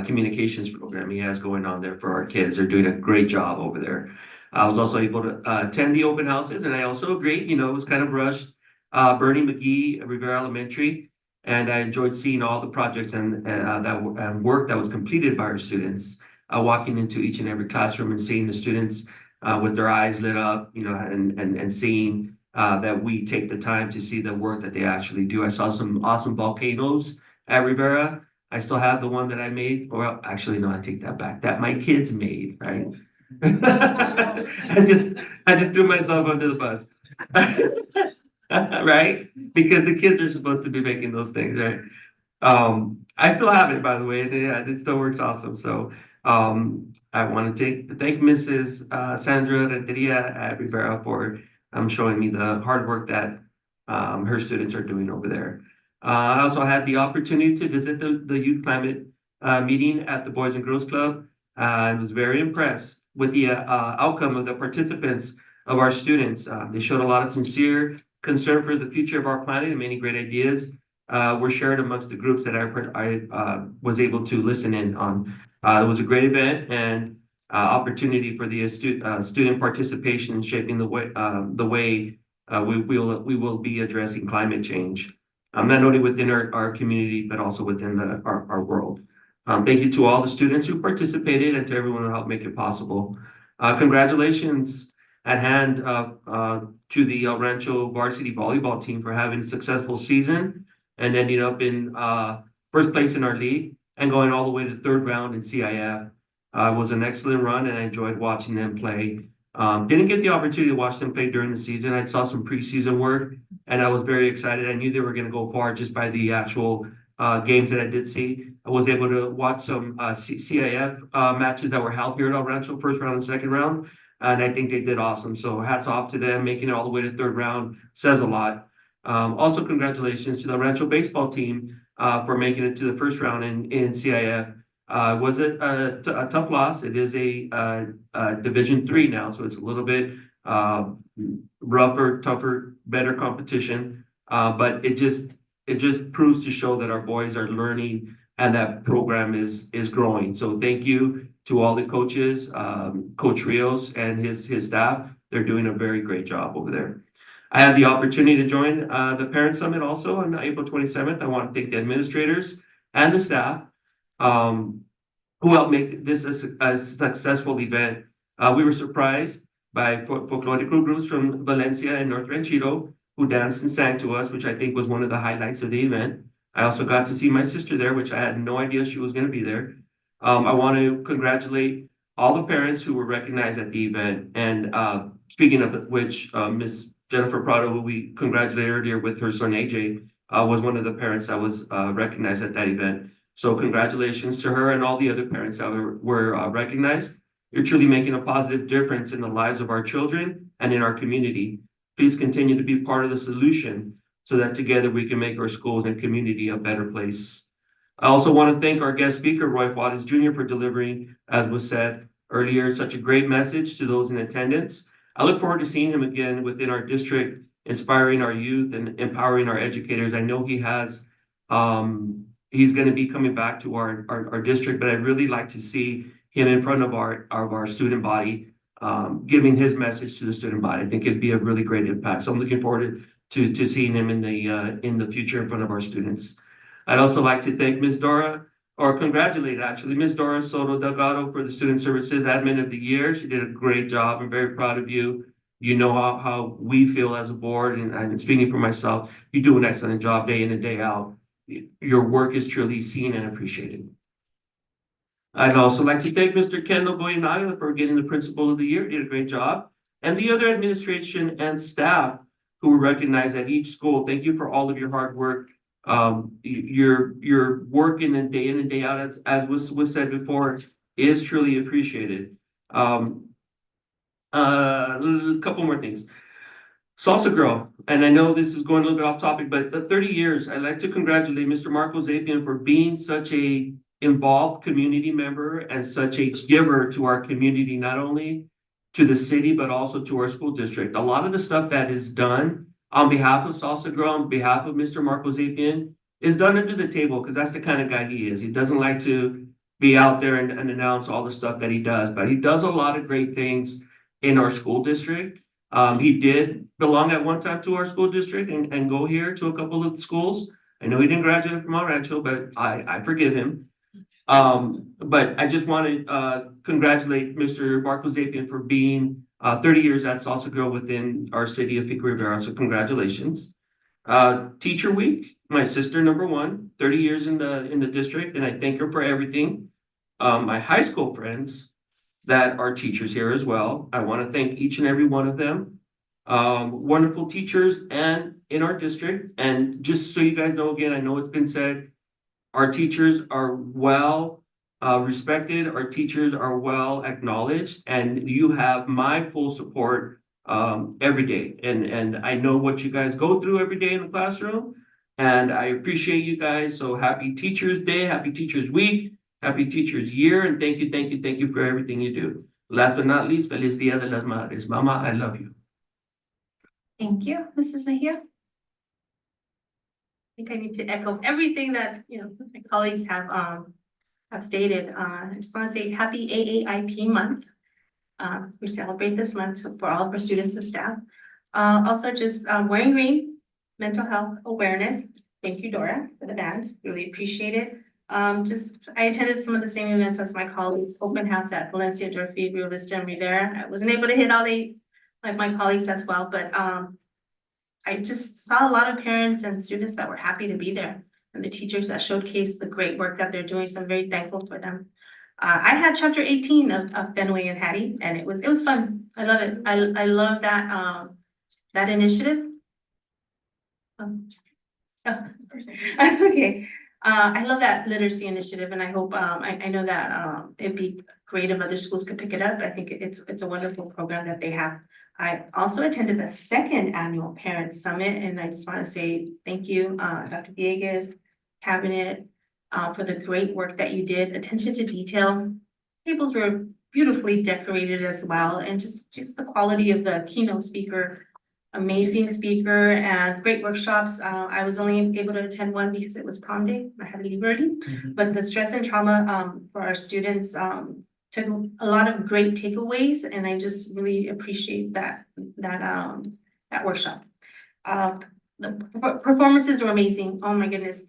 communications program he has going on there for our kids. They're doing a great job over there. I was also able to attend the open houses, and I also agree, it was kind of rushed. Bernie McGee, Rivera Elementary, and I enjoyed seeing all the projects and work that was completed by our students, walking into each and every classroom and seeing the students with their eyes lit up, and seeing that we take the time to see the work that they actually do. I saw some awesome volcanoes at Rivera. I still have the one that I made. Well, actually, no, I take that back. That my kids made, right? I just threw myself under the bus. Right? Because the kids are supposed to be making those things, right? I still have it, by the way. It still works awesome. So I want to thank Mrs. Sandra Renteria at Rivera for showing me the hard work that her students are doing over there. I also had the opportunity to visit the youth climate meeting at the Boys and Girls Club. I was very impressed with the outcome of the participants of our students. They showed a lot of sincere concern for the future of our planet, and many great ideas were shared amongst the groups that I was able to listen in on. It was a great event and opportunity for the student participation in shaping the way we will be addressing climate change. Not only within our community, but also within our world. Thank you to all the students who participated and to everyone who helped make it possible. Congratulations at hand to the El Rancho varsity volleyball team for having a successful season and ending up in first place in our league and going all the way to third round in CIF. It was an excellent run, and I enjoyed watching them play. Didn't get the opportunity to watch them play during the season. I saw some preseason work, and I was very excited. I knew they were going to go far just by the actual games that I did see. I was able to watch some CIF matches that were held here at El Rancho, first round and second round, and I think they did awesome. So hats off to them. Making it all the way to third round says a lot. Also, congratulations to the El Rancho baseball team for making it to the first round in CIF. Was it a tough loss? It is a Division III now, so it's a little bit rougher, tougher, better competition. But it just proves to show that our boys are learning and that program is growing. So thank you to all the coaches, Coach Rios and his staff. They're doing a very great job over there. I had the opportunity to join the Parent Summit also on April 27th. I want to thank the administrators and the staff who helped make this a successful event. We were surprised by folkloric groups from Valencia and North Ranchito who danced and sang to us, which I think was one of the highlights of the event. I also got to see my sister there, which I had no idea she was going to be there. I want to congratulate all the parents who were recognized at the event. And speaking of which, Miss Jennifer Prado, who we congratulated earlier with her son AJ, was one of the parents that was recognized at that event. So congratulations to her and all the other parents that were recognized. You're truly making a positive difference in the lives of our children and in our community. Please continue to be part of the solution so that together we can make our schools and community a better place. I also want to thank our guest speaker, Roy Juarez Jr., for delivering, as was said earlier, such a great message to those in attendance. I look forward to seeing him again within our district, inspiring our youth and empowering our educators. I know he has, he's going to be coming back to our district, but I'd really like to see him in front of our student body, giving his message to the student body. I think it'd be a really great impact. So I'm looking forward to seeing him in the future in front of our students. I'd also like to thank Ms. Dora, or congratulate actually, Ms. Dora Soto Delgado for the Student Services Admin of the Year. She did a great job. I'm very proud of you. You know how we feel as a board, and I'm speaking for myself. You do an excellent job day in and day out. Your work is truly seen and appreciated. I'd also like to thank Mr. Kendall Goyenaglia for getting the Principal of the Year. Did a great job. And the other administration and staff who were recognized at each school. Thank you for all of your hard work. Your work in and day out, as was said before, is truly appreciated. A couple more things. Salsa Girl, and I know this is going a little bit off topic, but the 30 years, I'd like to congratulate Mr. Marco Zapian for being such a involved community member and such a giver to our community, not only to the city, but also to our school district. A lot of the stuff that is done on behalf of Salsa Girl, on behalf of Mr. Marco Zapian, is done under the table, because that's the kind of guy he is. He doesn't like to be out there and announce all the stuff that he does, but he does a lot of great things in our school district. He did belong at one time to our school district and go here to a couple of schools. I know he didn't graduate from El Rancho, but I forgive him. But I just want to congratulate Mr. Marco Zapian for being 30 years at Salsa Girl within our city of Pico Rivera. So congratulations. Teacher Week, my sister number one, 30 years in the district, and I thank her for everything. My high school friends that are teachers here as well. I want to thank each and every one of them. Wonderful teachers and in our district. And just so you guys know, again, I know it's been said, our teachers are well respected. Our teachers are well acknowledged, and you have my full support every day. And I know what you guys go through every day in the classroom, and I appreciate you guys. So happy Teachers Day, happy Teachers Week. Happy Teachers Year, and thank you for everything you do. Last but not least, Feliz Dia de las Madres. Mama, I love you. Thank you, Mrs. Mejia. I think I need to echo everything that, my colleagues have stated. I just want to say happy AAIP month. We celebrate this month for all of our students and staff. Also just wearing green, mental health awareness. Thank you, Dora, for the band. Really appreciate it. I attended some of the same events as my colleagues, open house at Valencia, Durfee, Rio Vista, and Rivera. I wasn't able to hit all 8 like my colleagues as well, but I just saw a lot of parents and students that were happy to be there, and the teachers that showcased the great work that they're doing. So I'm very thankful for them. I had chapter 18 of Fenway and Hattie, and it was fun. I love it. I love that initiative. That's okay. I love that literacy initiative, and I hope I know that it'd be great if other schools could pick it up. I think it's a wonderful program that they have. I also attended the 2nd annual Parent Summit, and I just want to say thank you, Dr. Villegas, Cabinet, for the great work that you did. Attention to detail. Tables were beautifully decorated as well, and just the quality of the keynote speaker. Amazing speaker and great workshops. I was only able to attend one because it was prom day. I had to leave early, but the stress and trauma for our students took a lot of great takeaways, and I just really appreciate that workshop. The performances were amazing. Oh my goodness,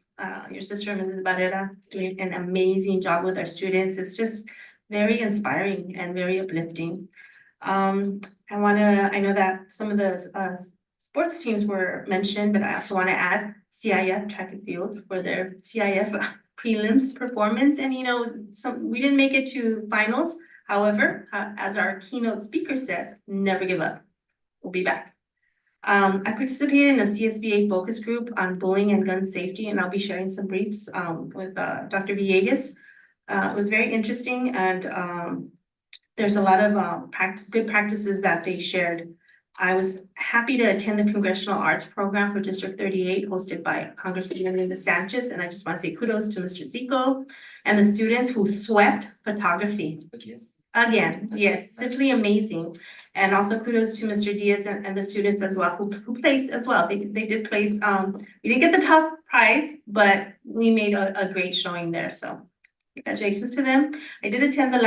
your sister, Mrs. Barrera, doing an amazing job with our students. It's just very inspiring and very uplifting. I know that some of the sports teams were mentioned, but I also want to add CIF track and field for their CIF prelims performance. And we didn't make it to finals. However, as our keynote speaker says, never give up. We'll be back. I participated in a CSBA focus group on bullying and gun safety, and I'll be sharing some briefs with Dr. Villegas. It was very interesting, and there's a lot of good practices that they shared. I was happy to attend the Congressional Arts Program for District 38 hosted by Congresswoman Linda Sanchez. And I just want to say kudos to Mr. Zico and the students who swept photography. Again, yes, simply amazing. And also kudos to Mr. Diaz and the students as well who placed as well. They did place, we didn't get the top prize, but we made a great showing there. So congratulations to them. I did attend the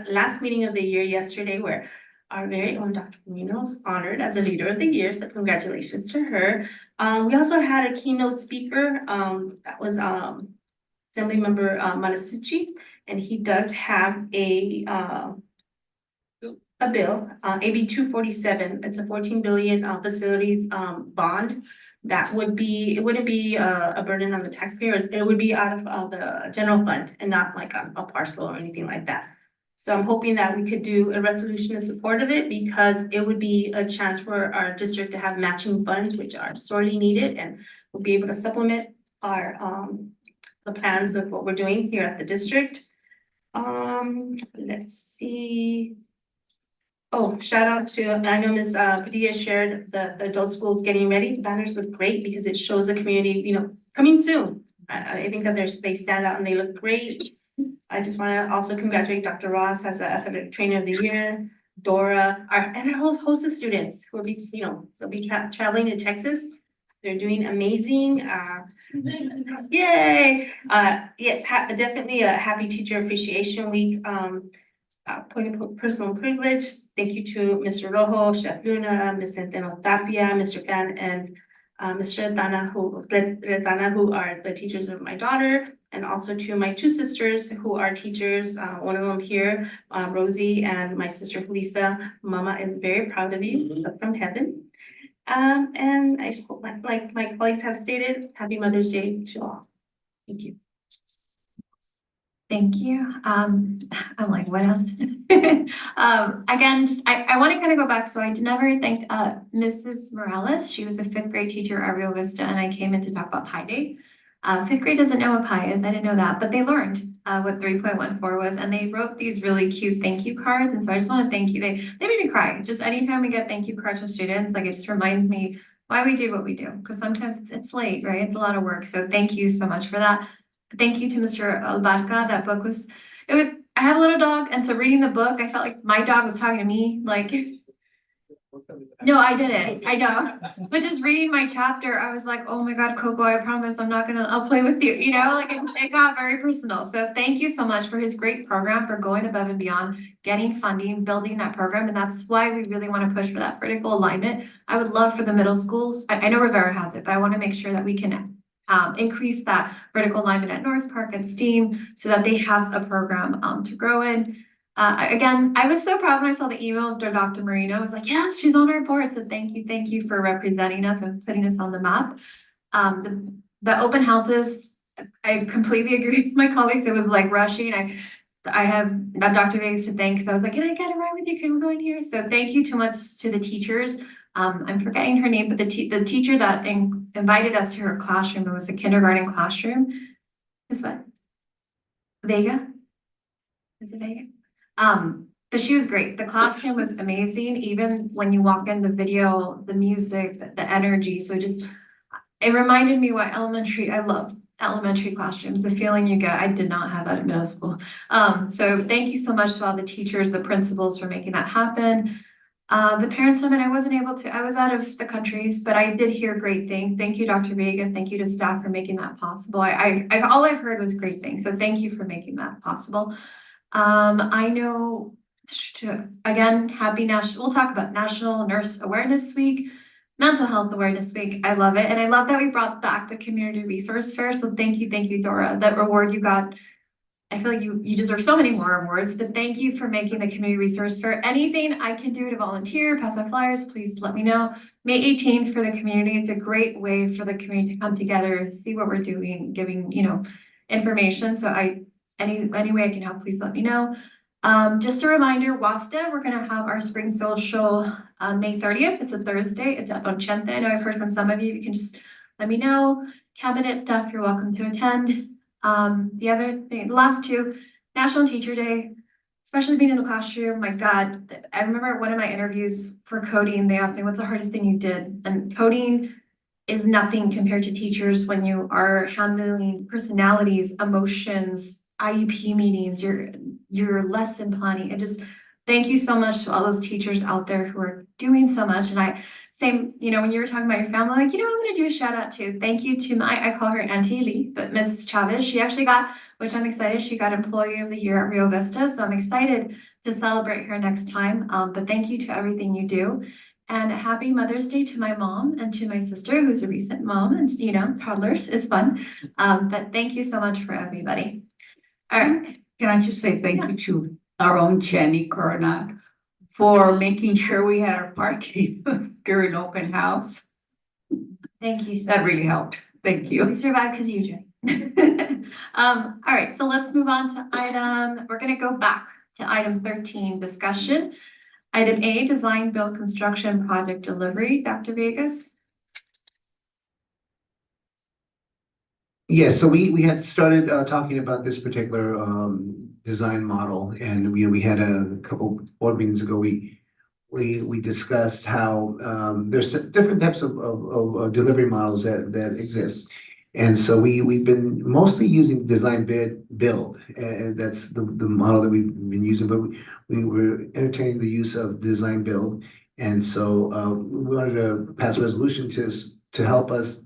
last meeting of the year yesterday where our very own Dr. Marino was honored as a leader of the year. So congratulations to her. We also had a keynote speaker, that was, Assembly Member Manasucci, and he does have a bill, AB 247. It's a 14 billion facilities bond. That would be, it wouldn't be a burden on the taxpayers. It would be out of the general fund and not like a parcel or anything like that. So I'm hoping that we could do a resolution in support of it because it would be a chance for our district to have matching funds, which are sorely needed, and we'll be able to supplement our the plans of what we're doing here at the district. Let's see. Oh, shout out to, I know Ms. Padilla shared the adult schools getting ready. The banners look great because it shows the community, you know, coming soon. I think that they stand out and they look great. I just want to also congratulate Dr. Ross as a athletic trainer of the year, Dora, and our whole host of students who will be, you know, they'll be traveling to Texas. They're doing amazing. Yay! Yes, definitely a happy Teacher Appreciation Week. Point of personal privilege. Thank you to Mr. Rojo, Chef Luna, Ms. Centeno Tapia, Mr. Gan, and Mr. Retana, who are the teachers of my daughter, and also to my two sisters who are teachers. One of them here, Rosie, and my sister Lisa. Mama is very proud of you, up from heaven. And I hope, like my colleagues have stated, happy Mother's Day to all. Thank you. Thank you. I'm like, what else to say? Again, just I want to kind of go back. So I never thanked Mrs. Morales. She was a fifth grade teacher at Rio Vista, and I came in to talk about Pi Day. Fifth grade doesn't know what pi is. I didn't know that, but they learned what 3.14 was, and they wrote these really cute thank you cards. And so I just want to thank you. They made me cry. Just anytime we get thank you cards from students, like it just reminds me why we do what we do. Because sometimes it's late, right? It's a lot of work. So thank you so much for that. Thank you to Mr. Albarca. That book was, I have a little dog, and so reading the book, I felt like my dog was talking to me, like, no, I didn't, I know. But just reading my chapter, I was like, oh my God, Coco, I promise I'll play with you, you know, like it got very personal. So thank you so much for his great program, for going above and beyond, getting funding, building that program. And that's why we really want to push for that vertical alignment. I would love for the middle schools, I know Rivera has it, but I want to make sure that we can increase that vertical alignment at North Park and STEAM so that they have a program to grow in. Again, I was so proud when I saw the email of Dr. Marino. I was like, yes, she's on our board. So thank you for representing us and putting us on the map. The open houses, I completely agree with my colleagues. It was like rushing. I have Dr. Vegas to thank. So I was like, can I get a ride with you? Can we go in here? So thank you too much to the teachers. I'm forgetting her name, but the teacher that invited us to her classroom, it was a kindergarten classroom. Is what? Vega? Is it Vega? But she was great. The classroom was amazing. Even when you walk in, the video, the music, the energy. So just, it reminded me why I love elementary classrooms, the feeling you get. I did not have that in middle school. So thank you so much to all the teachers, the principals for making that happen. The Parent Summit, I wasn't able to, I was out of the countries, but I did hear great things. Thank you, Dr. Vegas. Thank you to staff for making that possible. All I've heard was great things. So thank you for making that possible. I know, again, we'll talk about National Nurse Awareness Week, Mental Health Awareness Week. I love it. And I love that we brought back the Community Resource Fair. So thank you, Dora. That reward you got, I feel like you deserve so many more awards, but thank you for making the Community Resource Fair. Anything I can do to volunteer, pass out flyers, please let me know. May 18th for the community. It's a great way for the community to come together, see what we're doing, giving, information. So any way I can help, please let me know. Just a reminder, WASDA, we're gonna have our spring social May 30th. It's a Thursday. It's at Ochente. I know I've heard from some of you. You can just let me know. Cabinet staff, you're welcome to attend. The last two, National Teacher Day. especially being in the classroom, my God, I remember one of my interviews for coding, they asked me, what's the hardest thing you did? And coding is nothing compared to teachers when you are handling personalities, emotions, IEP meetings, your lesson planning. And just thank you so much to all those teachers out there who are doing so much. And same, when you were talking about your family, like, I'm going to do a shout out to, thank you to I call her Auntie Lee, but Mrs. Chavez, she actually got, which I'm excited, she got Employee of the Year at Rio Vista. So I'm excited to celebrate her next time. But thank you to everything you do. And happy Mother's Day to my mom and to my sister, who's a recent mom, and toddlers is fun. But thank you so much for everybody. All right. Can I just say thank you to our own Jenny Coronat for making sure we had our parking during open house. Thank you. That really helped. Thank you. We survived because you, Jen. All right, so let's move on to we're gonna go back to item 13, discussion. Item A, design, build, construction, project delivery. Dr. Vegas? Yes, so we had started talking about this particular design model, and we had a couple board meetings ago. We discussed how there's different types of delivery models that exist. And so we've been mostly using design bid build, and that's the model that we've been using, but we were entertaining the use of design build. And so we wanted to pass a resolution to help us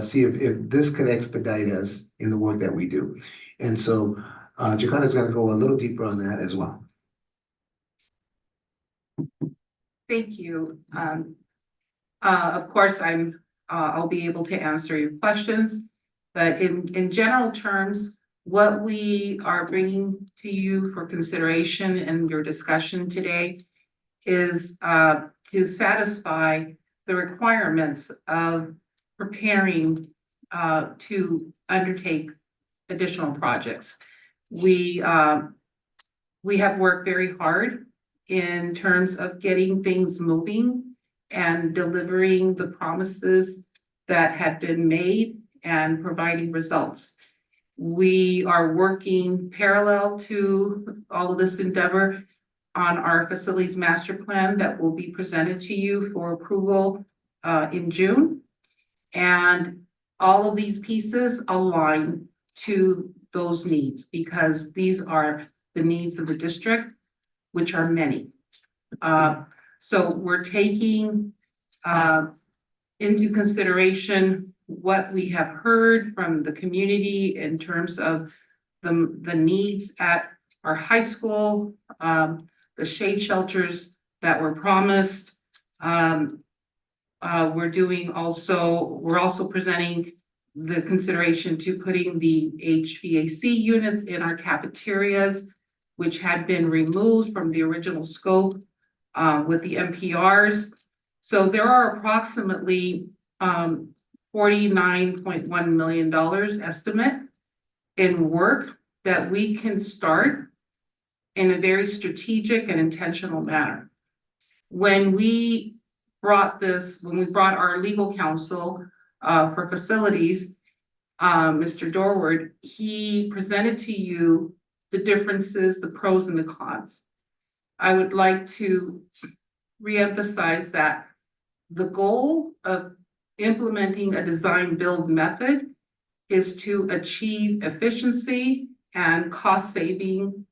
see if this could expedite us in the work that we do. And so Jacana is going to go a little deeper on that as well. Thank you. Of course, I'll be able to answer your questions, but in general terms, what we are bringing to you for consideration and your discussion today is to satisfy the requirements of preparing to undertake additional projects. We have worked very hard in terms of getting things moving and delivering the promises that had been made and providing results. We are working parallel to all of this endeavor on our facilities master plan that will be presented to you for approval in June. And all of these pieces align to those needs because these are the needs of the district, which are many. So we're taking into consideration what we have heard from the community in terms of the needs at our high school, the shade shelters that were promised. We're also presenting the consideration to putting the HVAC units in our cafeterias, which had been removed from the original scope with the MPRs. So there are approximately $49.1 million estimate in work that we can start in a very strategic and intentional manner. When we brought our legal counsel for facilities, Mr. Dorward, he presented to you the differences, the pros and the cons. I would like to reemphasize that the goal of implementing a design build method is to achieve efficiency and cost saving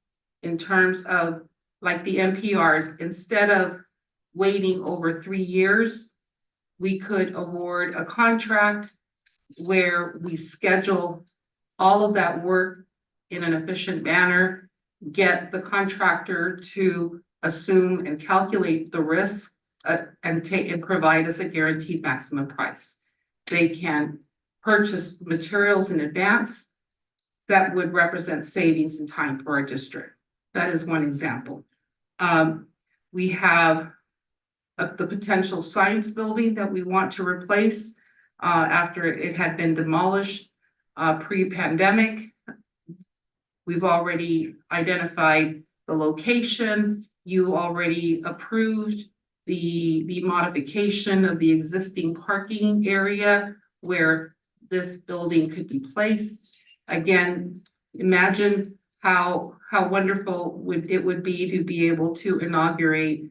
in terms of like the MPRs. Instead of waiting over 3 years, we could award a contract where we schedule all of that work in an efficient manner, get the contractor to assume and calculate the risk and provide us a guaranteed maximum price. They can purchase materials in advance that would represent savings in time for our district. That is one example. We have the potential science building that we want to replace after it had been demolished pre-pandemic. We've already identified the location. You already approved the modification of the existing parking area where this building could be placed. Again, imagine how wonderful it would be to be able to inaugurate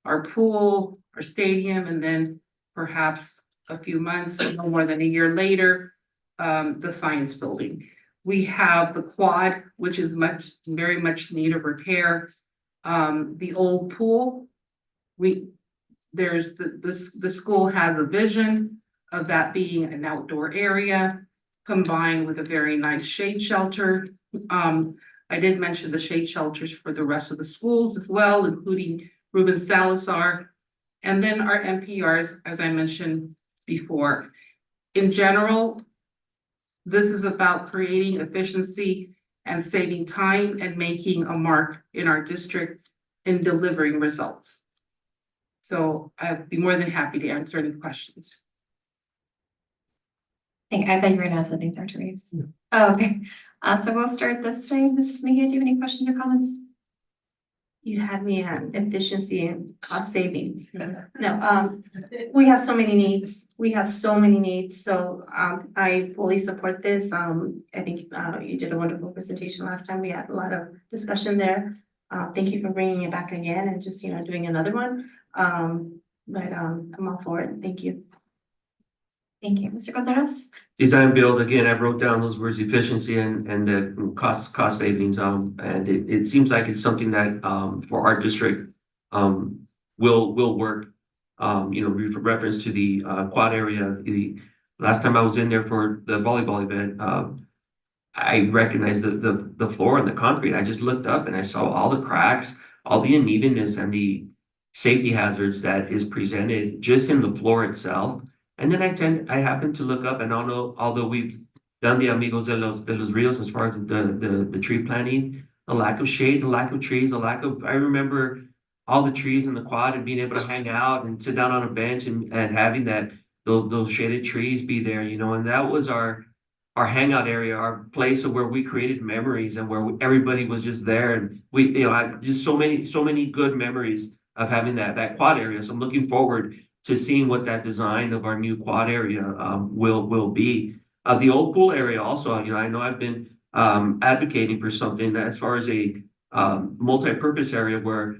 our pool, our stadium, and then perhaps a few months, no more than a year later, the science building. We have the quad, which is very much in need of repair. The old pool, the school has a vision of that being an outdoor area combined with a very nice shade shelter. I did mention the shade shelters for the rest of the schools as well, including Ruben Salazar. And then our MPRs, as I mentioned before. In general, this is about creating efficiency and saving time and making a mark in our district in delivering results. So I'd be more than happy to answer any questions. I thought you were gonna ask something, Dr. Reeves. Oh, okay. So we'll start this way. Mrs. Mejia, do you have any questions or comments? You had me at efficiency and cost savings. No, we have so many needs. We have so many needs. So I fully support this. I think you did a wonderful presentation last time. We had a lot of discussion there. Thank you for bringing it back again and just, doing another one. But I'm all for it. Thank you. Thank you. Mr. Contreras? Design build, again, I wrote down those words, efficiency and the cost savings. And it seems like it's something that, for our district, will work. With reference to the, quad area, the last time I was in there for the volleyball event, I recognized the floor and the concrete. I just looked up and I saw all the cracks, all the unevenness and the safety hazards that is presented just in the floor itself. And then I happen to look up and although we've done the Amigos de los Rios as far as the tree planting, the lack of shade, the lack of trees, I remember all the trees in the quad and being able to hang out and sit down on a bench and having those shaded trees be there, and that was our hangout area, our place of where we created memories and where everybody was just there. And just so many good memories of having that quad area. So I'm looking forward to seeing what that design of our new quad area will be. The old pool area also, I know I've been advocating for something as far as a multi-purpose area where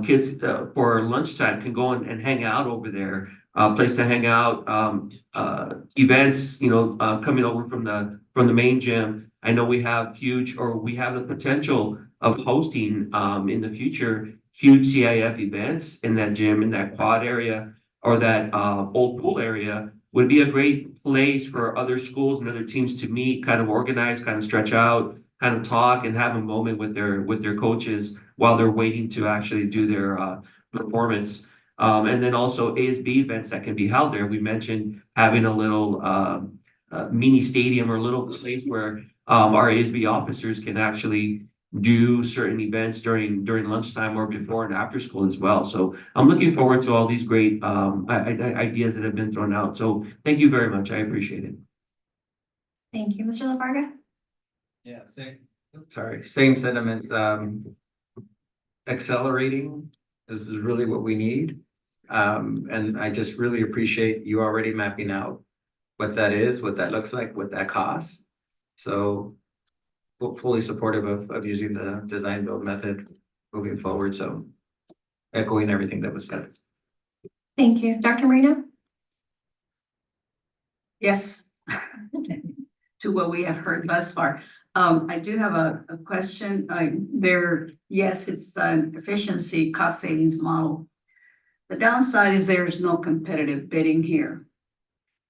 kids for lunchtime can go and hang out over there, place to hang out, events, coming over from the main gym. I know we have the potential of hosting in the future huge CIF events in that gym, in that quad area, or that old pool area would be a great place for other schools and other teams to meet, kind of organize, kind of stretch out, kind of talk and have a moment with their coaches while they're waiting to actually do their performance. And then also ASB events that can be held there. We mentioned having a little mini stadium or a little place where our ASB officers can actually do certain events during lunchtime or before and after school as well. So I'm looking forward to all these great ideas that have been thrown out. So thank you very much. I appreciate it. Thank you. Mr. LaFarga? Yeah, same sentiments. Accelerating is really what we need. And I just really appreciate you already mapping out what that is, what that looks like, what that costs. So fully supportive of using the design build method moving forward. So echoing everything that was said. Thank you. Dr. Marino? Yes. To what we have heard thus far. I do have a question. Yes, it's an efficiency cost savings model. The downside is there's no competitive bidding here.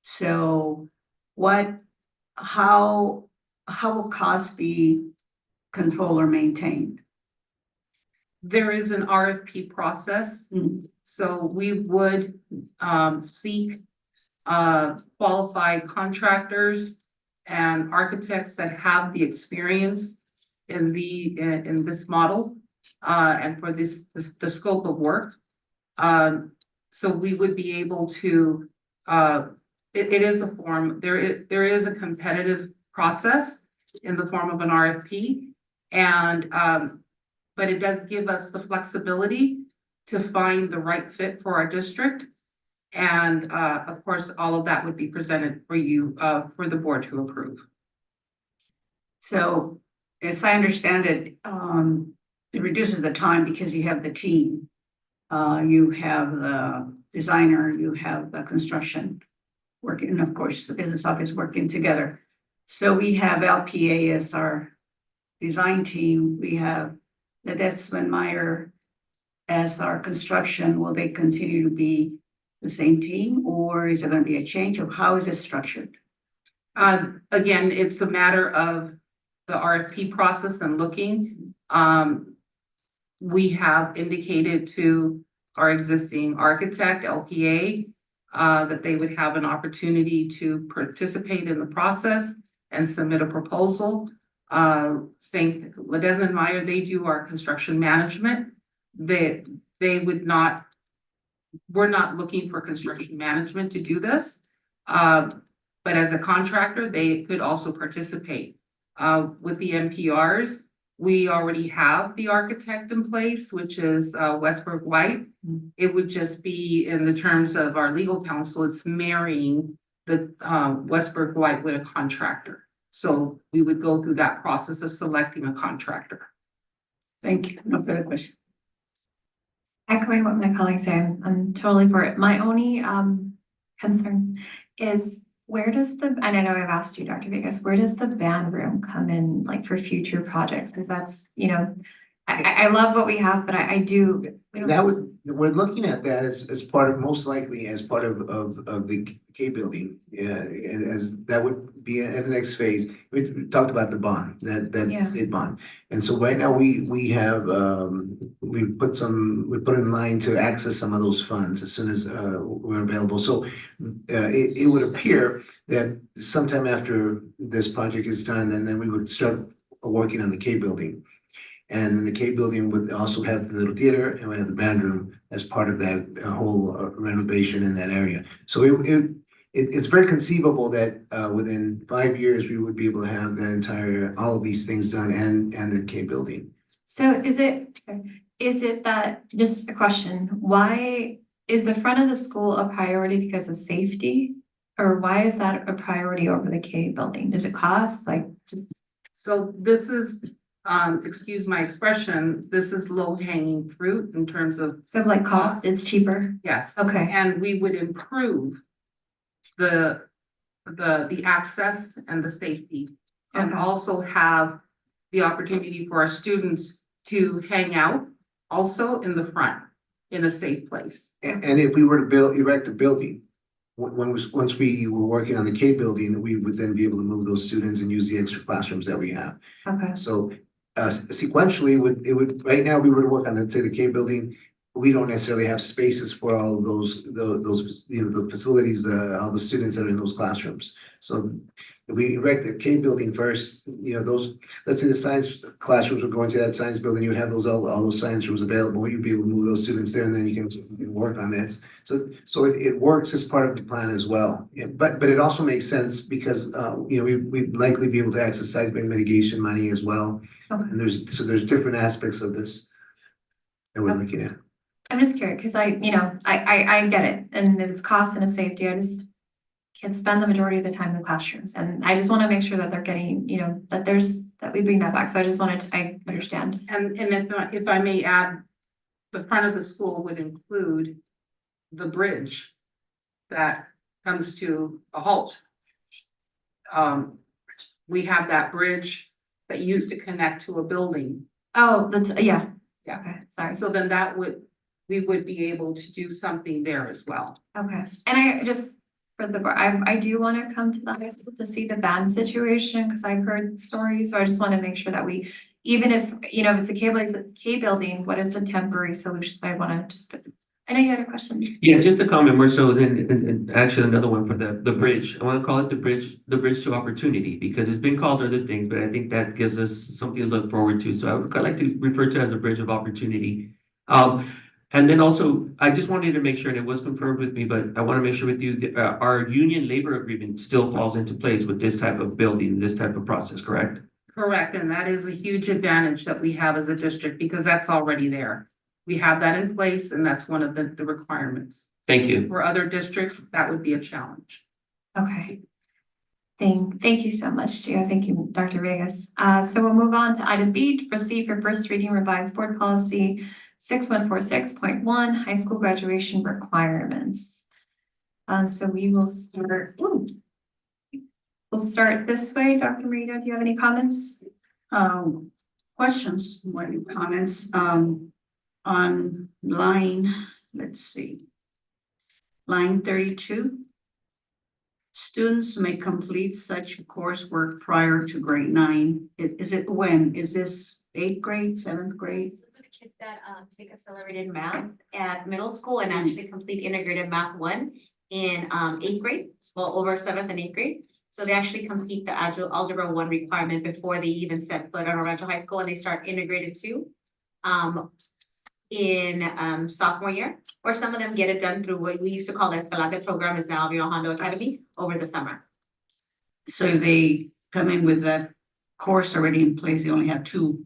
So how will cost be controlled or maintained? There is an RFP process. So we would seek qualified contractors and architects that have the experience in this model and for the scope of work. So we would be able to, it is a form, there is a competitive process in the form of an RFP. And, but it does give us the flexibility to find the right fit for our district. And of course, all of that would be presented for you, for the board to approve. So As I understand it, it reduces the time because you have the team. You have the designer, you have the construction working, and of course, the business office working together. So we have LPA as our design team. We have Nadette Svenmeyer as our construction. Will they continue to be the same team, or is there going to be a change, or how is it structured? Again, it's a matter of the RFP process and looking. We have indicated to our existing architect, LPA, that they would have an opportunity to participate in the process and submit a proposal. St. Ledesma Meyer, they do our construction management. They would not, we're not looking for construction management to do this. But as a contractor, they could also participate. With the MPRs, we already have the architect in place, which is Westberg White. It would just be in the terms of our legal counsel, it's marrying the Westberg White with a contractor. So we would go through that process of selecting a contractor. Thank you. No further question. Echoing what my colleagues say, I'm totally for it. My only concern is where does the, and I know I've asked you, Dr. Vegas, where does the band room come in, like for future projects? If that's, you know, I love what we have, but I do. That would, we're looking at that as part of, most likely as part of the K building. Yeah, and as that would be at the next phase. We talked about the bond, that state bond. And so right now we have, we put in line to access some of those funds as soon as we're available. So it would appear that sometime after this project is done, and then we would start working on the K building. And then the K building would also have the little theater, and we have the band room as part of that whole renovation in that area. So it's very conceivable that within 5 years, we would be able to have that entire, all of these things done and the K building. So is it that, just a question, why is the front of the school a priority because of safety? Or why is that a priority over the K building? Does it cost, like, just? So this is, excuse my expression, this is low hanging fruit in terms of. So like cost, it's cheaper? Yes. Okay. And we would improve the access and the safety. And also have the opportunity for our students to hang out also in the front, in a safe place. And if we were to erect a building, once we were working on the K building, we would then be able to move those students and use the extra classrooms that we have. Okay. So sequentially, it would, right now, we were to work on the K building. We don't necessarily have spaces for all of those, you know, the facilities, all the students that are in those classrooms. So if we erect the K building first, you know, those, let's say the science classrooms would go into that science building, you would have all those science rooms available, you'd be able to move those students there, and then you can work on this. So it works as part of the plan as well. Yeah, but it also makes sense because, you know, we'd likely be able to access seismic mitigation money as well. Okay. And there's different aspects of this that we're looking at. I'm just curious, because I get it, and if it's cost and a safety, I just can't spend the majority of the time in the classrooms, and I just want to make sure that they're getting, you know, that we bring that back, so I just wanted to, I understand. And if I may add, the front of the school would include the bridge that comes to a halt. We have that bridge that used to connect to a building. Oh, yeah. Okay, sorry. So then we would be able to do something there as well. Okay, and I just, for the, I do want to come to the high school to see the band situation, because I've heard stories, so I just want to make sure that we, even if, you know, if it's a K building, what is the temporary solution? So I want to just, I know you had a question. Yeah, just a comment more so than actually another one for the bridge. I want to call it the bridge to opportunity, because it's been called other things, but I think that gives us something to look forward to. So I'd like to refer to it as a bridge of opportunity. And then also, I just wanted to make sure, and it was confirmed with me, but I want to make sure with you that our union labor agreement still falls into place with this type of building, this type of process, correct? Correct, and that is a huge advantage that we have as a district, because that's already there. We have that in place, and that's one of the requirements. Thank you. For other districts, that would be a challenge. Okay. Thank you so much, Gio. Thank you, Dr. Vegas. So we'll move on to item B, to proceed for first reading revised board policy 6146.1, high school graduation requirements. So we will start, we'll start this way. Dr. Marino, do you have any comments? Questions, more comments, on line, let's see. Line 32. Students may complete such coursework prior to grade 9. Is it when? Is this 8th grade, 7th grade? Those are the kids that take accelerated math at middle school and actually complete integrated math 1 in 8th grade, well, over 7th and 8th grade. So they actually complete the algebra 1 requirement before they even set foot on Rancho High School, and they start integrated 2 in sophomore year, or some of them get it done through what we used to call the Escalante program, is now Rio Hondo Academy, over the summer. So they come in with that course already in place. They only have 2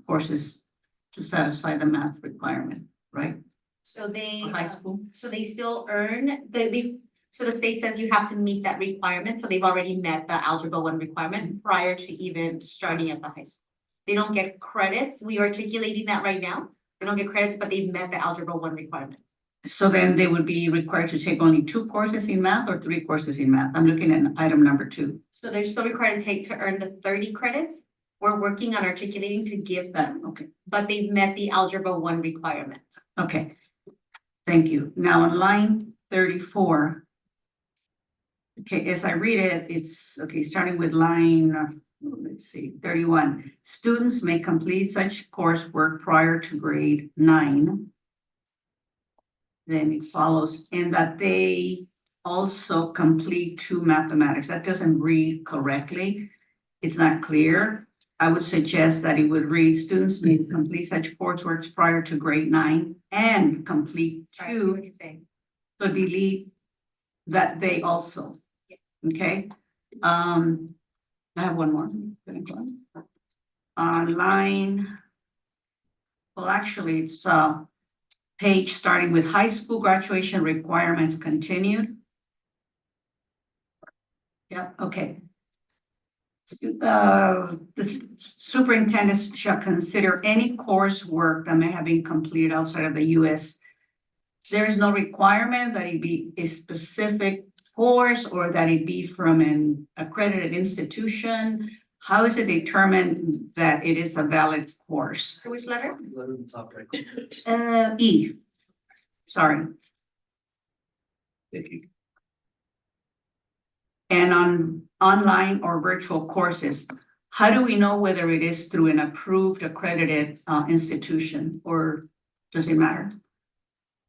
courses to satisfy the math requirement, right? So they For high school. So they still earn so the state says you have to meet that requirement. So they've already met the algebra 1 requirement prior to even starting at the high school. They don't get credits. We are articulating that right now. They don't get credits, but they've met the algebra 1 requirement. So then they would be required to take only 2 courses in math or 3 courses in math? I'm looking at item number 2. So they're still required to earn the 30 credits. We're working on articulating to give them, Okay, but they've met the algebra 1 requirement. okay. Thank you. Now on line 34. Okay, as I read it, it's, okay, starting with line, let's see, 31. Students may complete such coursework prior to grade 9. Then it follows, and that they also complete 2 mathematics. That doesn't read correctly. It's not clear. I would suggest that it would read, students may complete such coursework prior to grade 9 and complete Sorry, I see what 2. you're saying. So delete that they also. Okay, I have one more. On line, well, actually, it's page starting with high school graduation requirements continued. Yeah, okay. The superintendent shall consider any coursework that may have been completed outside of the U.S. There is no requirement that it be a specific course or that it be from an accredited institution. How is it determined that it is a valid course? So which letter? E. Sorry. Thank you. And on online or virtual courses, how do we know whether it is through an approved accredited institution, or does it matter?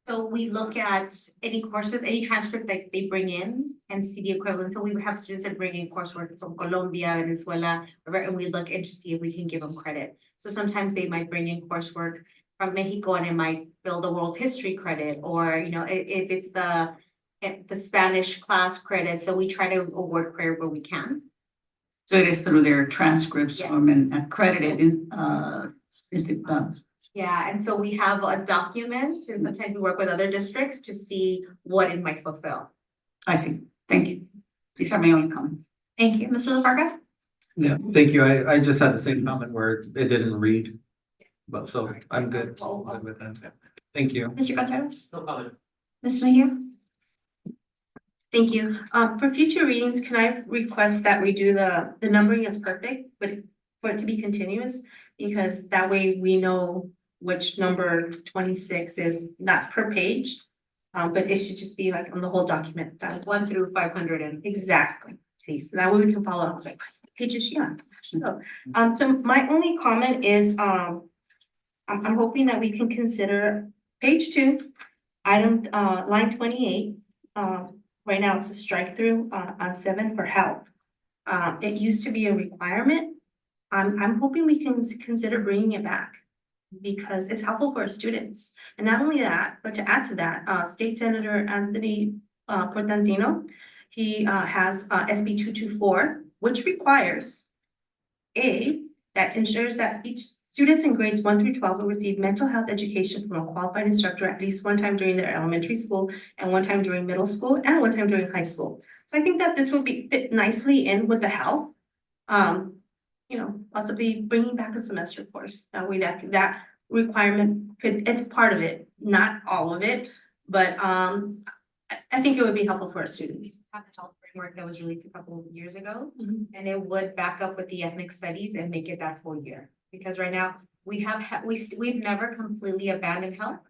So we look at any courses, any transcript that they bring in and see the equivalent. So we would have students that bring in coursework from Colombia, Venezuela, and we look in to see if we can give them credit. So sometimes they might bring in coursework from Mexico and it might build a world history credit, or, you know, if it's the Spanish class credit. So we try to award credit where we can. So it is through their transcripts Yes. from an accredited institute. Yeah, and so we have a document, and sometimes we work with other districts to see what it might fulfill. I see. Thank you. These are my only comments. Thank you. Mr. LaFarga? Yeah, thank you. I just had the same comment where it didn't read. But so I'm good with that. Thank you. Mr. Gonzalez? No comment. Ms. Mejia? Thank you. For future readings, can I request that we do the numbering is perfect, but for it to be continuous? Because that way we know which number 26 is, not per page. But it should just be like on the whole document. That 1 through 500 and. exactly, please. That way we can follow up. I was like, what page is she on? So my only comment is, I'm hoping that we can consider page 2, item, line 28. Right now it's a strike through, on 7 for health. It used to be a requirement. I'm hoping we can consider bringing it back because it's helpful for our students. And not only that, but to add to that, State Senator Anthony Portantino, he has SB 224, which requires that ensures that each students in grades 1 through 12 will receive mental health education from a qualified instructor at least one time during their elementary school and one time during middle school and one time during high school. So I think that this would be fit nicely in with the health. Possibly bringing back a semester course. That requirement it's part of it, not all of it, but I think it would be helpful for our students. Have a health framework that was released a couple of years ago, Mhm. and it would back up with the ethnic studies and make it that full year. Because right now, we've never completely abandoned health.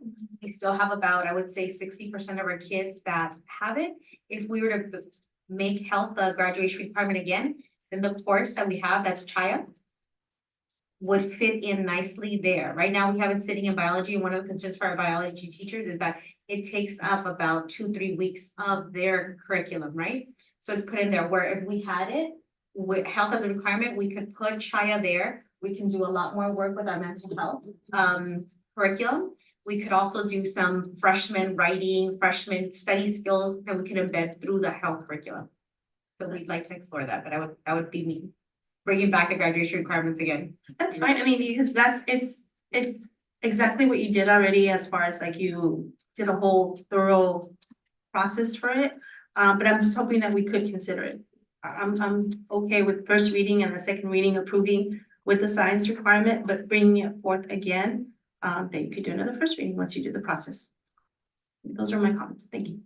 We still have about, I would say, 60% of our kids that have it. If we were to make health a graduation requirement again, then the course that we have, that's CHIA, would fit in nicely there. Right now, we have it sitting in biology, and one of the concerns for our biology teachers is that it takes up about 2-3 weeks of their curriculum, right? So it's put in there, where if we had it with health as a requirement, we could put CHIA there. We can do a lot more work with our mental health curriculum. We could also do some freshman writing, freshman study skills that we can embed through the health curriculum. So we'd like to explore that, but that would be me, bringing back the graduation requirements again. That's fine, I mean, because it's exactly what you did already, as far as like you did a whole thorough process for it. But I'm just hoping that we could consider it. I'm okay with first reading and the second reading approving with the science requirement, but bringing it forth again, then you could do another first reading once you do the process. Those are my comments, thank you.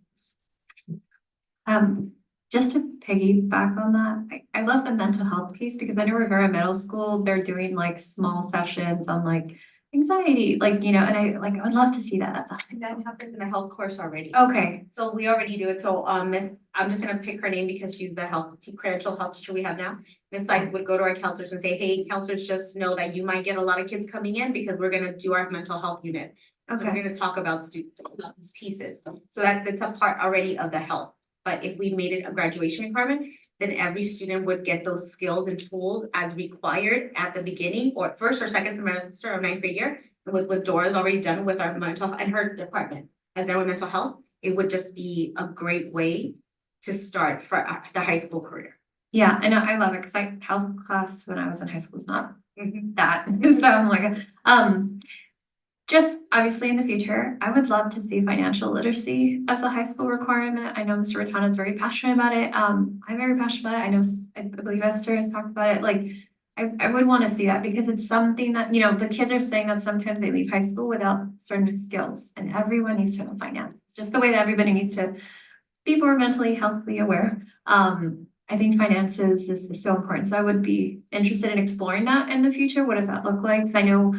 Just to piggyback on that, I love the mental health piece because I know Rivera Middle School, they're doing like small sessions on like anxiety, like, and I would love to see that. That happens in the health course already. Okay, So we already do it. So, Miss, I'm just gonna pick her name because she's the credential health teacher we have now. Miss like would go to our counselors and say, hey, counselors, just know that you might get a lot of kids coming in because we're gonna do our mental health unit. So we're okay. gonna talk about these pieces. So that's a part already of the health. But if we made it a graduation requirement, then every student would get those skills and tools as required at the beginning or first or second semester of ninth grade year. With what Dora's already done with our mental and her department, as there with mental health, it would just be a great way to start for the high school career. Yeah, and I love it because health class when I was in high school was not that. So I'm like, just obviously in the future, I would love to see financial literacy as a high school requirement. I know Mr. Ratana is very passionate about it. I'm very passionate about it. I know, I believe Esther has talked about it. Like, I would want to see that because it's something that, the kids are saying that sometimes they leave high school without certain skills and everyone needs to know finance. It's just the way that everybody needs to be more mentally healthily aware. I think finances is so important. So I would be interested in exploring that in the future. What does that look like? Because I know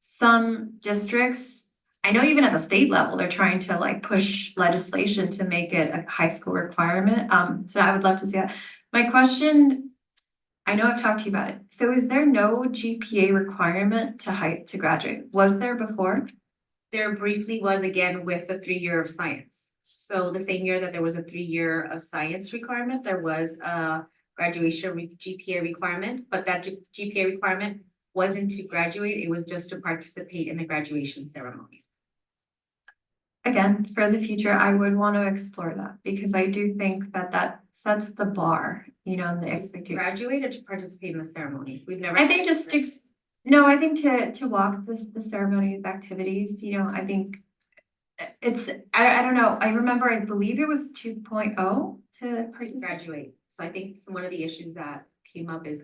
some districts, I know even at the state level, they're trying to like push legislation to make it a high school requirement. So I would love to see that. My question, I know I've talked to you about it. So is there no GPA requirement to graduate? Was there before? There briefly was again with the 3-year of science. So the same year that there was a 3-year of science requirement, there was a graduation GPA requirement, but that GPA requirement wasn't to graduate, it was just to participate in the graduation ceremony. Again, for the future, I would want to explore that because I do think that sets the bar, and the expectation. Graduate or to participate in the ceremony? We've never. I think no, I think to walk the ceremonies, activities, I think it's, I don't know. I remember, I believe it was 2.0 to graduate. So I think one of the issues that came up is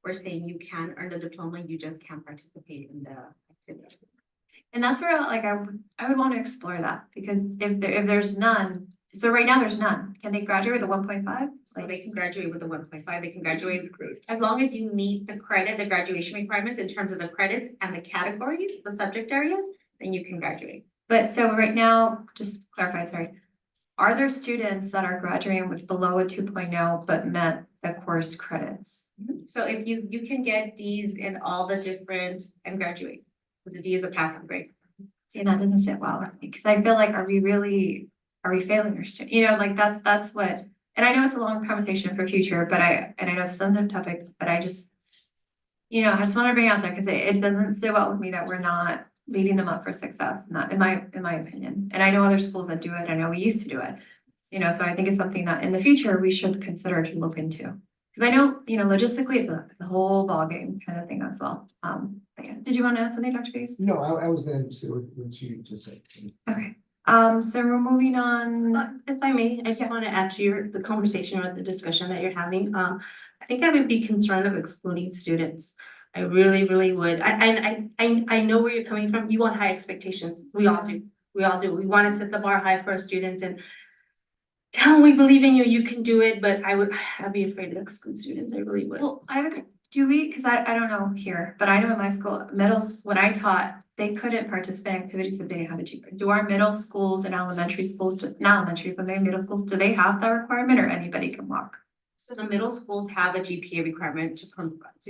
we're saying you can earn the diploma, you just can't participate in the activity. And that's where I would want to explore that because if there's none, so right now there's none. Can they graduate with a 1.5? So they can graduate with a 1.5, they can graduate as long as you meet the graduation requirements in terms of the credits and the categories, the subject areas, then you can graduate. But so right now, just to clarify, sorry, are there students that are graduating with below a 2.0 but met the course credits? So if you can get D's in all the different and graduate, with the D is a passing grade. See, and that doesn't sit well with me because I feel like, are we failing our students? That's what, and I know it's a long conversation for future, but I know it's a sensitive topic, but I just, I just want to bring it out there because it doesn't sit well with me that we're not leading them up for success, not in my opinion. And I know other schools that do it. I know we used to do it, so I think it's something that in the future we should consider to look into. Because I know, logistically it's a whole ballgame kind of thing as well. But yeah. Did you want to add something, Dr. Bates? No, I was going to say what you just said. Okay. So we're moving on. If I may, I just want to add to the conversation or the discussion that you're having. I think I would be concerned of excluding students. I really, really would. I know where you're coming from. You want high expectations. We all do. We all do. We want to set the bar high for our students and tell them we believe in you, you can do it, but I'd be afraid to exclude students. I really would. Well, do we, because I don't know here, but I know in my school, when I taught, they couldn't participate in activities if they didn't have a GPA. Do our middle schools and elementary schools, not elementary, but maybe middle schools, do they have that requirement or anybody can walk? So the middle schools have a GPA requirement to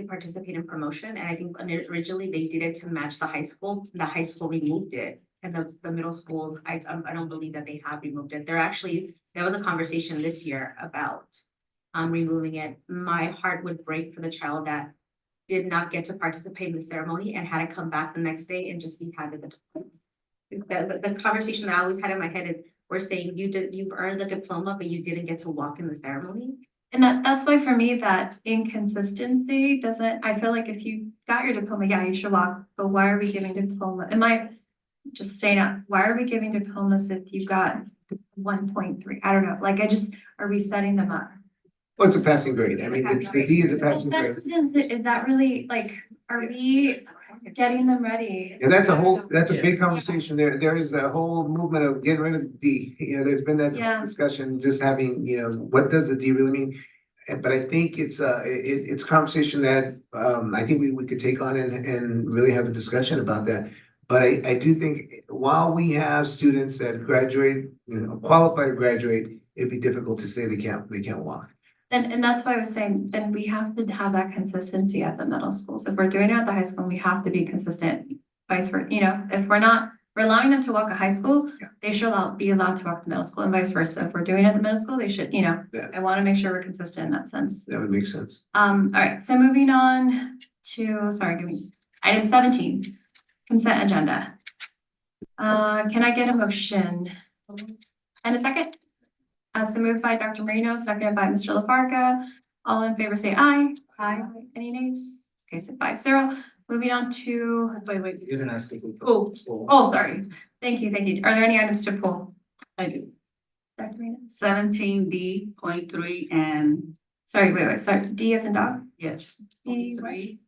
participate in promotion, and I think originally they did it to match the high school. The high school removed it, and the middle schools, I don't believe that they have removed it. There was a conversation this year about removing it. My heart would break for the child that did not get to participate in the ceremony and had to come back the next day and just be handed the diploma. The conversation that I always had in my head is, we're saying you've earned the diploma, but you didn't get to walk in the ceremony. And that's why for me, that inconsistency I feel like if you got your diploma, yeah, you should walk, but why are we giving diploma? Am I just saying, why are we giving diplomas if you got 1.3? I don't know, like are we setting them up? Well, it's a passing grade. I mean, the D is a passing grade. Is that really, like, are we getting them ready? Yeah, that's a big conversation. There is a whole movement of getting rid of the D. You know, there's been that discussion, just having, what does the D really mean? But I think it's a conversation that I think we could take on and really have a discussion about that. But I do think while we have students that graduate, qualify to graduate, it'd be difficult to say they can't walk. And that's why I was saying, then we have to have that consistency at the middle schools. If we're doing it at the high school, we have to be consistent. Vice versa, if we're not relying them to walk at high school, they should be allowed to walk to middle school, and vice versa. If we're doing it at the middle school, they should, I want to make sure we're consistent in that sense. That would make sense. All right, so moving on to, item 17, consent agenda. Can I get a motion? And a second? So moved by Dr. Marino, seconded by Mr. LaFarca. All in favor say aye. Aye. Any nays? Okay, so 5-0. Moving on to, wait. You didn't ask me. Oh, sorry. Thank you. Are there any items to pull? I do. Dr. Marino? 17D.3 and. Sorry, D as in dog? Yes. D, D3.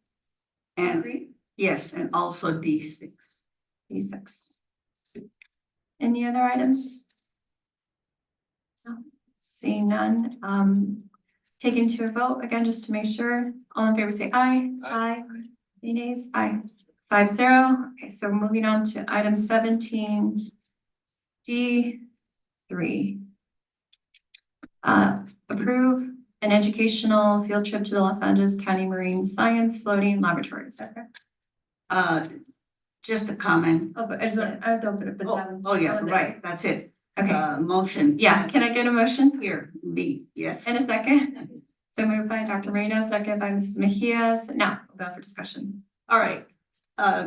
And, yes, and also D6. D6. Any other items? No. Seeing none, taken to a vote, again, just to make sure, all in favor say aye. Aye. Any nays? Aye. 5-0. Okay, so moving on to item 17, D3. Approve an educational field trip to the Los Angeles County Marine Science Floating Laboratory. Is that correct? Just a comment. Oh, but I have to open it, but Oh, yeah, right, that's it. Okay. Motion. Yeah, can I get a motion? Here, B, yes. And a second? So moved by Dr. Marino, second by Mrs. Mejia. So now we'll go for discussion. All right,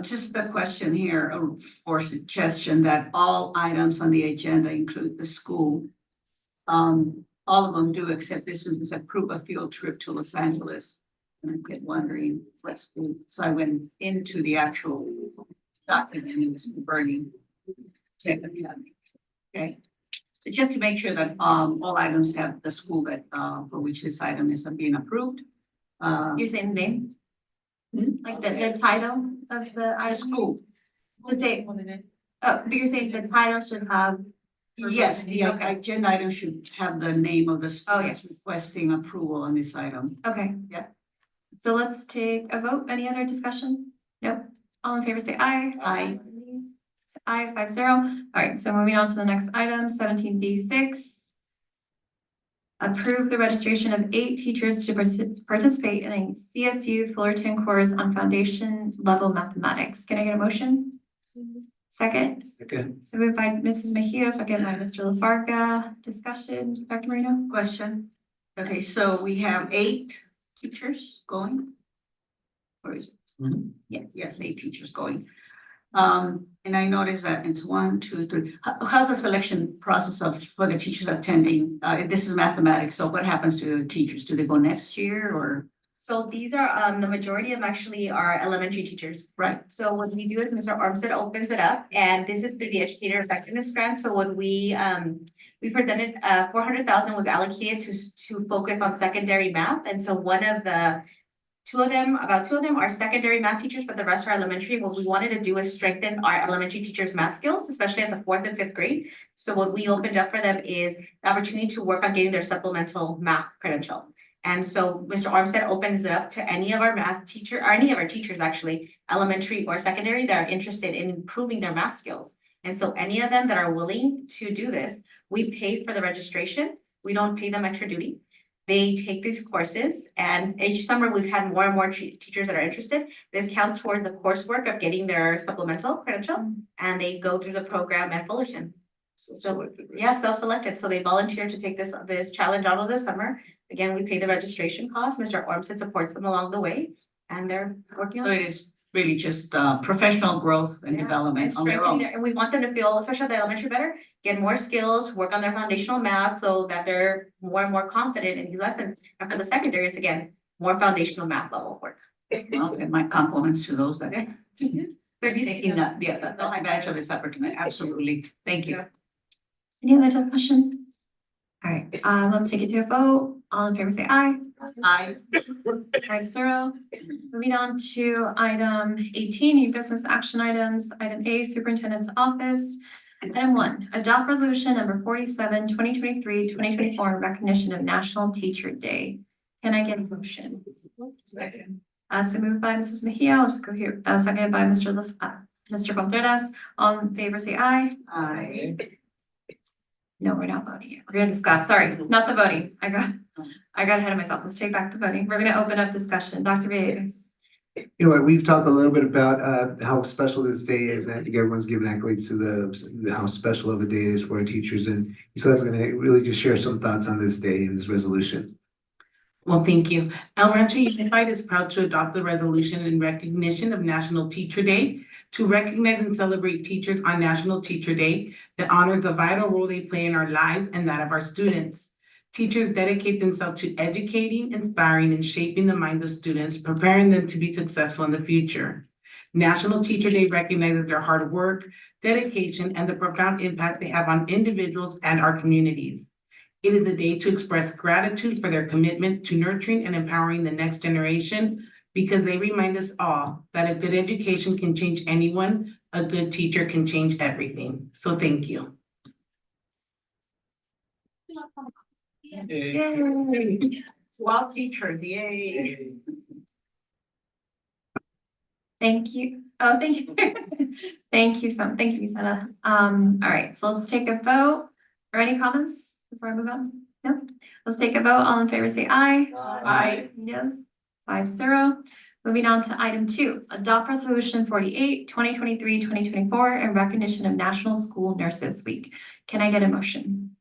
just a question here or suggestion that all items on the agenda include the school. All of them do, except this one is approve a field trip to Los Angeles. And I kept wondering what school, so I went into the actual document and it was burning. Okay, so just to make sure that all items have the school that for which this item is being approved. You're saying the name? Like the title of the item? School. But you're saying the title should have. Yes, the agenda item should have the name of the school requesting approval on this item. Okay. Yeah. So let's take a vote. Any other discussion? Nope. All in favor say aye. Aye. Aye, 5-0. All right, so moving on to the next item, 17B6. Approve the registration of 8 teachers to participate in a CSU Fullerton course on foundation level mathematics. Can I get a motion? Second? Okay. So moved by Mrs. Mejia, second by Mr. LaFarca. Discussion, Dr. Marino? Question. Okay, so we have 8 teachers going. Or is it? Yeah, yes, 8 teachers going. And I noticed that it's 1, 2, 3. How's the selection process for the teachers attending? This is mathematics, so what happens to the teachers? Do they go next year or? So these are, the majority of actually are elementary teachers. Right. So what we do is Mr. Armstead opens it up, and this is through the Educator Effectiveness Grant. So when we presented, 400,000 was allocated to focus on secondary math. And so about two of them are secondary math teachers, but the rest are elementary. What we wanted to do is strengthen our elementary teachers' math skills, especially at the 4th and 5th grade. So what we opened up for them is the opportunity to work on getting their supplemental math credential. And so Mr. Armstead opens it up to any of our math teacher, or any of our teachers actually, elementary or secondary, that are interested in improving their math skills. And so any of them that are willing to do this, we pay for the registration. We don't pay them extra duty. They take these courses, and each summer we've had more and more teachers that are interested. This counts towards the coursework of getting their supplemental credential, and they go through the program at Fullerton. So, yeah, self-selected. So they volunteer to take this challenge out of the summer. Again, we pay the registration cost. Mr. Ormstead supports them along the way, and they're working So on it is really just professional growth and development on their own. and we want them to feel, especially at the elementary, better, get more skills, work on their foundational math so that they're more and more confident in these lessons. And for the secondary, it's again, more foundational math level work. Well, and my compliments to those that are So if you taking the advantage of this opportunity. Absolutely. Thank you. Any other discussion? All right, let's take it to a vote. All in favor, say aye. Aye. 5-0. Moving on to item 18, new business action items. Item A, Superintendent's Office. Item 1, adopt resolution number 47, 2023-2024, in recognition of National Teacher Day. Can I get a motion? So moved by Mrs. Mejia. I'll just go here. Seconded by Mr. Contreras. All in favor, say aye. Aye. No, we're not voting yet. We're gonna discuss. Sorry, not the voting. I got ahead of myself. Let's take back the voting. We're gonna open up discussion. Dr. Villegas. You know what, we've talked a little bit about how special this day is, and I think everyone's given accolades to the how special of a day it is for our teachers, and so that's gonna really just share some thoughts on this day and this resolution. Well, thank you. El Rancho Unified is proud to adopt the resolution in recognition of National Teacher Day to recognize and celebrate teachers on National Teacher Day that honors the vital role they play in our lives and that of our students. Teachers dedicate themselves to educating, inspiring, and shaping the minds of students, preparing them to be successful in the future. National Teacher Day recognizes their hard work, dedication, and the profound impact they have on individuals and our communities. It is a day to express gratitude for their commitment to nurturing and empowering the next generation, because they remind us all that a good education can change anyone, a good teacher can change everything. So thank you. Yay. Wow, teachers, yay. Thank you. Oh, thank you. Thank you, Sana. All right, so let's take a vote. Are any comments before I move on? No? Let's take a vote. All in favor, say aye. Aye. Yes, 5-0. Moving on to item 2, adopt resolution 48, 2023-2024, in recognition of National School Nurses Week. Can I get a motion?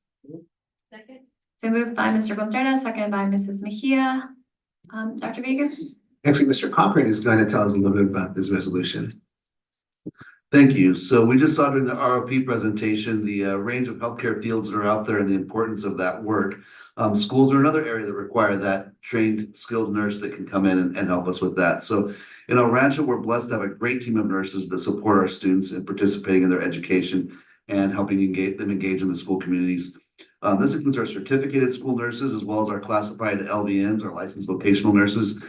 Second. So moved by Mr. Contreras, seconded by Mrs. Mejia. Dr. Vegas? Actually, Mr. Cochran is going to tell us a little bit about this resolution. Thank you. So we just saw during the ROP presentation, the range of healthcare fields that are out there and the importance of that work. Schools are another area that require that trained, skilled nurse that can come in and help us with that. So in El Rancho, we're blessed to have a great team of nurses that support our students in participating in their education and helping them engage in the school communities. This includes our certificated school nurses, as well as our classified LVNs, our licensed vocational nurses.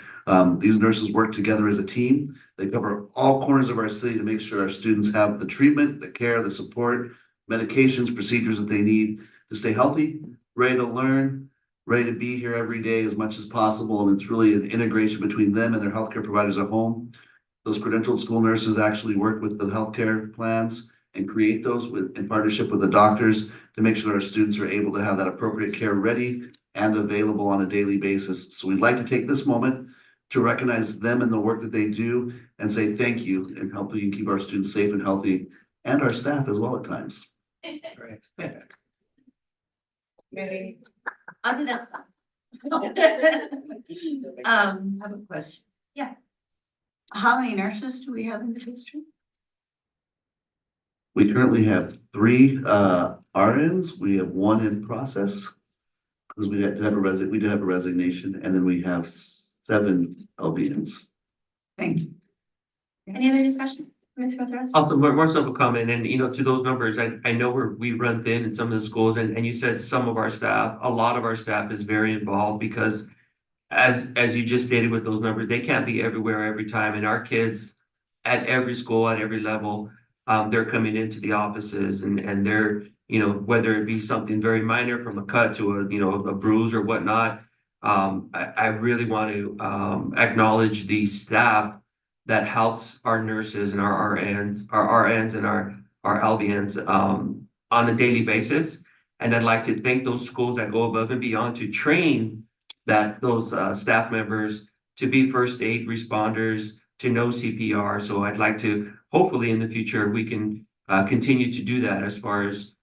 These nurses work together as a team. They cover all corners of our city to make sure our students have the treatment, the care, the support, medications, procedures that they need to stay healthy, ready to learn, ready to be here every day as much as possible. And it's really an integration between them and their healthcare providers at home. Those credentialed school nurses actually work with the healthcare plans and create those in partnership with the doctors to make sure that our students are able to have that appropriate care ready and available on a daily basis. So we'd like to take this moment to recognize them and the work that they do and say thank you in helping keep our students safe and healthy, and our staff as well at times. Ready? I'll do that stuff. I have a question. Yeah. How many nurses do we have in the district? We currently have 3 RNs. We have 1 in process because we did have a resignation, and then we have 7 LVNs. Thank you. Any other discussion? Ms. Rosales? Also, more so of a comment, and to those numbers, I know we run thin in some of the schools, and you said some of our staff, a lot of our staff is very involved because as you just stated with those numbers, they can't be everywhere every time, and our kids at every school, at every level, they're coming into the offices and they're, whether it be something very minor from a cut to a bruise or whatnot. I really want to acknowledge the staff that helps our nurses and our RNs and our LVNs on a daily basis. And I'd like to thank those schools that go above and beyond to train those staff members to be first aid responders, to know CPR. So I'd like to, hopefully in the future, we can continue to do that as far as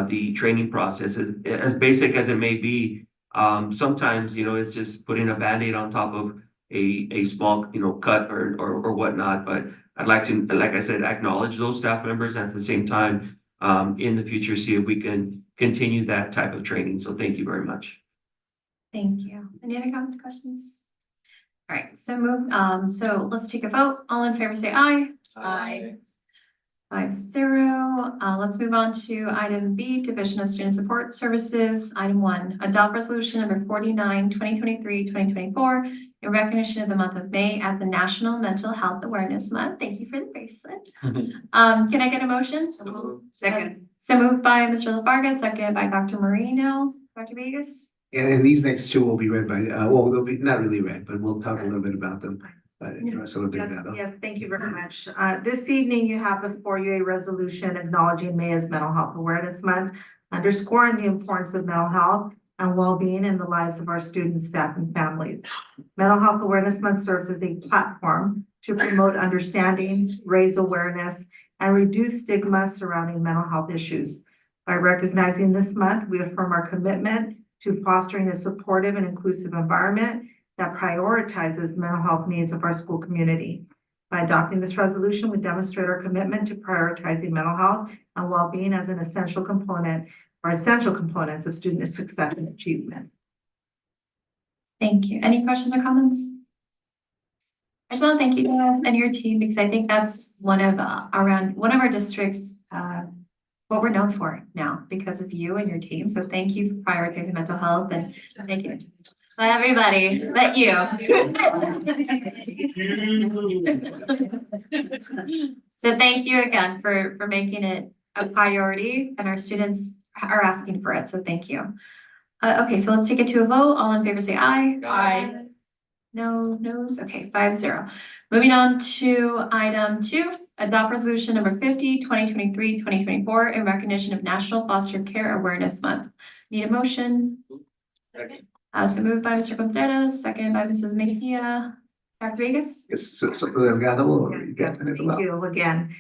the training process. As basic as it may be, sometimes, it's just putting a Band-Aid on top of a small, cut or whatnot. But I'd like to, like I said, acknowledge those staff members and at the same time, in the future, see if we can continue that type of training. So thank you very much. Thank you. Any other comments, questions? All right, so let's take a vote. All in favor, say aye. Aye. 5-0. Let's move on to item B, Division of Student Support Services. Item 1, adopt resolution number 49, 2023-2024 in recognition of the month of May as the National Mental Health Awareness Month. Thank you for the bracelet. Can I get a motion? Second. So moved by Mr. LaFarga, second by Dr. Marino. Dr. Vegas? And these next two will be read by, well, they'll be not really read, but we'll talk a little bit about them. So we'll do Yes, that. yes, thank you very much. This evening you have before you a resolution acknowledging May as Mental Health Awareness Month, underscoring the importance of mental health and well-being in the lives of our students, staff, and families. Mental Health Awareness Month serves as a platform to promote understanding, raise awareness, and reduce stigma surrounding mental health issues. By recognizing this month, we affirm our commitment to fostering a supportive and inclusive environment that prioritizes mental health needs of our school community. By adopting this resolution, we demonstrate our commitment to prioritizing mental health and well-being as an essential component or essential components of student success and achievement. Thank you. Any questions or comments? I just want to thank you and your team because I think that's one of our districts, what we're known for now because of you and your team. So thank you for prioritizing mental health and thank you. Not everybody, but you. So thank you again for making it a priority and our students are asking for it. So thank you. Okay, so let's take it to a vote. All in favor say aye. Aye. No, no's. Okay, 5-0. Moving on to item 2, adopt resolution number 50, 2023-2024 in recognition of National Foster Care Awareness Month. Need a motion? Second. So moved by Mr. Contreras, second by Mrs. Mejia. Dr. Vegas? Yes, so Delgado will Yes, read yes, that. thank you again.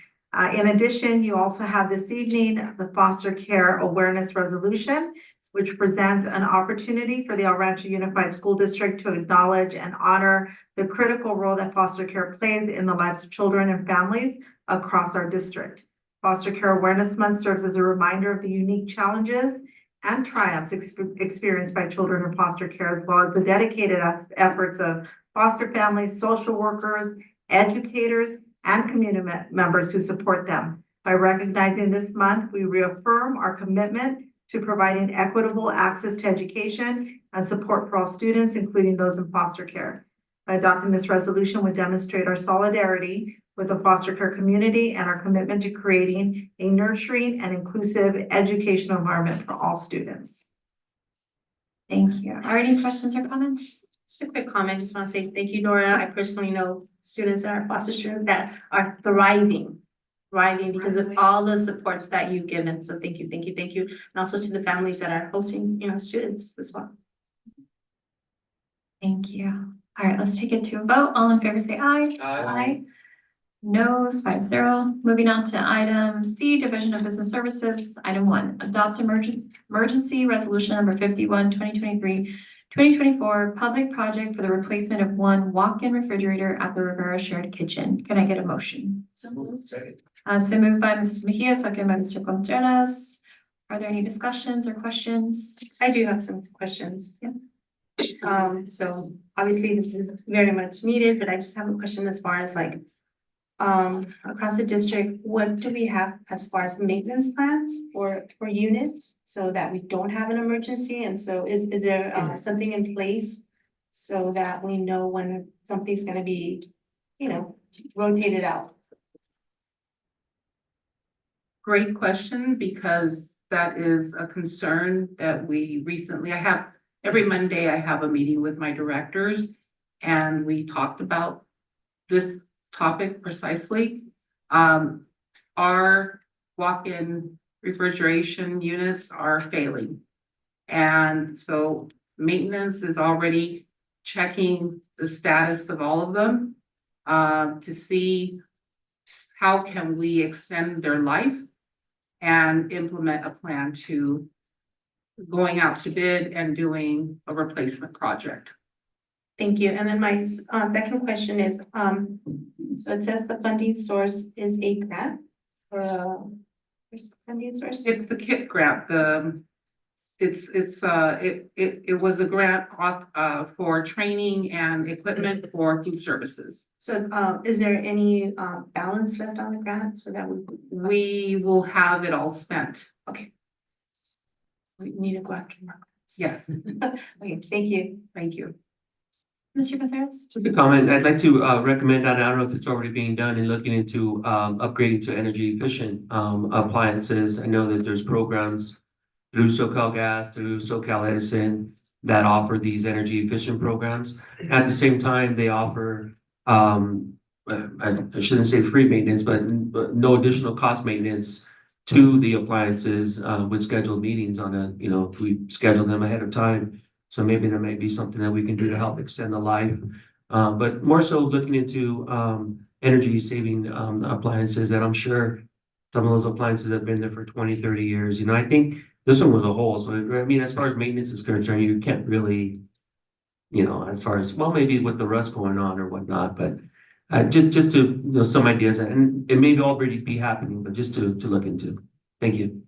In addition, you also have this evening the Foster Care Awareness Resolution, which presents an opportunity for the El Rancho Unified School District to acknowledge and honor the critical role that foster care plays in the lives of children and families across our district. Foster Care Awareness Month serves as a reminder of the unique challenges and triumphs experienced by children in foster care, as well as the dedicated efforts of foster families, social workers, educators, and community members who support them. By recognizing this month, we reaffirm our commitment to providing equitable access to education and support for all students, including those in foster care. By adopting this resolution, we demonstrate our solidarity with the foster care community and our commitment to creating a nurturing and inclusive educational environment for all students. Thank you. Are there any questions or comments? Just a quick comment, just want to say thank you, Nora. I personally know students that are foster students that are thriving because of all the supports that you've given. So thank you. And also to the families that are hosting, students as well. Thank you. All right, let's take it to a vote. All in favor say aye. Aye. No's 5-0. Moving on to item C, Division of Business Services. Item 1, adopt emergency resolution number 51, 2023-2024 public project for the replacement of one walk-in refrigerator at the Rivera Shared Kitchen. Can I get a motion? Second. So moved by Mrs. Mejia, second by Mr. Contreras. Are there any discussions or questions? I do have some questions. Yeah. So obviously this is very much needed, but I just have a question as far as like, across the district, what do we have as far as maintenance plans for units? So that we don't have an emergency, and so is there, something in place? So that we know when something's gonna be, rotated out? Great question, because that is a concern that we recently, every Monday I have a meeting with my directors. And we talked about this topic precisely. Our walk-in refrigeration units are failing. And so maintenance is already checking the status of all of them, to see how can we extend their life and implement a plan to going out to bid and doing a replacement project. Thank you. And then my second question is, so it says the funding source is a grant or where's the funding source? It's the KIP grant, it was a grant for training and equipment for food services. So, is there any, balance left on the grant so that We will have it all spent. okay. We need to go after more. Yes, Okay, thank you. thank you. Mr. Contreras? Just a comment, I'd like to recommend, and I don't know if it's already being done, in looking into upgrading to energy efficient appliances. I know that there's programs through SoCal Gas, through SoCal Edison that offer these energy efficient programs. At the same time, they offer I shouldn't say free maintenance, but no additional cost maintenance to the appliances with scheduled meetings on we schedule them ahead of time. So maybe there may be something that we can do to help extend the life. But more so looking into energy saving appliances that I'm sure some of those appliances have been there for 20, 30 years. I think this one was a whole. So I mean, as far as maintenance is concerned, you can't really, as far as, well, maybe with the rust going on or whatnot, but just to, some ideas, and it may already be happening, but just to look into. Thank you.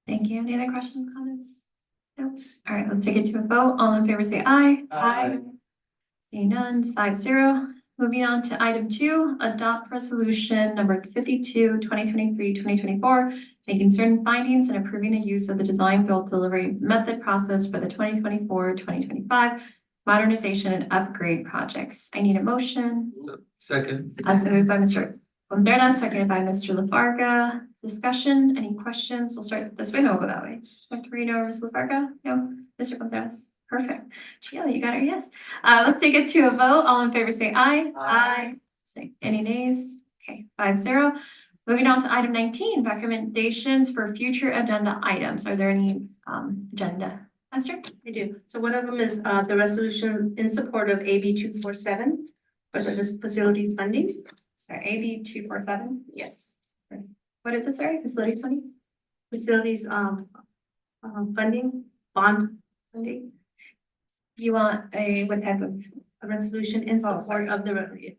Thank you. Any other questions, comments? No? All right, let's take it to a vote. All in favor, say aye. Aye. Seeing none, 5-0. Moving on to item 2, adopt resolution number 52, 2023-2024, making certain findings and approving the use of the design build delivery method process for the 2024-2025 modernization and upgrade projects. I need a motion. Second. So moved by Mr. Contreras, seconded by Mr. Lafarga. Discussion, any questions? We'll start this way, no, we'll go that way. Dr. Reno or Ms. Lafarga? No? Mr. Contreras? Perfect. Sheila, you got her yes. Let's take it to a vote. All in favor say aye. Aye. Say any nays? Okay, 5-0. Moving on to item 19, recommendations for future agenda items. Are there any agenda? Esther? I do. So one of them is, the resolution in support of AB 247, for the facilities funding. Sorry, AB 247. Yes. What is it, sorry? Facilities funding? Facilities, funding, bond funding, You want what type of? a resolution in Oh, support sorry. of the revenue.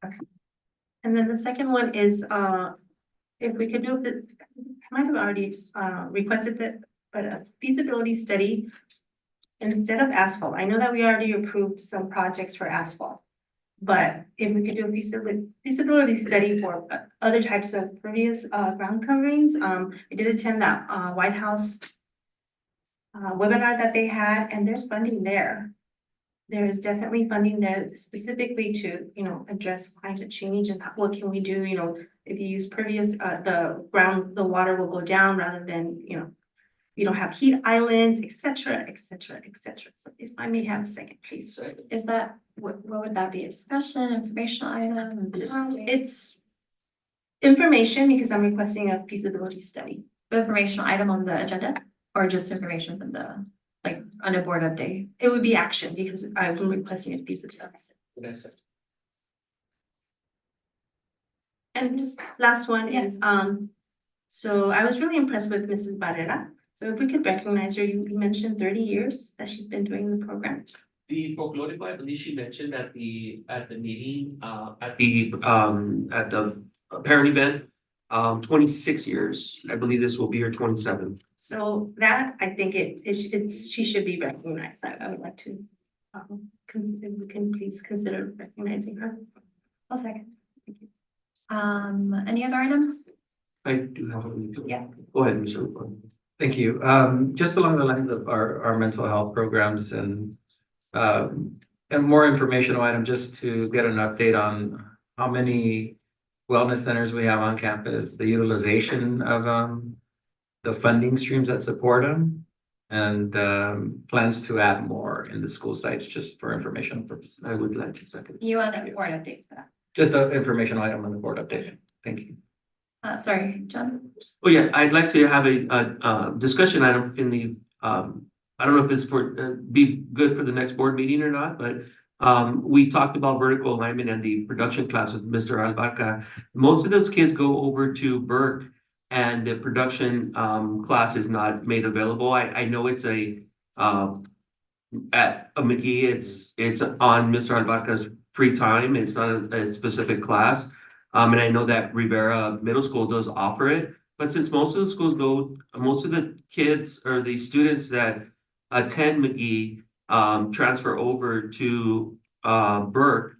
Okay. And then the second one is, if we could do, I might have already, requested that, but a feasibility study instead of asphalt. I know that we already approved some projects for asphalt. But if we could do a feasibility study for other types of previous ground coverings, I did attend that White House webinar that they had, and there's funding there. There is definitely funding there specifically to, address climate change and what can we do, if you use previous, the water will go down rather than, you don't have heat islands, et cetera, et cetera, et cetera. So if I may have a second, please. Is that, what would that be? A discussion, informational item? It's information because I'm requesting a feasibility study. Informational item on the agenda or just information from the, on a board update? It would be action because I'm requesting a feasibility study. And just last one is, so I was really impressed with Mrs. Barrera. So if we could recognize her, you mentioned 30 years that she's been doing the program. The folkloric, I believe she mentioned at the meeting, at the parent event, 26 years. I believe this will be her 27th. So that, I think she should be recognized. I would like to, consider, we can please consider recognizing her. I'll second. Any other items? I do have a. Yeah. Go ahead, Mr. Rupo. Thank you. Just along the lines of our mental health programs and more informational item, just to get an update on how many wellness centers we have on campus, the utilization of the funding streams that support them, and plans to add more in the school sites just for informational purposes. I would like to second. You want a board update for that? Just an informational item on the board update. Thank you. Sorry, John? Oh, yeah, I'd like to have a discussion item in the, I don't know if it's be good for the next board meeting or not, but we talked about vertical alignment and the production class with Mr. Albarca. Most of those kids go over to Burke and the production class is not made available. I know it's at McGee, it's on Mr. Albarca's free time. It's not a specific class. And I know that Rivera Middle School does offer it, but since most of the kids or the students that attend McGee transfer over to Burke,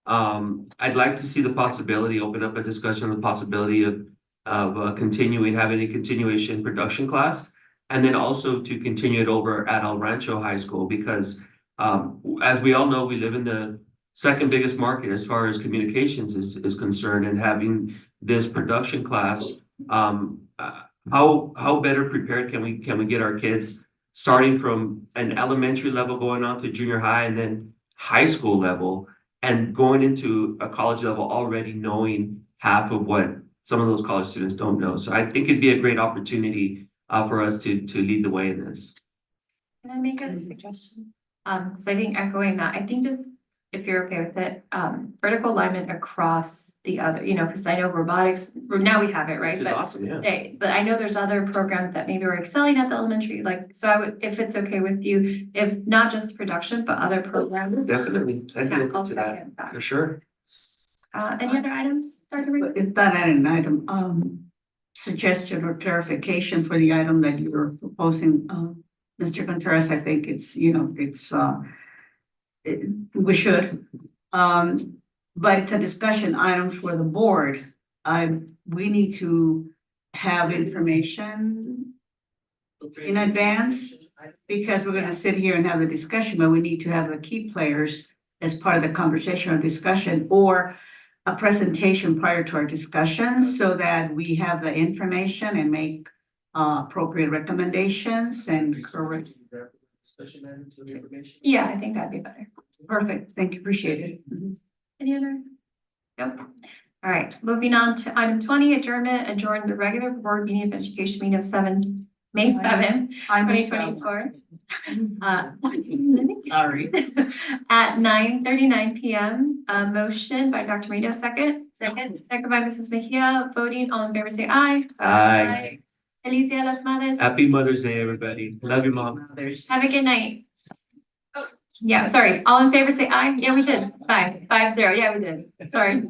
I'd like to see the possibility, open up a discussion on the possibility of having a continuation production class, and then also to continue it over at El Rancho High School, because as we all know, we live in the second biggest market as far as communications is concerned, and having this production class, how better prepared can we get our kids starting from an elementary level going on to junior high and then high school level and going into a college level already knowing half of what some of those college students don't know. So I think it'd be a great opportunity for us to lead the way in this. Can I make a suggestion? Because I think echoing that, I think just if you're okay with it, vertical alignment across the other, because I know robotics, now we have it, right? Which is But awesome, yeah. but I know there's other programs that maybe are excelling at the elementary, so I would, if it's okay with you, if not just production, but other programs. Definitely, I'd be Yeah, open I'll to that, second that. for sure. Any other items, Dr. Reed? It's not an item, suggestion or clarification for the item that you're proposing, Mr. Contreras. I think we should, but it's a discussion item for the board. We need to have information in advance, because we're gonna sit here and have the discussion, but we need to have the key players as part of the conversation or discussion, or a presentation prior to our discussion, so that we have the information and make appropriate recommendations and correct. Yeah, I think that'd be better. Perfect, thank you, appreciate it. Any other? Nope. All right, moving on to item 20, adjourn the regular board meeting of education meeting of May 7th, 2024. Sorry. At 9:39 p.m. A motion by Dr. Marino, second by Mrs. Mejia. Voting, all in favor, say aye. Aye. Feliz Dia de las Madres. Happy Mother's Day, everybody. Love you, Mom. Have a good night. Oh, yeah, sorry. All in favor, say aye. Yeah, we did. 5-0. Yeah, we did. Sorry.